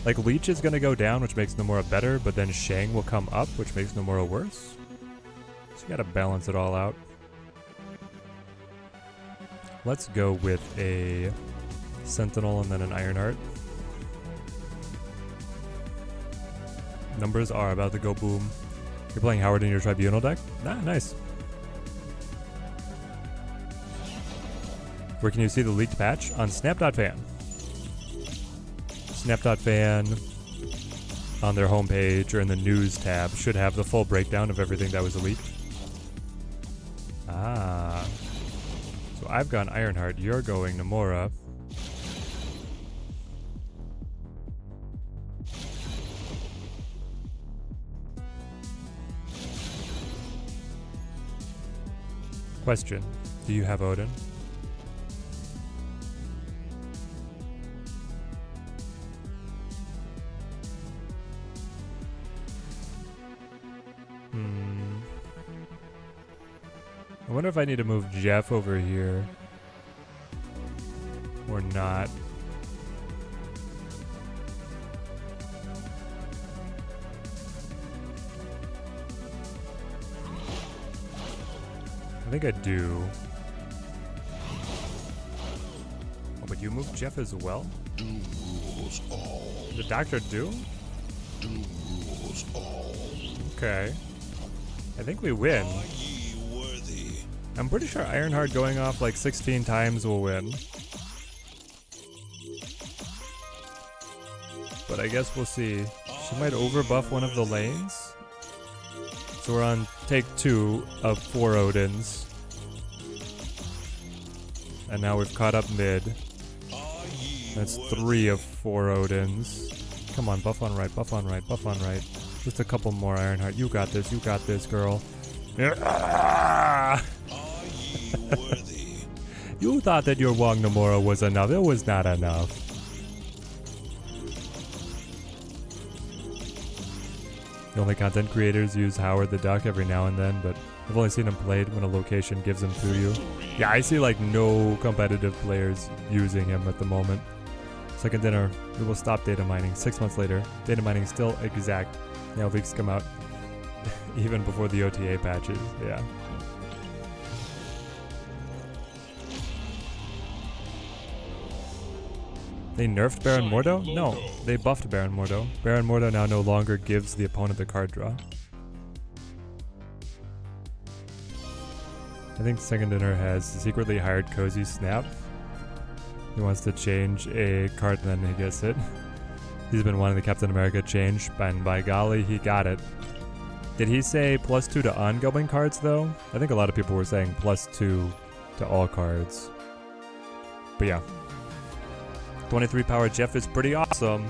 Like, Leech is going to go down, which makes Namora better, but then Shang will come up, which makes Namora worse. So you gotta balance it all out. Let's go with a Sentinel and then an Ironheart. Numbers are about to go boom. You're playing Howard in your Tribunal deck? Ah, nice. Where can you see the leaked patch? On Snap.fan. Snap.fan on their homepage or in the news tab should have the full breakdown of everything that was leaked. Ah. So I've gone Ironheart, you're going Namora. Question, do you have Odin? I wonder if I need to move Jeff over here or not. I think I do. Oh, but you move Jeff as well? Doom rules all. The Dr. Doom? Doom rules all. Okay. I think we win. Are ye worthy? I'm pretty sure Ironheart going off like 16 times will win. But I guess we'll see. She might overbuff one of the lanes. So we're on take 2 of 4 Odins. And now we've caught up mid. That's 3 of 4 Odins. Come on, buff on right, buff on right, buff on right. Just a couple more Ironheart. You got this, girl. You thought that your Wong Namora was enough. It was not enough. The only content creators use Howard the Duck every now and then, but I've only seen him played when a location gives him to you. Yeah, I see like no competitive players using him at the moment. Second dinner, we will stop data mining. 6 months later, data mining still exact. Yeah, leaks come out even before the OTA patches. Yeah. They nerfed Baron Mordo? No, they buffed Baron Mordo. Baron Mordo now no longer gives the opponent the card draw. I think Second Dinner has secretly hired Cozy Snap. He wants to change a card and then he gets it. He's been wanting the Captain America change, and by golly, he got it. Did he say +2 to ongoing cards though? I think a lot of people were saying +2 to all cards. But yeah. 23 power Jeff is pretty awesome.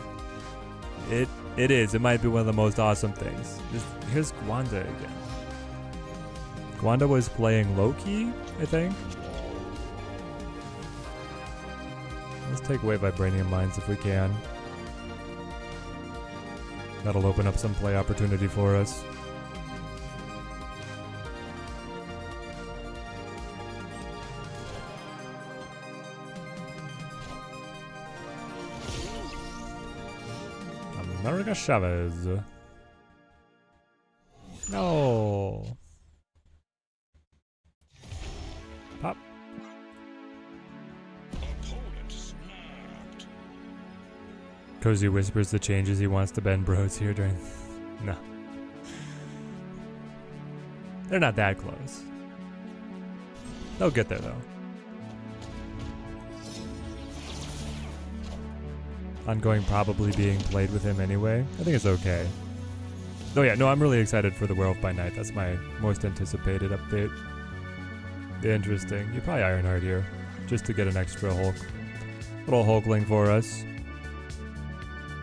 It is. It might be one of the most awesome things. Here's Gwanda again. Gwanda was playing Loki, I think. Let's take away Vibranium Mines if we can. That'll open up some play opportunity for us. America Chavez. No. Pop. Opponent snapped. Cozy whispers the changes he wants to Ben Bros here during... No. They're not that close. They'll get there, though. Ongoing probably being played with him anyway. I think it's okay. Oh yeah, no, I'm really excited for the Werewolf by Night. That's my most anticipated update. Interesting. You probably Ironheart here, just to get an extra Hulk. Little Hulkling for us.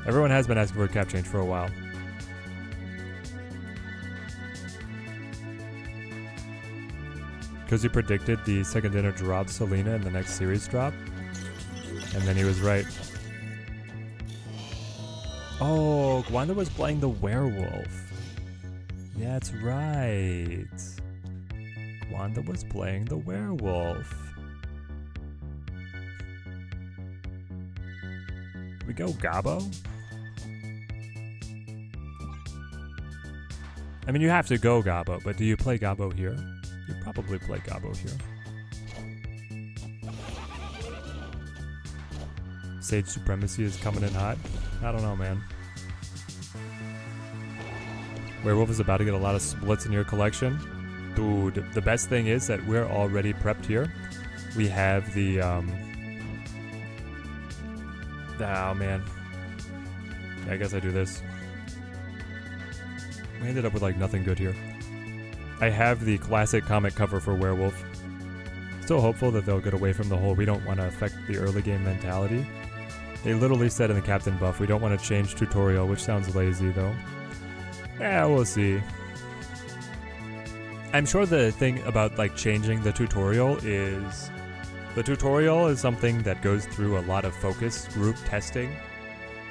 Everyone has been asking for a cap change for a while. Because he predicted the second dinner drop Selena in the next series drop. And then he was right. Oh, Gwanda was playing the werewolf. Yeah, that's right. Gwanda was playing the werewolf. We go Gabo? I mean, you have to go Gabo, but do you play Gabo here? You probably play Gabo here. Sage Supremacy is coming in hot. I don't know, man. Werewolf is about to get a lot of splits in your collection. Dude, the best thing is that we're already prepped here. We have the, oh man. I guess I do this. We ended up with like nothing good here. I have the classic comic cover for Werewolf. Still hopeful that they'll get away from the whole we don't want to affect the early game mentality. They literally said in the Captain buff, we don't want to change tutorial, which sounds lazy though. Yeah, we'll see. I'm sure the thing about like changing the tutorial is something that goes through a lot of focus group testing.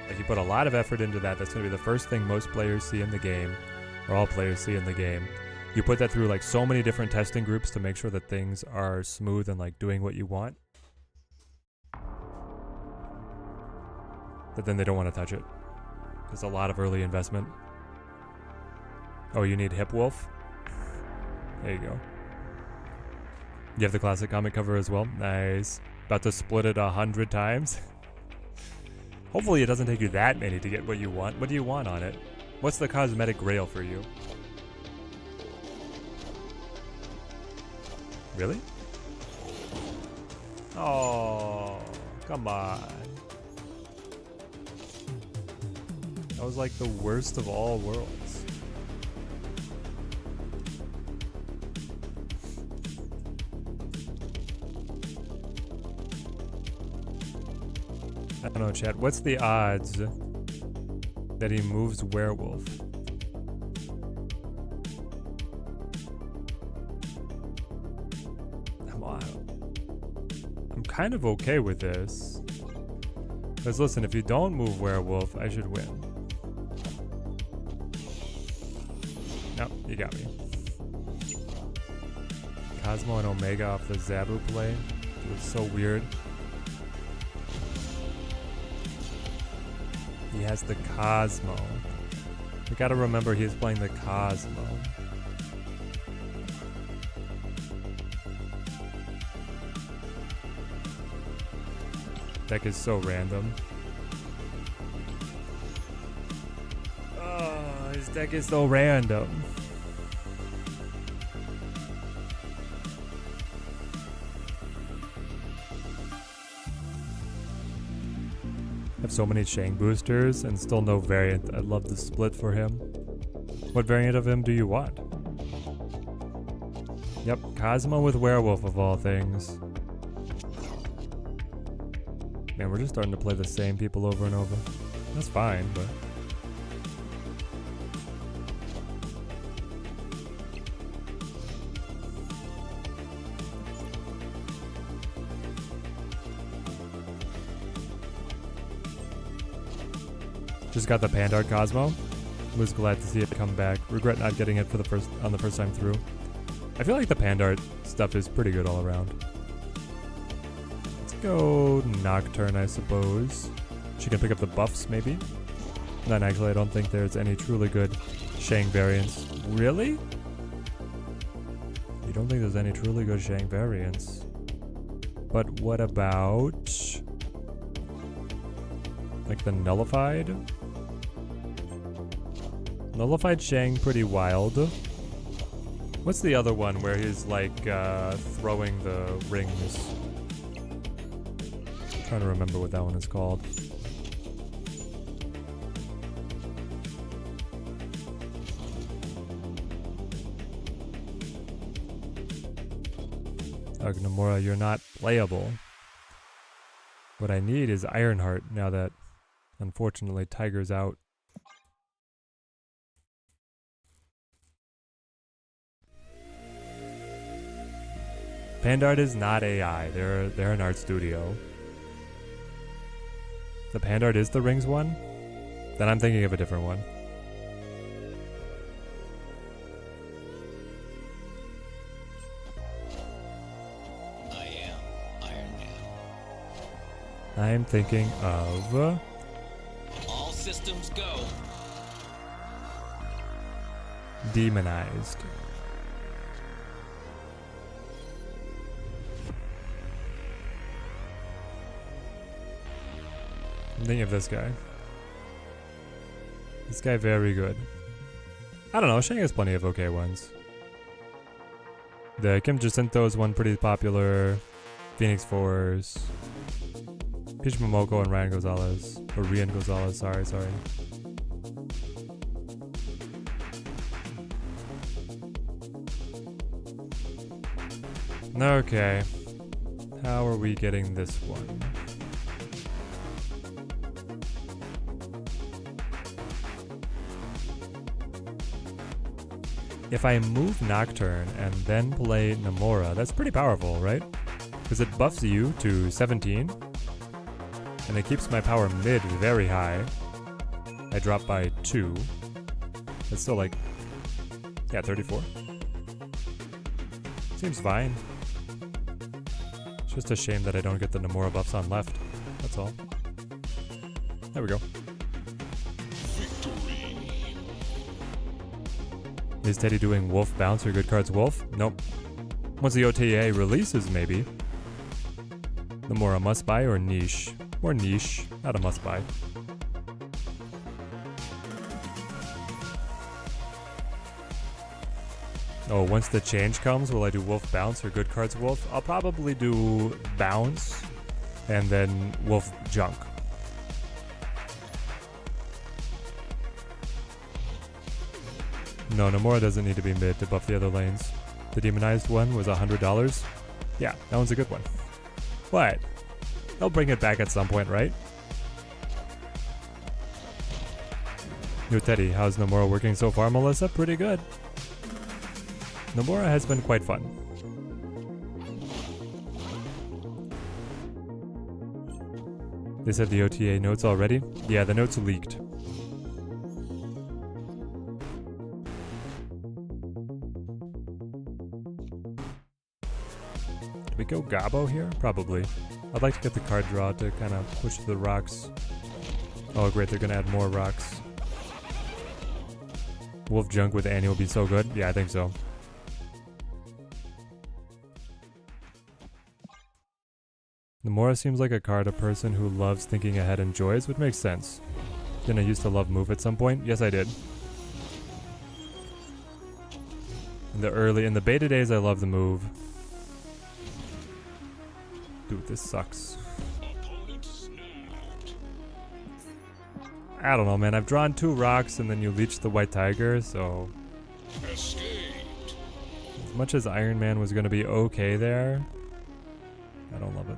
Like you put a lot of effort into that. That's going to be the first thing most players see in the game, or all players see in the game. You put that through like so many different testing groups to make sure that things are smooth and like doing what you want. But then they don't want to touch it. There's a lot of early investment. Oh, you need Hip Wolf? There you go. You have the classic comic cover as well. Nice. About to split it 100 times. Hopefully it doesn't take you that many to get what you want. What do you want on it? What's the cosmetic grail for you? Really? Oh, come on. That was like the worst of all worlds. I don't know, chat. What's the odds that he moves werewolf? I'm kind of okay with this. Because listen, if you don't move werewolf, I should win. No, you got me. Cosmo and Omega off the Zabu play. It was so weird. He has the Cosmo. We gotta remember he's playing the Cosmo. Deck is so random. Oh, his deck is so random. Have so many Shang boosters and still no variant. I'd love the split for him. What variant of him do you want? Yep, Cosmo with Werewolf of all things. Man, we're just starting to play the same people over and over. That's fine, but... Just got the Pandart Cosmo. Was glad to see it come back. Regret not getting it for the first time through. I feel like the Pandart stuff is pretty good all around. Let's go Nocturne, I suppose. She can pick up the buffs, maybe. Then actually, I don't think there's any truly good Shang variants. Really? You don't think there's any truly good Shang variants? But what about like the nullified? Nullified Shang, pretty wild. What's the other one where he's like throwing the rings? I'm trying to remember what that one is called. Ugh, Namora, you're not playable. What I need is Ironheart now that, unfortunately, Tiger's out. Pandart is not AI. They're an art studio. The Pandart is the Rings one? Then I'm thinking of a different one. I am Iron Man. I'm thinking of All systems go. Demonized. I'm thinking of this guy. This guy very good. I don't know, Shang has plenty of okay ones. The Kim Jacinto is one pretty popular. Phoenix Force. Peach Momoko and Ryan Gonzalez. Or Rian Gonzalez, sorry. Okay. How are we getting this one? If I move Nocturne and then play Namora, that's pretty powerful, right? Because it buffs you to 17, and it keeps my power mid very high. I drop by 2. That's still like, yeah, 34. Seems fine. It's just a shame that I don't get the Namora buffs on left. That's all. There we go. Is Teddy doing Wolf Bounce or Good Cards Wolf? Nope. Once the OTA releases, maybe. Namora must buy or niche? More niche, not a must buy. Oh, once the change comes, will I do Wolf Bounce or Good Cards Wolf? I'll probably do Bounce and then Wolf Junk. No, Namora doesn't need to be mid to buff the other lanes. The demonized one was $100. Yeah, that one's a good one. What? They'll bring it back at some point, right? Yo, Teddy, how's Namora working so far, Melissa? Pretty good. Namora has been quite fun. They said the OTA notes already? Yeah, the notes leaked. Do we go Gabo here? Probably. I'd like to get the card draw to kind of push the rocks. Oh great, they're gonna add more rocks. Wolf Junk with Annie will be so good. Yeah, I think so. Namora seems like a card a person who loves thinking ahead enjoys, which makes sense. Didn't I used to love move at some point? Yes, I did. In the beta days, I loved the move. Dude, this sucks. Opponent snapped. I don't know, man. I've drawn 2 rocks and then you leech the white tiger, so... Escaped. As much as Iron Man was going to be okay there, I don't love it.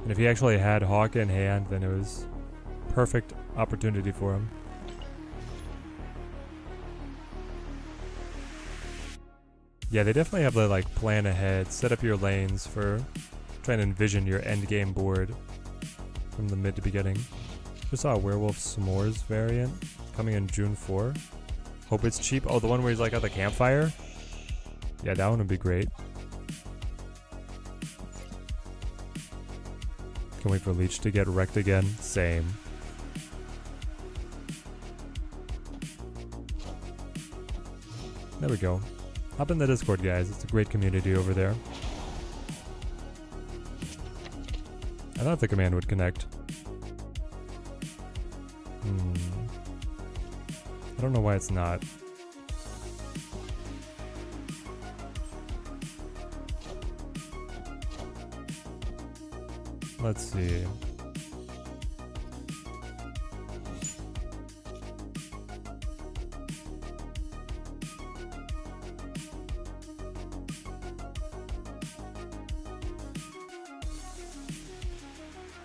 And if he actually had Hawk in hand, then it was perfect opportunity for him. Yeah, they definitely have to like plan ahead, set up your lanes for trying to envision your end game board from the mid to beginning. Just saw a Werewolf S'mores variant coming in June 4. Hope it's cheap. Oh, the one where he's like at the campfire? Yeah, that one would be great. Can wait for Leech to get wrecked again. Same. There we go. Hop in the Discord, guys. It's a great community over there. I thought the command would connect. I don't know why it's not. Let's see.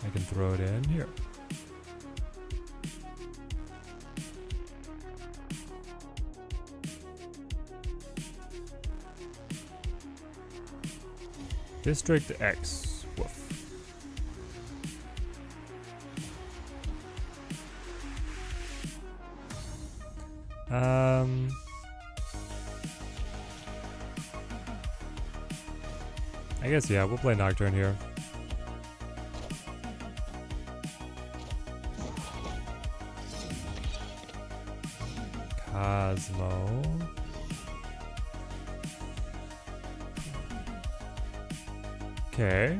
I can throw it in here. District X. Woof. I guess, yeah, we'll play Nocturne here. Cosmo. Okay.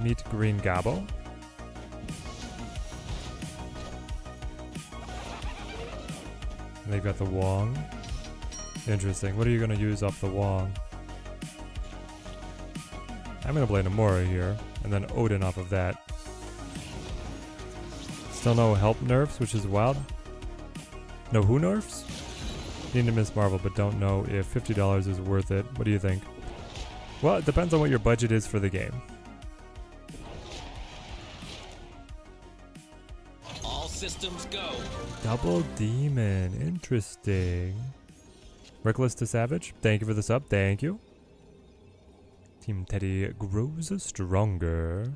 Meet Green Gobbo. They've got the Wong. Interesting. What are you going to use off the Wong? I'm going to play Namora here, and then Odin off of that. Still no help nerfs, which is wild. No who nerfs? Need to Miss Marvel, but don't know if $50 is worth it. What do you think? Well, it depends on what your budget is for the game. All systems go. Double Demon. Interesting. Reckless to Savage. Thank you for the sub. Thank you. Team Teddy grows stronger.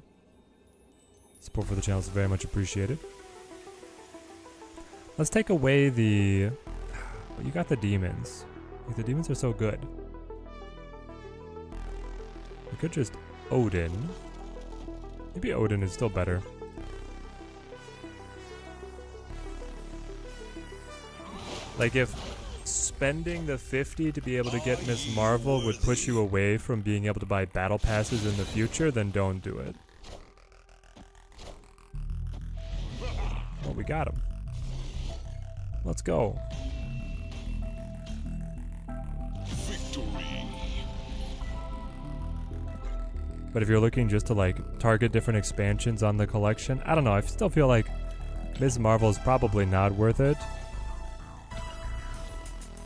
Support for the channel is very much appreciated. Let's take away the... But you got the demons. Like, the demons are so good. We could just Odin. Maybe Odin is still better. Like, if spending the 50 to be able to get Miss Marvel would push you away from being able to buy battle passes in the future, then don't do it. Well, we got him. Let's go. But if you're looking just to like target different expansions on the collection, I don't know, I still feel like Ms. Marvel is probably not worth it.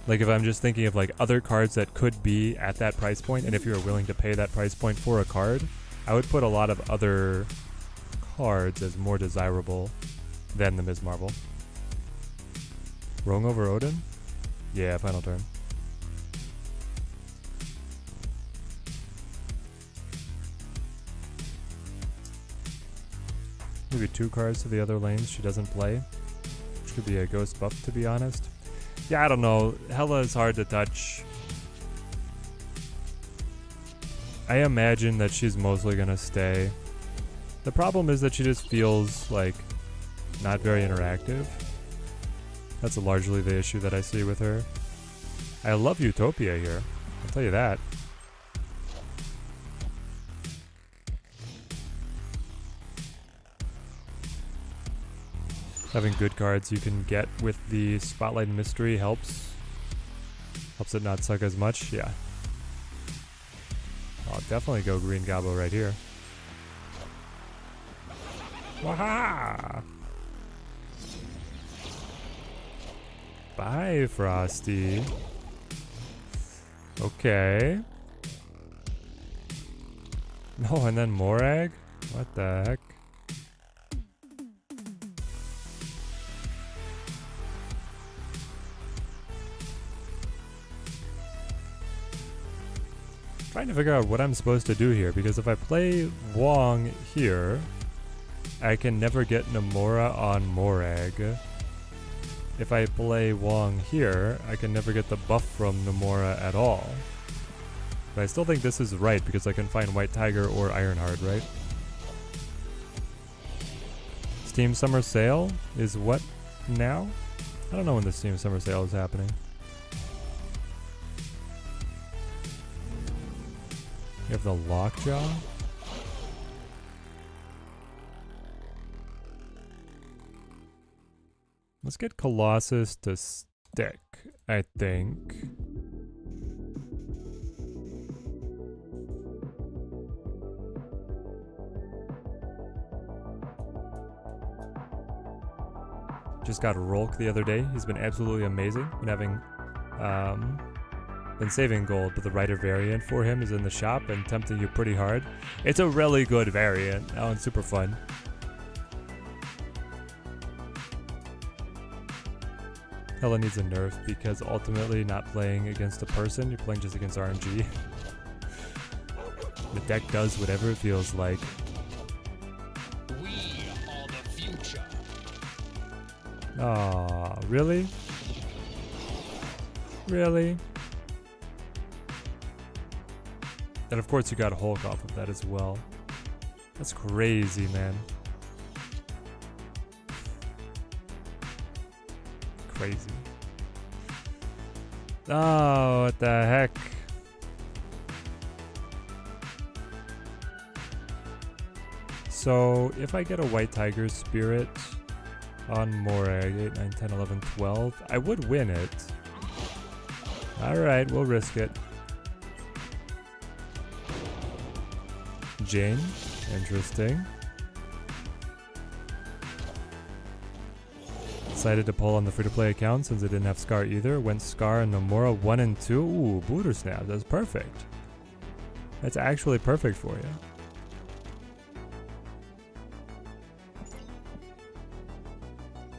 Like if I'm just thinking of like other cards that could be at that price point, and if you're willing to pay that price point for a card, I would put a lot of other cards as more desirable than the Ms. Marvel. Rong over Odin? Yeah, final turn. Maybe 2 cards to the other lanes she doesn't play. Which could be a ghost buff, to be honest. Yeah, I don't know. Hela is hard to touch. I imagine that she's mostly gonna stay. The problem is that she just feels like not very interactive. That's largely the issue that I see with her. I love Utopia here. I'll tell you that. Having good cards you can get with the Spotlight Mystery helps. Helps it not suck as much, yeah. I'll definitely go Green Gobbo right here. Waha! Bye, Frosty. Okay. No, and then Morag? What the heck? Trying to figure out what I'm supposed to do here, because if I play Wong here, I can never get Namora on Morag. If I play Wong here, I can never get the buff from Namora at all. But I still think this is right because I can find White Tiger or Ironheart, right? Steam Summer Sale is what now? I don't know when the Steam Summer Sale is happening. You have the Lockjaw. Let's get Colossus to stick, I think. Just got Rolk the other day. He's been absolutely amazing. Been saving gold, but the Rider variant for him is in the shop and tempting you pretty hard. It's a really good variant. That one's super fun. Hella needs a nerf because ultimately not playing against a person, you're playing just against RNG. The deck does whatever it feels like. We are the future. Aw, really? Really? And of course you got Hulk off of that as well. That's crazy, man. Crazy. Oh, what the heck? So, if I get a White Tiger Spirit on Morag, 8, 9, 10, 11, 12, I would win it. Alright, we'll risk it. Jane, interesting. Decided to pull on the free-to-play account since I didn't have Scar either. Went Scar and Namora 1 and 2. Ooh, Booter Snap, that's perfect. That's actually perfect for you.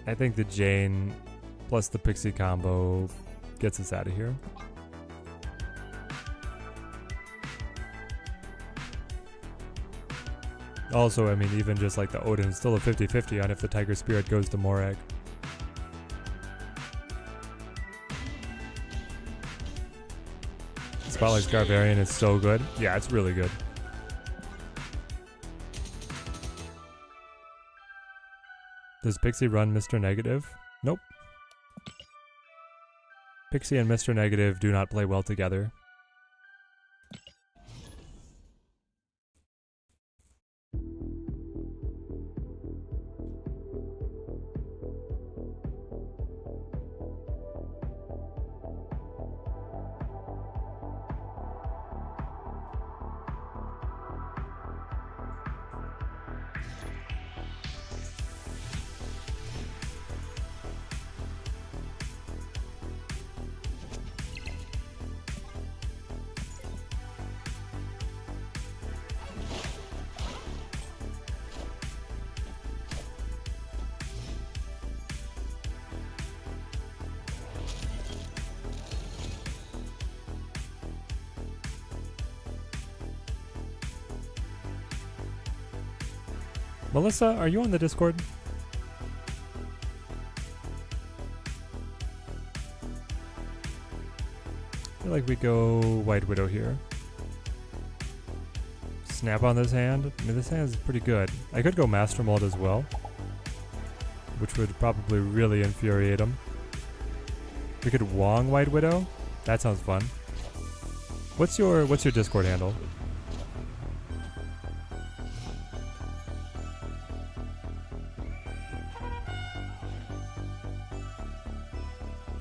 I think the Jane plus the Pixie combo gets us out of here. Also, I mean, even just like the Odin is still a 50-50 on if the Tiger Spirit goes to Morag. Spotlight Scar variant is so good. Yeah, it's really good. Does Pixie run Mr. Negative? Nope. Pixie and Mr. Negative do not play well together. Melissa, are you on the Discord? I feel like we go White Widow here. Snap on this hand. I mean, this hand is pretty good. I could go Master Mold as well, which would probably really infuriate him. We could Wong White Widow. That sounds fun. What's your Discord handle?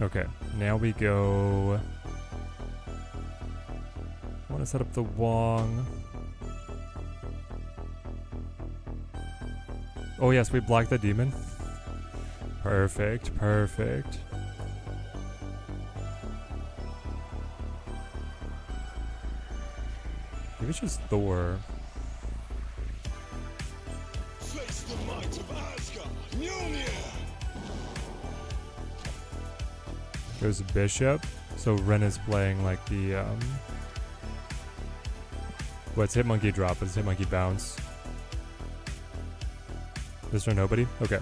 Okay, now we go. I want to set up the Wong. Oh yes, we blocked the demon. Perfect, perfect. Maybe it's just Thor. Face the might of Asgard. Mjolnir. Goes Bishop. So Ren is playing like the what's Hitmonkey drop? It's Hitmonkey bounce. Mr. Nobody? Okay.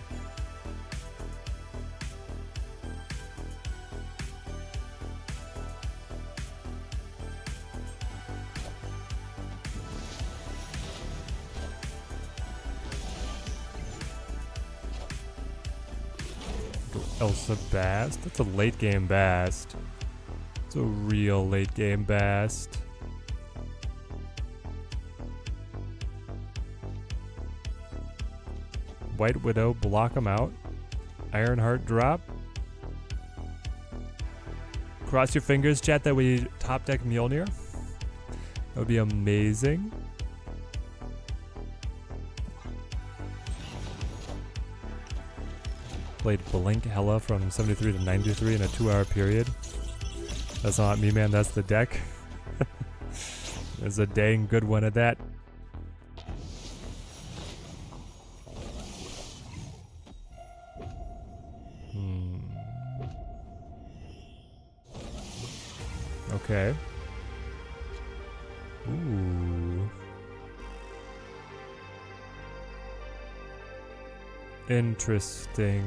Elsa Bast. That's a late game Bast. It's a real late game Bast. White Widow, block him out. Ironheart drop. Cross your fingers, chat, that we top deck Mjolnir. That would be amazing. Played Blink Hella from 73 to 93 in a 2-hour period. That's not me, man. That's the deck. There's a dang good one at that. Okay. Ooh. Interesting.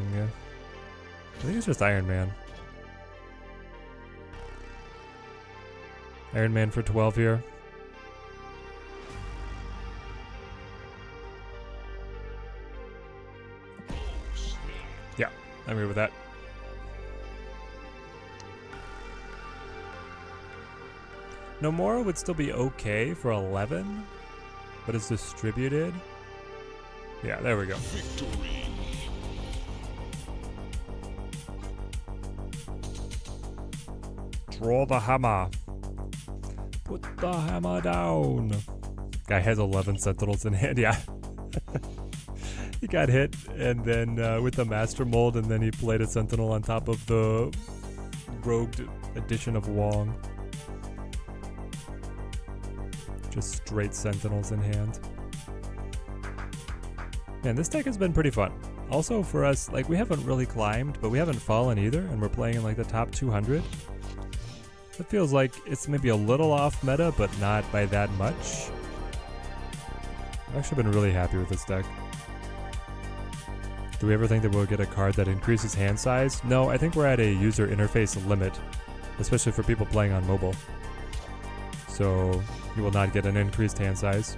I think it's just Iron Man. Iron Man for 12 here. Yeah, I'm here with that. Namora would still be okay for 11, but it's distributed. Yeah, there we go. Victory. Draw the hammer. Put the hammer down. Guy has 11 sentinels in hand, yeah. He got hit, and then with the master mold, and then he played a sentinel on top of the rogued edition of Wong. Just straight sentinels in hand. Man, this deck has been pretty fun. Also for us, like, we haven't really climbed, but we haven't fallen either, and we're playing in like the top 200. It feels like it's maybe a little off meta, but not by that much. I've actually been really happy with this deck. Do we ever think that we'll get a card that increases hand size? No, I think we're at a user interface limit, especially for people playing on mobile. So you will not get an increased hand size.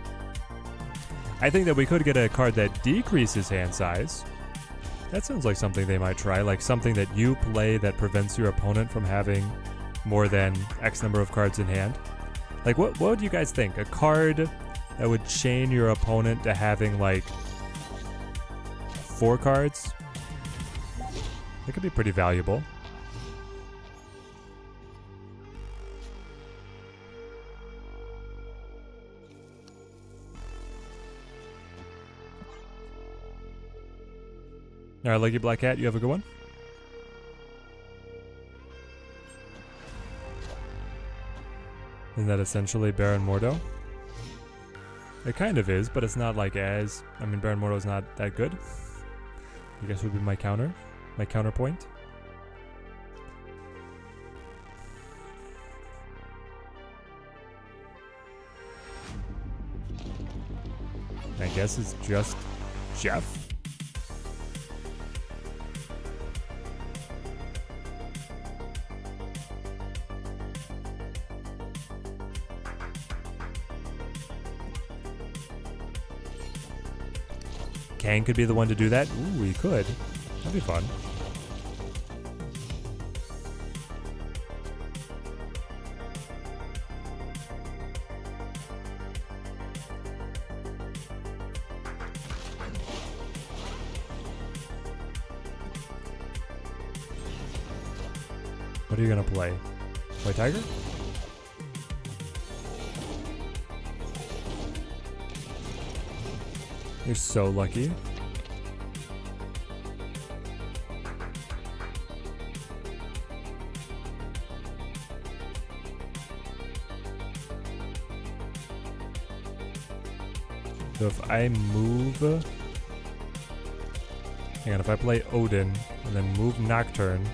I think that we could get a card that decreases hand size. That sounds like something they might try, like something that you play that prevents your opponent from having more than X number of cards in hand. Like, what would you guys think? A card that would chain your opponent to having like 4 cards? It could be pretty valuable. Alright, Lucky Black Cat, you have a good one? Isn't that essentially Baron Mordo? It kind of is, but it's not like as... I mean, Baron Mordo is not that good. I guess would be my counterpoint. I guess it's just Jeff. Kang could be the one to do that. Ooh, he could. That'd be fun. What are you gonna play? White Tiger? You're so lucky. So if I move... Hang on, if I play Odin and then move Nocturne,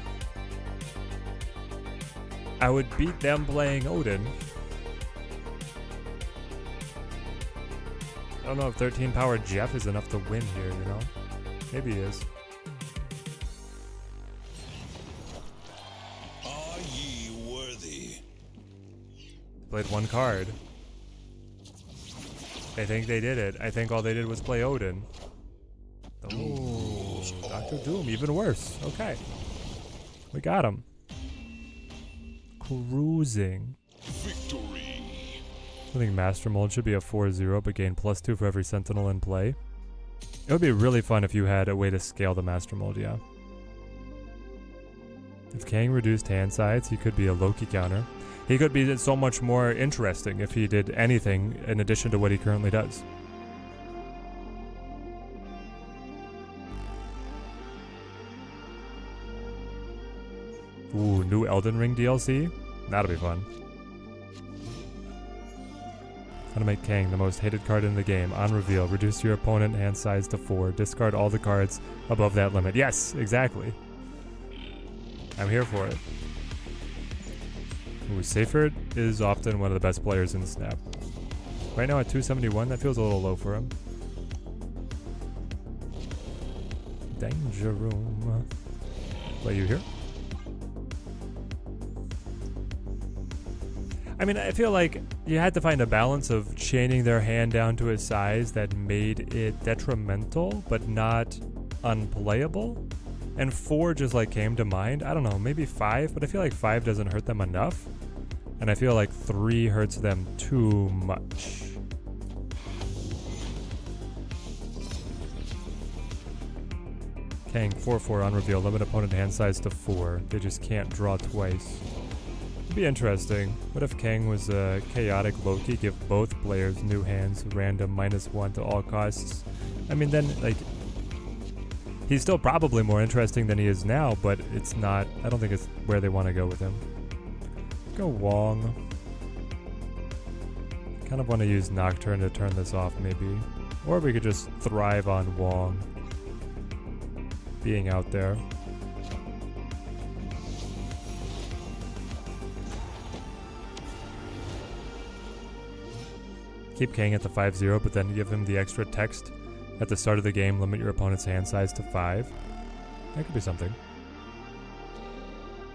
I would beat them playing Odin. I don't know if 13 power Jeff is enough to win here, you know? Maybe he is. Are ye worthy? Played one card. I think they did it. I think all they did was play Odin. Oh, Dr. Doom, even worse. Okay. We got him. Cruising. Victory. I think Master Mold should be a 4-0, but gain +2 for every Sentinel in play. It would be really fun if you had a way to scale the Master Mold, yeah. If Kang reduced hand size, he could be a Loki counter. He could be so much more interesting if he did anything in addition to what he currently does. Ooh, new Elden Ring DLC? That'll be fun. How to make Kang the most hated card in the game. On reveal, reduce your opponent hand size to 4. Discard all the cards above that limit. Yes, exactly. I'm here for it. Ooh, Seyfert is often one of the best players in Snap. Right now at 271, that feels a little low for him. Danger Room. Play you here. I mean, I feel like you had to find a balance of chaining their hand down to a size that made it detrimental, but not unplayable. And 4 just like came to mind. I don't know, maybe 5, but I feel like 5 doesn't hurt them enough. And I feel like 3 hurts them too much. Kang 4/4 on reveal, limit opponent hand size to 4. They just can't draw twice. It'd be interesting. What if Kang was a chaotic Loki, give both players new hands, random -1 to all costs? I mean, then, like, he's still probably more interesting than he is now, but it's not, I don't think it's where they want to go with him. Go Wong. Kind of want to use Nocturne to turn this off, maybe. Or we could just thrive on Wong being out there. Keep Kang at the 5-0, but then give him the extra text at the start of the game, limit your opponent's hand size to 5. That could be something.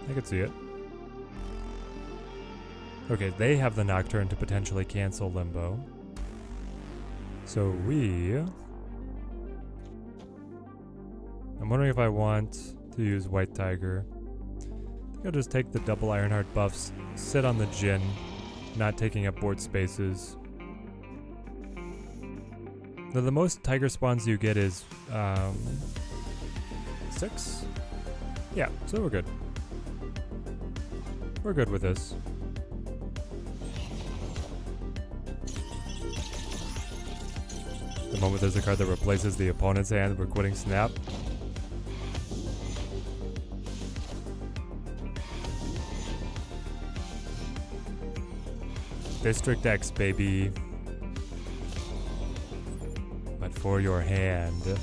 I could see it. Okay, they have the Nocturne to potentially cancel Limbo. So I'm wondering if I want to use White Tiger. I think I'll just take the double Ironheart buffs, sit on the Jin, not taking up board spaces. Now, the most Tiger spawns you get is 6? Yeah, so we're good. We're good with this. The moment there's a card that replaces the opponent's hand, we're quitting Snap. District X, baby. But for your hand.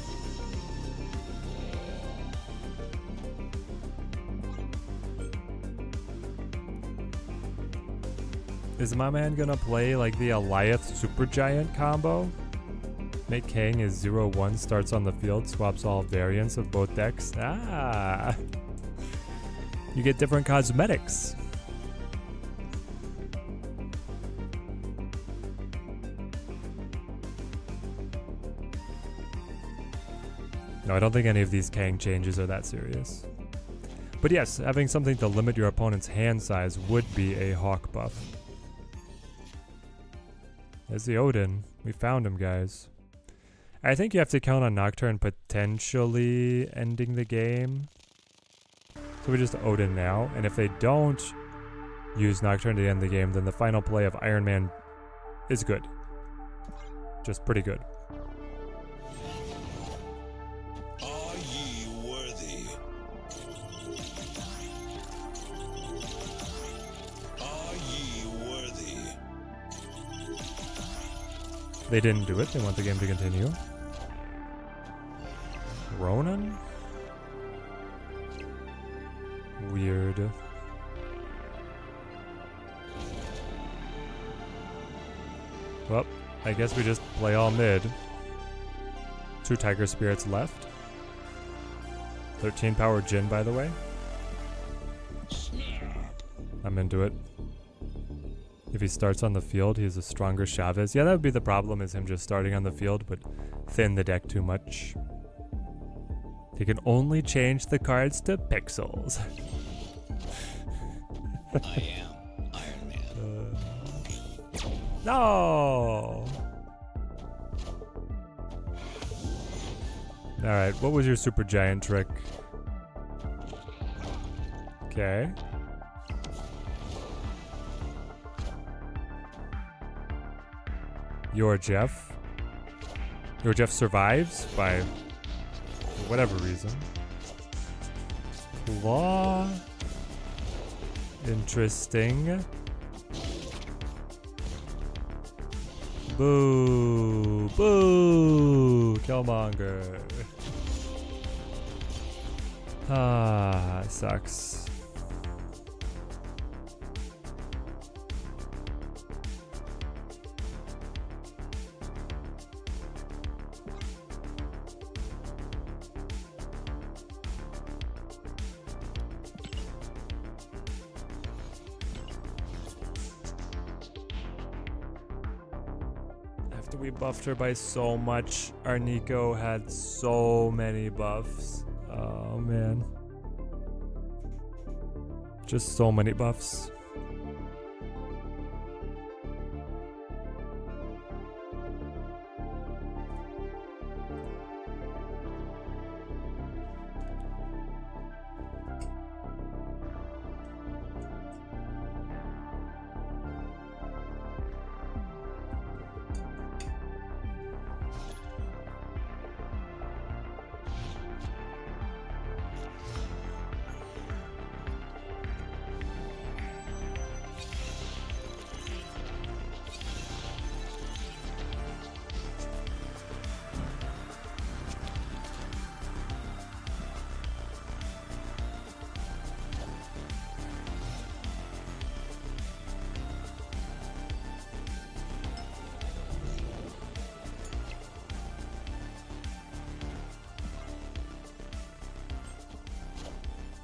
Is my man gonna play like the Alioth Supergiant combo? Make Kang is 0-1, starts on the field, swaps all variants of both decks. Ah! You get different cosmetics. No, I don't think any of these Kang changes are that serious. But yes, having something to limit your opponent's hand size would be a Hawk buff. There's the Odin. We found him, guys. I think you have to count on Nocturne potentially ending the game. So we just Odin now. And if they don't use Nocturne to end the game, then the final play of Iron Man is good. Just pretty good. Are ye worthy? Are ye worthy? They didn't do it. They want the game to continue. Ronan? Weird. Well, I guess we just play all mid. 2 Tiger Spirits left. 13 power Jin, by the way. I'm into it. If he starts on the field, he's a stronger Chavez. Yeah, that would be the problem, is him just starting on the field, but thin the deck too much. They can only change the cards to pixels. I am Iron Man. No! Alright, what was your super giant trick? Okay. Your Jeff survives by whatever reason. Claw. Interesting. Boo! Boo! Killmonger. Ah, sucks. After we buffed her by so much, our Nico had so many buffs. Oh man. Just so many buffs.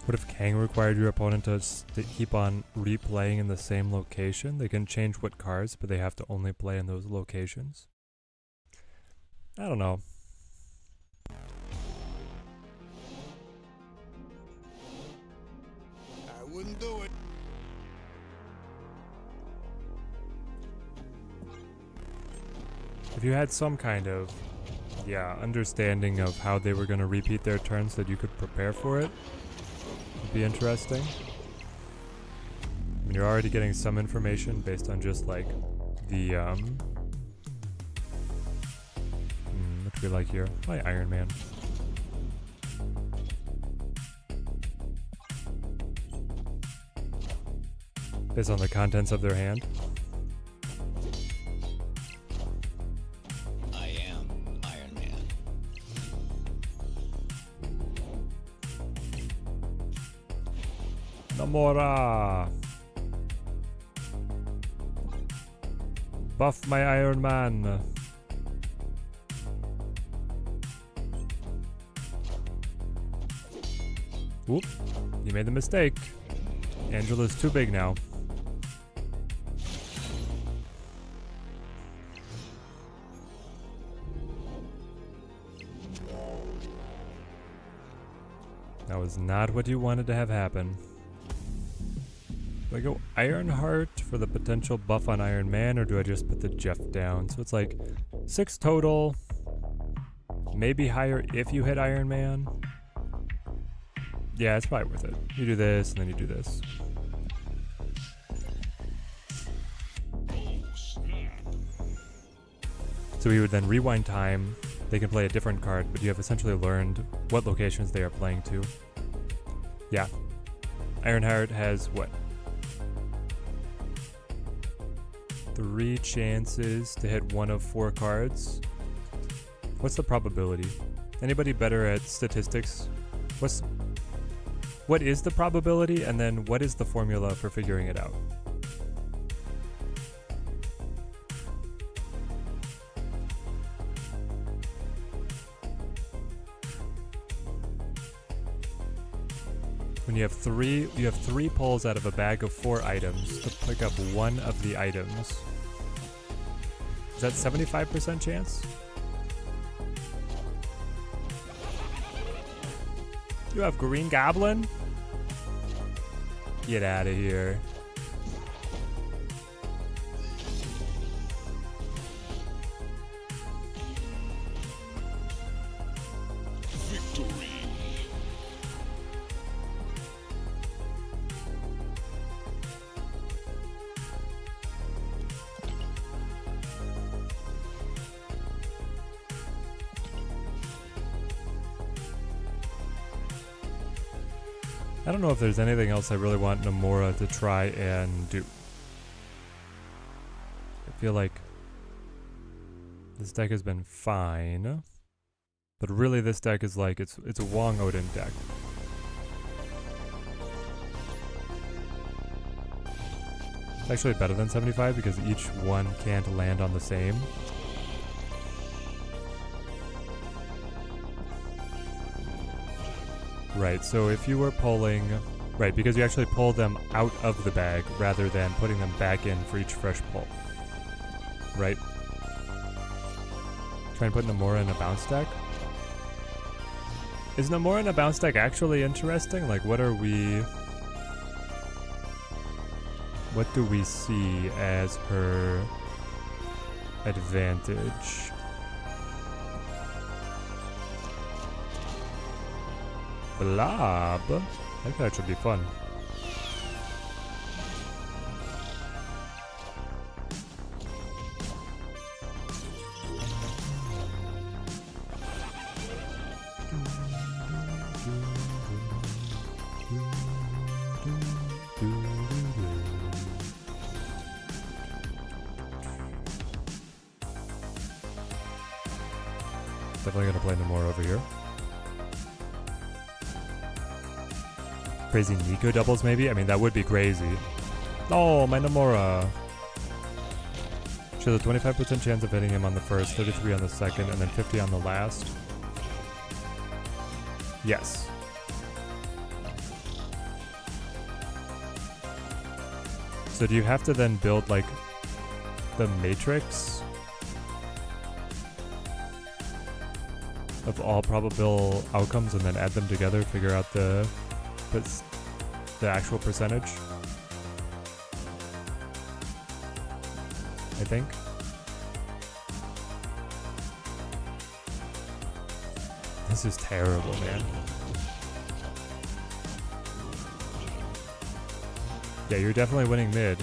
What if Kang required your opponent to keep on replaying in the same location? They can change what cards, but they have to only play in those locations. I don't know. I wouldn't do it. If you had some kind of, understanding of how they were going to repeat their turns so that you could prepare for it, would be interesting. I mean, you're already getting some information based on just like the, what do we like here? Hi, Iron Man. Based on the contents of their hand. I am Iron Man. Namora! Buff my Iron Man. Whoop. You made the mistake. Angela's too big now. That was not what you wanted to have happen. Do I go Ironheart for the potential buff on Iron Man, or do I just put the Jeff down? So it's like 6 total, maybe higher if you hit Iron Man. Yeah, it's probably worth it. You do this, and then you do this. So we would then rewind time. They can play a different card, but you have essentially learned what locations they are playing to. Yeah. Ironheart has what? 3 chances to hit one of 4 cards. What's the probability? Anybody better at statistics? What is the probability, and then what is the formula for figuring it out? When you have 3 pulls out of a bag of 4 items to pick up one of the items. Is that 75% chance? You have Green Goblin? Get out of here. Victory. I don't know if there's anything else I really want Namora to try and do. I feel like this deck has been fine, but really this deck is like, it's a Wong Odin deck. It's actually better than 75 because each one can't land on the same. Right, so if you were pulling... Right, because you actually pull them out of the bag rather than putting them back in for each fresh pull. Right? Try and put Namora in a bounce deck? Is Namora in a bounce deck actually interesting? Like, what are we... What do we see as her advantage? Blob? I think that should be fun. Definitely gonna play Namora over here. Crazy Nico doubles, maybe? I mean, that would be crazy. Oh, my Namora. She has a 25% chance of hitting him on the first, 33 on the second, and then 50 on the last. Yes. So do you have to then build, like, the matrix of all probable outcomes and then add them together, figure out the actual percentage? I think. This is terrible, man. Yeah, you're definitely winning mid.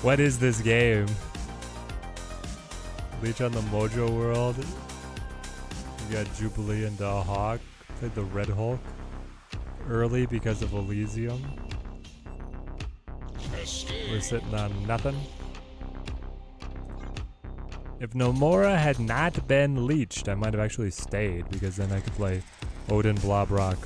What is this game? Leech on the Mojo World. You got Jubilee and Hawk. Played the Red Hulk early because of Elysium. We're sitting on nothing. If Namora had not been leeched, I might have actually stayed because then I could play Odin Blob Rock.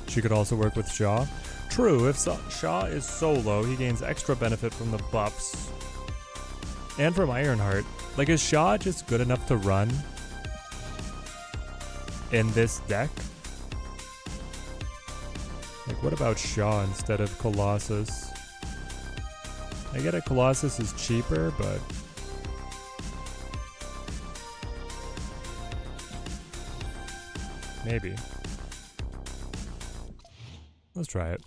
She could also work with Shaw. True, if Shaw is solo, he gains extra benefit from the buffs. And from Ironheart. Like, is Shaw just good enough to run in this deck? Like, what about Shaw instead of Colossus? I get it, Colossus is cheaper, but... maybe. Let's try it.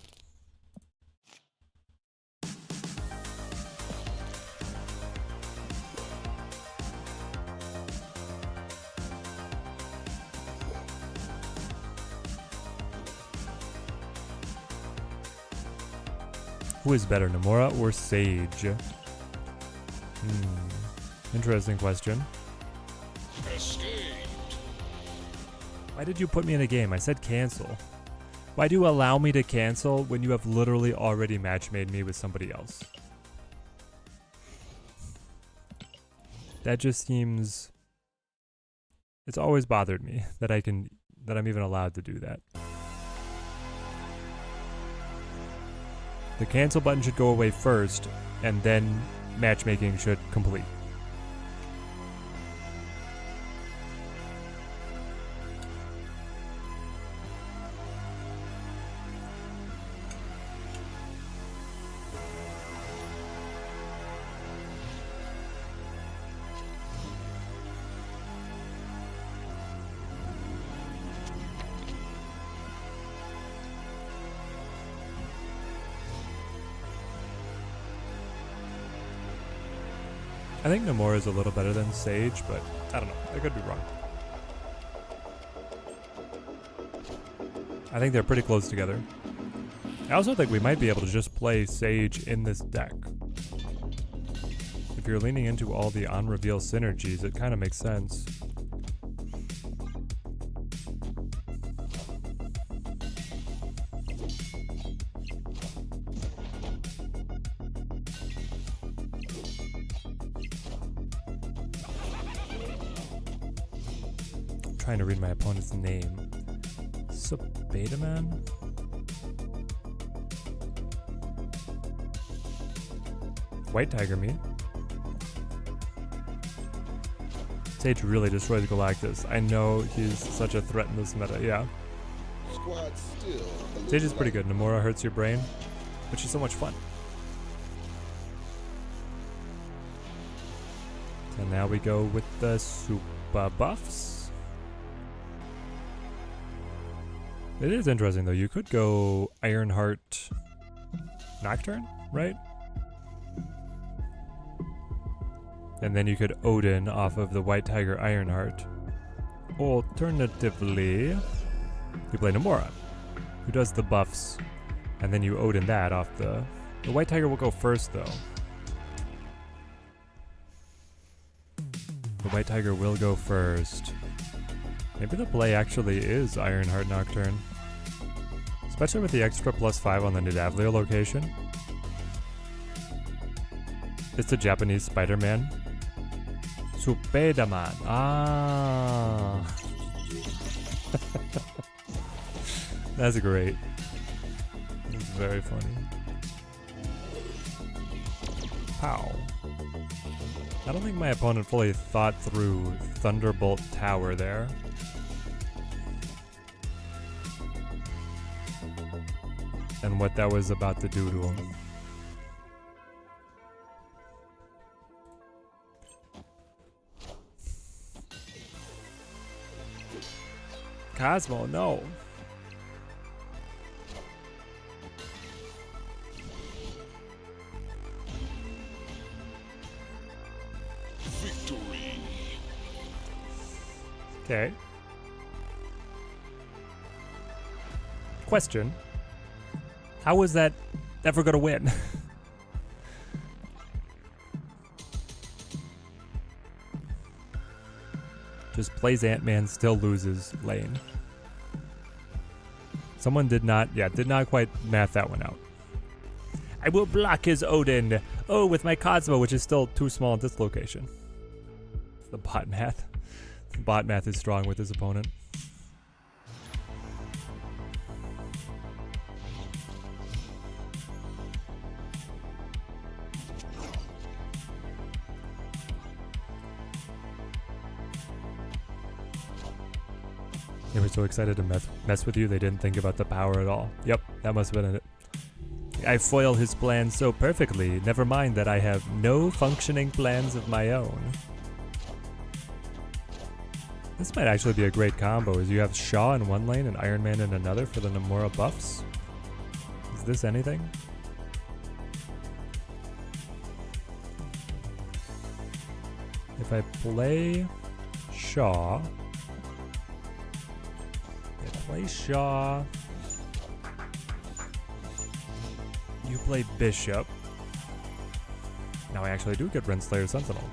Who is better, Namora or Sage? Interesting question. Escaped. Why did you put me in a game? I said cancel. Why do you allow me to cancel when you have literally already match-made me with somebody else? That just seems... It's always bothered me that I'm even allowed to do that. The cancel button should go away first, and then matchmaking should complete. I think Namora is a little better than Sage, but I don't know. I could be wrong. I think they're pretty close together. I also think we might be able to just play Sage in this deck. If you're leaning into all the on-reveal synergies, it kind of makes sense. I'm trying to read my opponent's name. Betaman? White Tiger me. Sage really destroys Galactus. I know he's such a threat in this meta, yeah. Squad still. Sage is pretty good. Namora hurts your brain, but she's so much fun. So now we go with the super buffs. It is interesting though. You could go Ironheart Nocturne, right? And then you could Odin off of the White Tiger Ironheart. Alternatively, you play Namora, who does the buffs, and then you Odin that off the... The White Tiger will go first though. The White Tiger will go first. Maybe the play actually is Ironheart Nocturne. Especially with the extra +5 on the Nidavellir location. It's a Japanese Spider-Man. Suppedaman. Ah. That's great. It's very funny. Pow. I don't think my opponent fully thought through Thunderbolt Tower there. And what that was about to do to him. Cosmo, no. Victory. Okay. Question. How was that ever gonna win? Just plays Ant-Man, still loses lane. Someone did not quite math that one out. I will block his Odin. Oh, with my Cosmo, which is still too small at this location. The bot math. The bot math is strong with his opponent. They were so excited to mess with you, they didn't think about the power at all. Yep, that must have been it. I foil his plans so perfectly, never mind that I have no functioning plans of my own. This might actually be a great combo, as you have Shaw in one lane and Iron Man in another for the Namora buffs. Is this anything? If I play Shaw... Play Shaw. You play Bishop. Now I actually do get Renslayer Sentinel.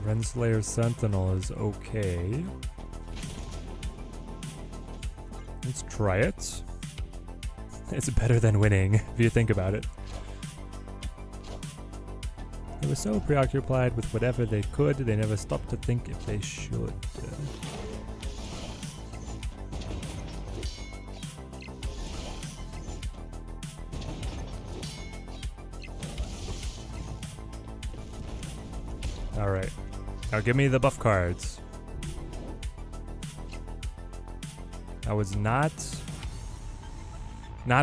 Renslayer Sentinel is okay. Let's try it. It's better than winning, if you think about it. They were so preoccupied with whatever they could, they never stopped to think if they should. Alright. Now give me the buff cards. I was not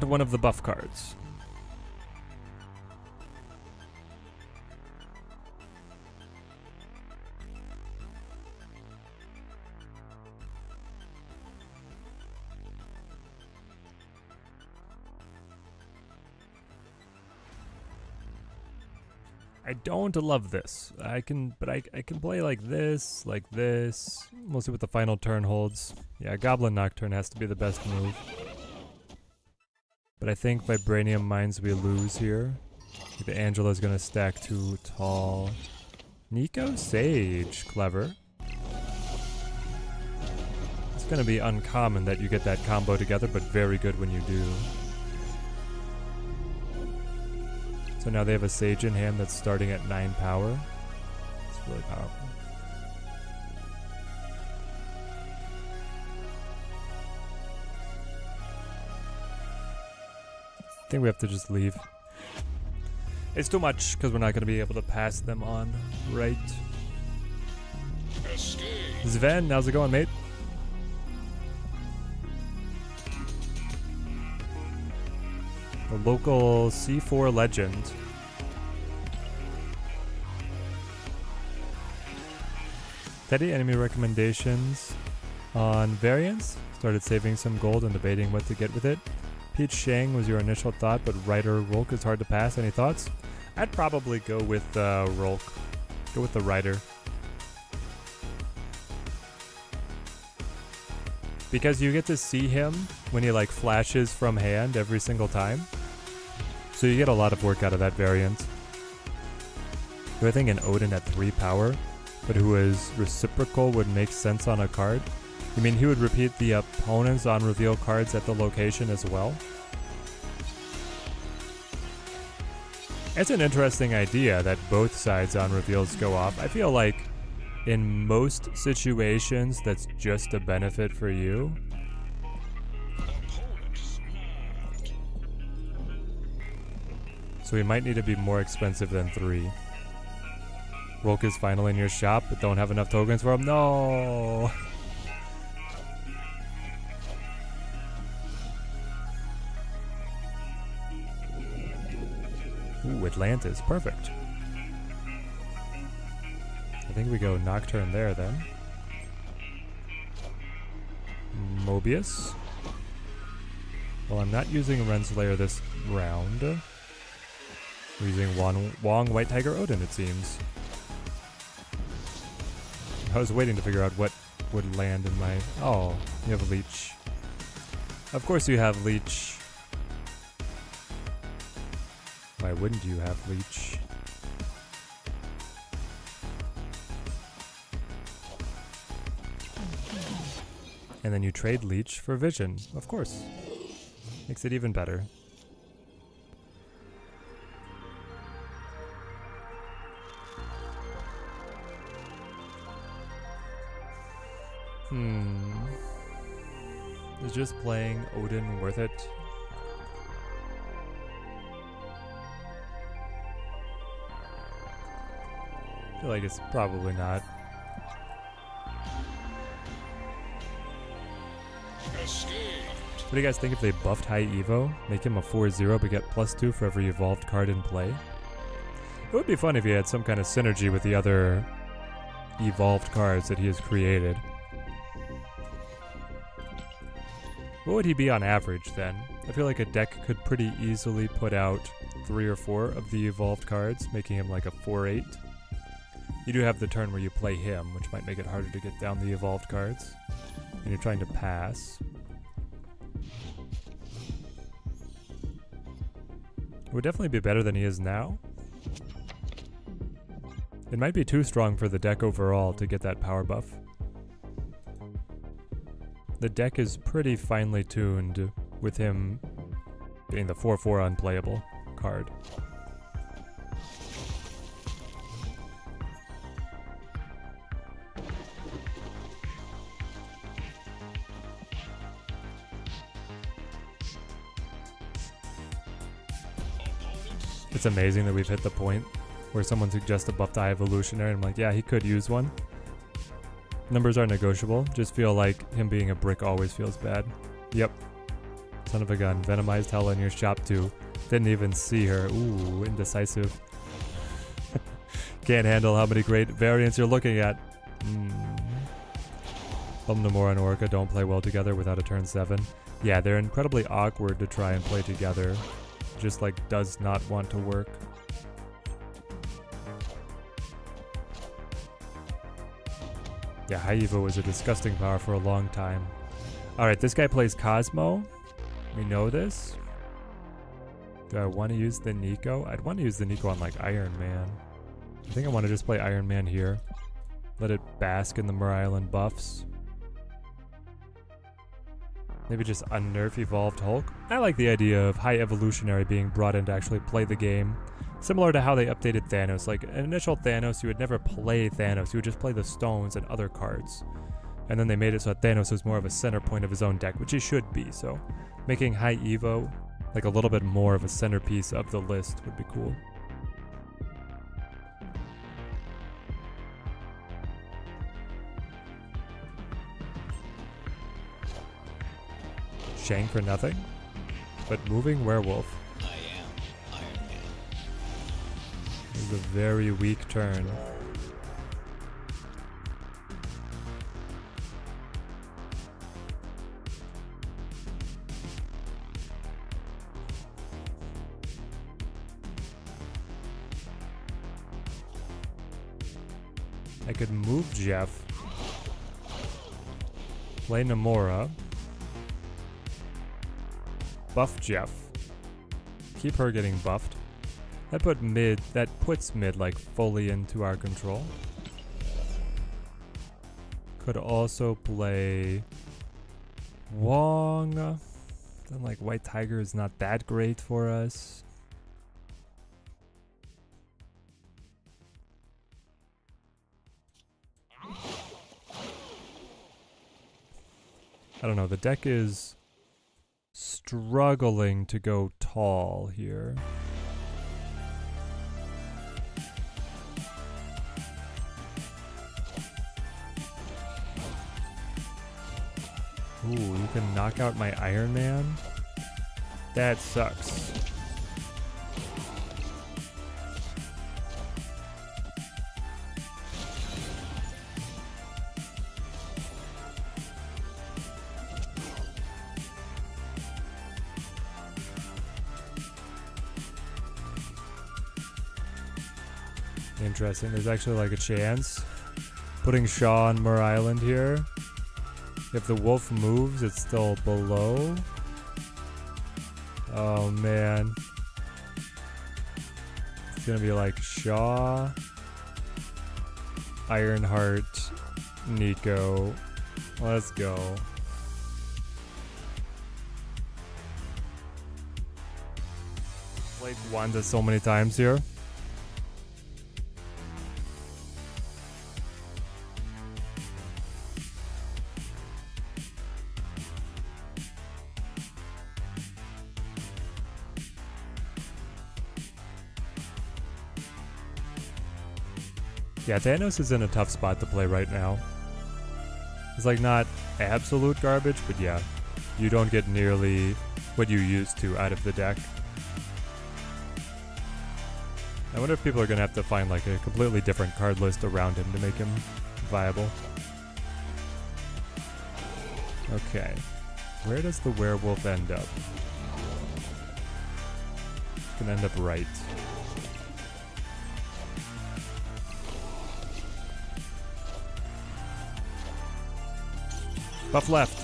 one of the buff cards. I don't love this. I can play like this, mostly what the final turn holds. Yeah, Goblin Nocturne has to be the best move. But I think Vibranium Mines we lose here. The Angela's gonna stack too tall. Nico Sage, clever. It's gonna be uncommon that you get that combo together, but very good when you do. So now they have a Sage in hand that's starting at 9 power. It's really powerful. I think we have to just leave. It's too much because we're not going to be able to pass them on, right? Sven, how's it going, mate? A local C4 legend. Teddy, enemy recommendations on variants? Started saving some gold and debating what to get with it. Peach Shang was your initial thought, but Ryder Rolk is hard to pass. Any thoughts? I'd probably go with Rolk. Go with the Ryder. Because you get to see him when he like flashes from hand every single time. So you get a lot of work out of that variant. I think an Odin at 3 power, but who is reciprocal would make sense on a card. You mean he would repeat the opponent's on reveal cards at the location as well? It's an interesting idea that both sides on reveals go off. I feel like in most situations that's just a benefit for you. So we might need to be more expensive than 3. Rolk is finally in your shop, but don't have enough tokens for him. No! Ooh, Atlantis. Perfect. I think we go Nocturne there then. Mobius. Well, I'm not using Renslayer this round. We're using Wong White Tiger Odin, it seems. I was waiting to figure out what would land in my... Oh, you have Leech. Of course you have Leech. Why wouldn't you have Leech? And then you trade Leech for Vision, of course. Makes it even better. Is just playing Odin worth it? I feel like it's probably not. What do you guys think if they buffed High Evo? Make him a 4-0 but get +2 for every evolved card in play? It would be fun if he had some kind of synergy with the other evolved cards that he has created. What would he be on average then? I feel like a deck could pretty easily put out 3 or 4 of the evolved cards, making him like a 4-8. You do have the turn where you play him, which might make it harder to get down the evolved cards. And you're trying to pass. It would definitely be better than he is now. It might be too strong for the deck overall to get that power buff. The deck is pretty finely tuned with him being the 4/4 unplayable card. It's amazing that we've hit the point where someone suggests a buffed Eye Evolutionary and I'm like, yeah, he could use one. Numbers are negotiable. Just feel like him being a brick always feels bad. Yep. Son of a gun. Venomized Hella in your shop too. Didn't even see her. Ooh, indecisive. Can't handle how many great variants you're looking at. Namora and Orca don't play well together without a turn 7. Yeah, they're incredibly awkward to try and play together. Just like does not want to work. Yeah, High Evo was a disgusting power for a long time. Alright, this guy plays Cosmo. We know this. Do I want to use the Nico? I'd want to use the Nico on like Iron Man. I think I want to just play Iron Man here. Let it bask in the Mer Island buffs. Maybe just unnerf Evolved Hulk. I like the idea of High Evolutionary being brought in to actually play the game. Similar to how they updated Thanos. Like, an initial Thanos, you would never play Thanos. You would just play the stones and other cards. And then they made it so that Thanos was more of a center point of his own deck, which he should be. So, making High Evo like a little bit more of a centerpiece of the list would be cool. Shang for nothing, but moving werewolf. I am Iron Man. This is a very weak turn. I could move Jeff, play Namora, buff Jeff, keep her getting buffed. That puts mid like fully into our control. Could also play Wong. Then like White Tiger is not that great for us. I don't know, the deck is struggling to go tall here. Ooh, you can knock out my Iron Man? That sucks. Interesting. There's actually like a chance. Putting Shaw on Mer Island here. If the wolf moves, it's still below. Oh man. It's gonna be like Shaw, Ironheart, Nico. Let's go. Played Wanda so many times here. Yeah, Thanos is in a tough spot to play right now. It's like not absolute garbage, but yeah, you don't get nearly what you used to out of the deck. I wonder if people are going to have to find like a completely different card list around him to make him viable. Okay, where does the werewolf end up? It's going to end up right. Buff left.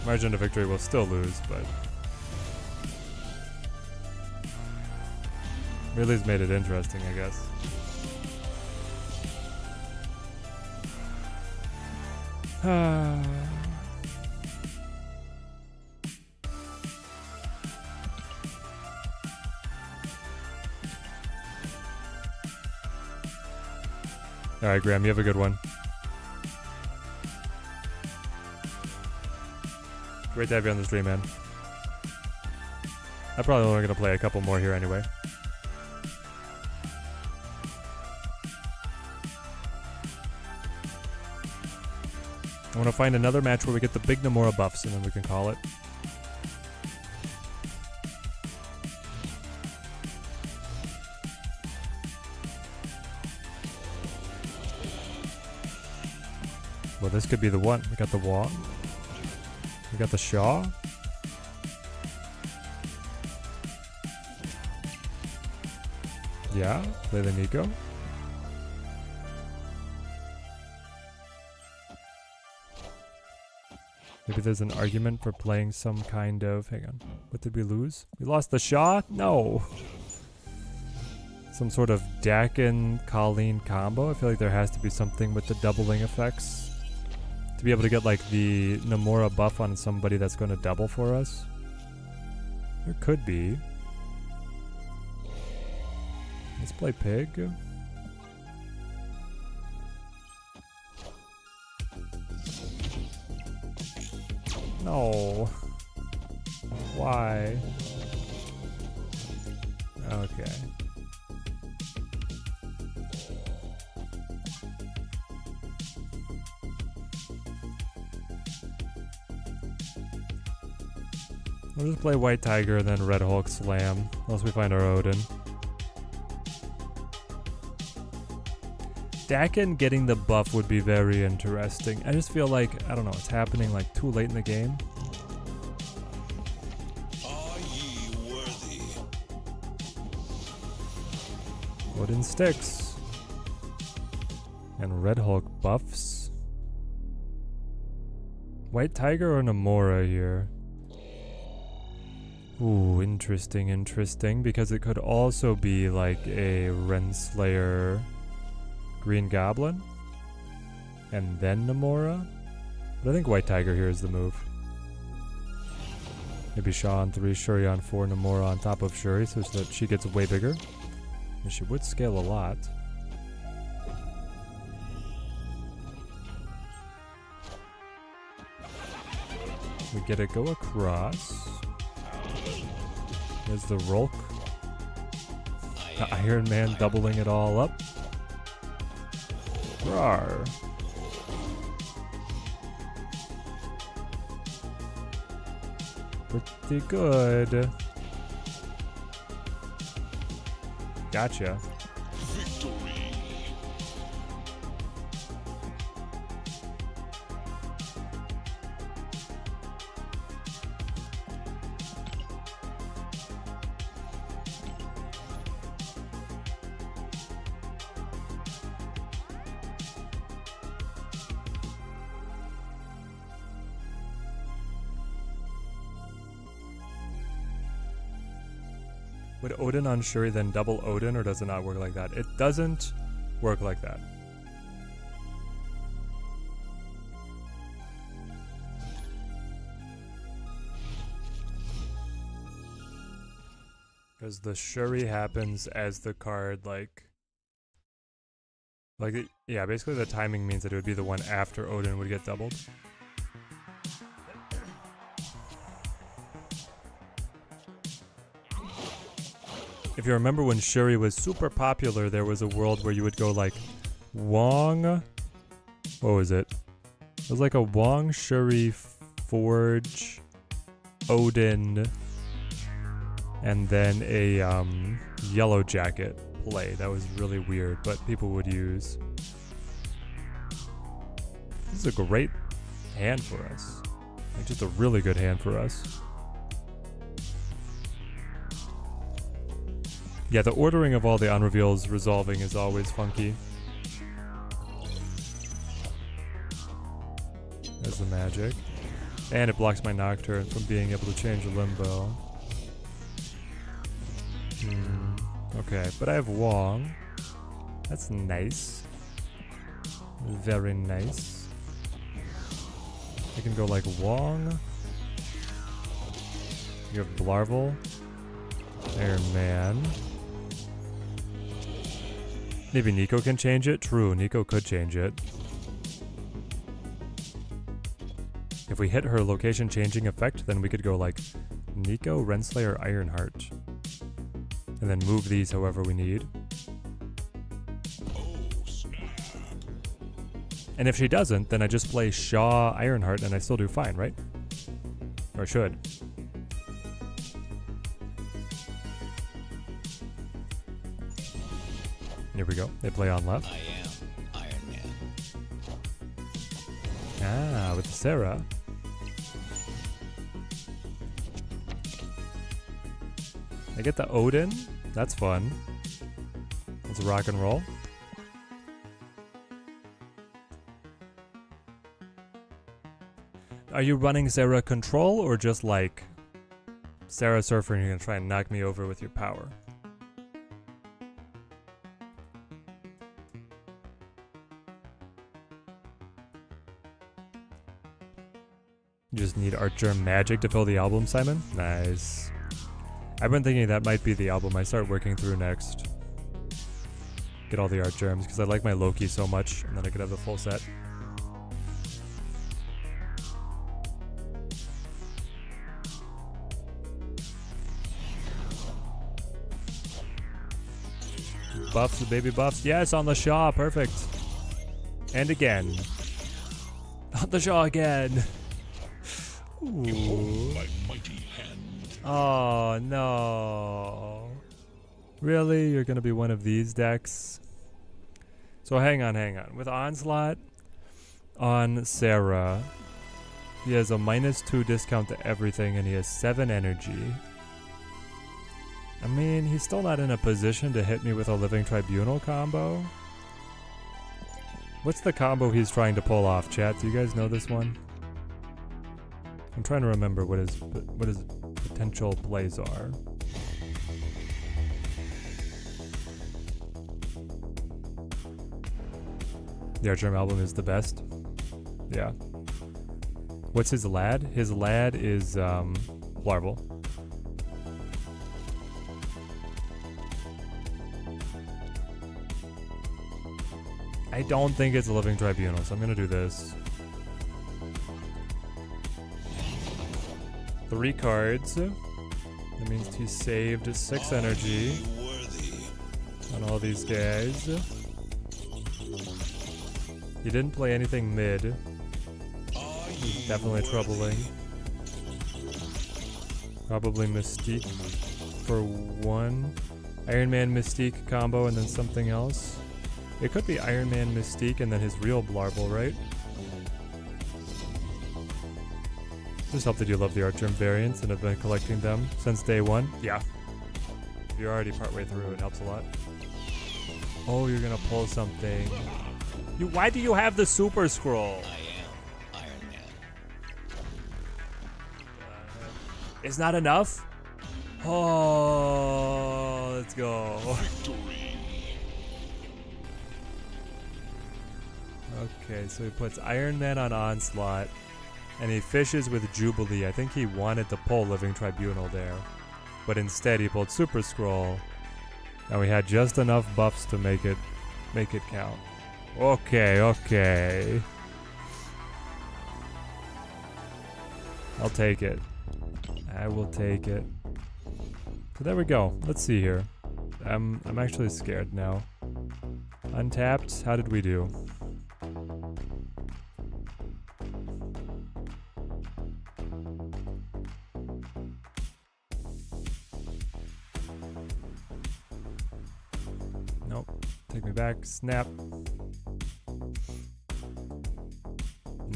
Margin of victory will still lose, but really's made it interesting, I guess. Alright, Graham, you have a good one. Great to have you on the stream, man. I'm probably only going to play a couple more here anyway. I want to find another match where we get the big Namora buffs and then we can call it. Well, this could be the one. We got the Wong. We got the Shaw. Yeah, play the Nico. Maybe there's an argument for playing some kind of... Hang on. What did we lose? We lost the Shaw? No. Some sort of Dakin Colleen combo. I feel like there has to be something with the doubling effects. To be able to get like the Namora buff on somebody that's going to double for us. There could be. Let's play Pig. No. Why? Okay. We'll just play White Tiger and then Red Hulk Slam, unless we find our Odin. Dakin getting the buff would be very interesting. I just feel like, I don't know, it's happening like too late in the game. Are ye worthy? Odin sticks. And Red Hulk buffs. White Tiger or Namora here? Ooh, interesting, because it could also be like a Renslayer Green Goblin, and then Namora. But I think White Tiger here is the move. Maybe Shaw on 3, Shuri on 4, Namora on top of Shuri, so that she gets way bigger. And she would scale a lot. We get to go across. There's the Rolk. The Iron Man doubling it all up. Rawr. Pretty good. Gotcha. Victory. Would Odin on Shuri then double Odin, or does it not work like that? It doesn't work like that. Because the Shuri happens as the card, yeah, basically the timing means that it would be the one after Odin would get doubled. If you remember when Shuri was super popular, there was a world where you would go like Wong. What was it? It was like a Wong, Shuri, Forge, Odin, and then a Yellow Jacket play. That was really weird, but people would use. This is a great hand for us. Like just a really good hand for us. Yeah, the ordering of all the unreveals resolving is always funky. There's the magic. And it blocks my Nocturne from being able to change a Limbo. Okay, but I have Wong. That's nice. Very nice. I can go like Wong. You have Blarvel. Iron Man. Maybe Nico can change it? True, Nico could change it. If we hit her location changing effect, then we could go like Nico, Renslayer, Ironheart. And then move these however we need. And if she doesn't, then I just play Shaw, Ironheart, and I still do fine, right? Or should. Here we go. They play on left. I am Iron Man. Ah, with Sarah. I get the Odin. That's fun. Let's rock and roll. Are you running Sarah control or just like Sarah Surfer and you're gonna try and knock me over with your power? You just need Archer Magic to fill the album, Simon? Nice. I've been thinking that might be the album I start working through next. Get all the art germs, because I like my Loki so much, and then I could have the full set. Buffs, baby buffs. Yes, on the Shaw, perfect. And again. On the Shaw again. Ooh. My mighty hand. Oh no. Really? You're gonna be one of these decks? So hang on. With Onslaught on Sarah, he has a -2 discount to everything and he has 7 energy. I mean, he's still not in a position to hit me with a Living Tribunal combo. What's the combo he's trying to pull off, chat? Do you guys know this one? I'm trying to remember what his potential plays are. The Archer album is the best. Yeah. What's his lad? His lad is Larval. I don't think it's a Living Tribunal, so I'm gonna do this. 3 cards. That means he saved 6 energy on all these guys. He didn't play anything mid. He's definitely troubling. Probably Mystique for 1. Iron Man Mystique combo and then something else. It could be Iron Man Mystique and then his real Larval, right? Just hope that you love the Art Germ variants and have been collecting them since day 1. Yeah. If you're already partway through, it helps a lot. Oh, you're gonna pull something. Why do you have the Super Scroll? I am Iron Man. It's not enough? Oh, let's go. Okay, so he puts Iron Man on Onslaught, and he fishes with Jubilee. I think he wanted to pull Living Tribunal there, but instead he pulled Super Scroll, and we had just enough buffs to make it count. Okay. I'll take it. I will take it. So there we go. Let's see here. I'm actually scared now. Untapped, how did we do? Nope. Take me back. Snap.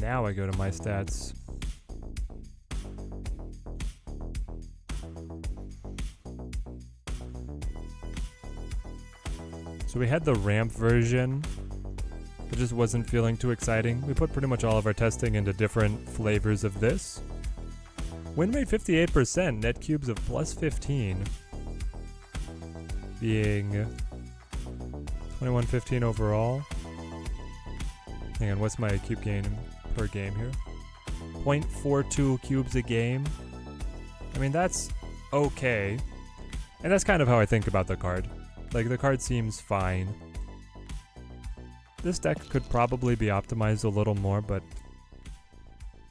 Now I go to my stats. So we had the ramp version. It just wasn't feeling too exciting. We put pretty much all of our testing into different flavors of this. Win rate 58%, net cubes of +15. Being 2115 overall. Hang on, what's my cube gain per game here? 0.42 cubes a game. I mean, that's okay. And that's kind of how I think about the card. Like, the card seems fine. This deck could probably be optimized a little more, but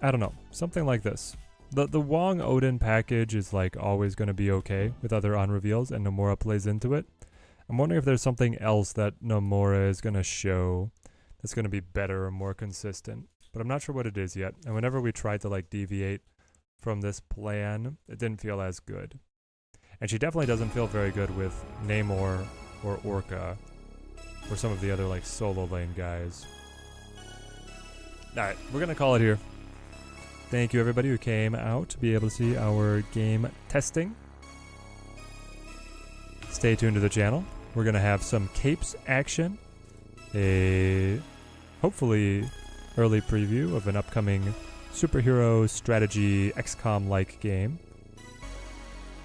I don't know. Something like this. The Wong Odin package is like always going to be okay with other on-reveals, and Namora plays into it. I'm wondering if there's something else that Namora is going to show that's going to be better or more consistent. But I'm not sure what it is yet. And whenever we tried to like deviate from this plan, it didn't feel as good. And she definitely doesn't feel very good with Namor or Orca or some of the other like solo lane guys. Alright, we're going to call it here. Thank you everybody who came out to be able to see our game testing. Stay tuned to the channel. We're going to have some Capes action, a hopefully early preview of an upcoming superhero strategy XCOM-like game.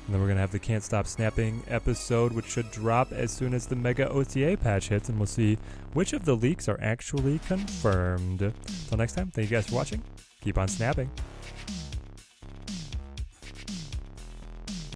And then we're going to have the Can't Stop Snapping episode, which should drop as soon as the Mega OTA patch hits, and we'll see which of the leaks are actually confirmed. Until next time, thank you guys for watching. Keep on snapping.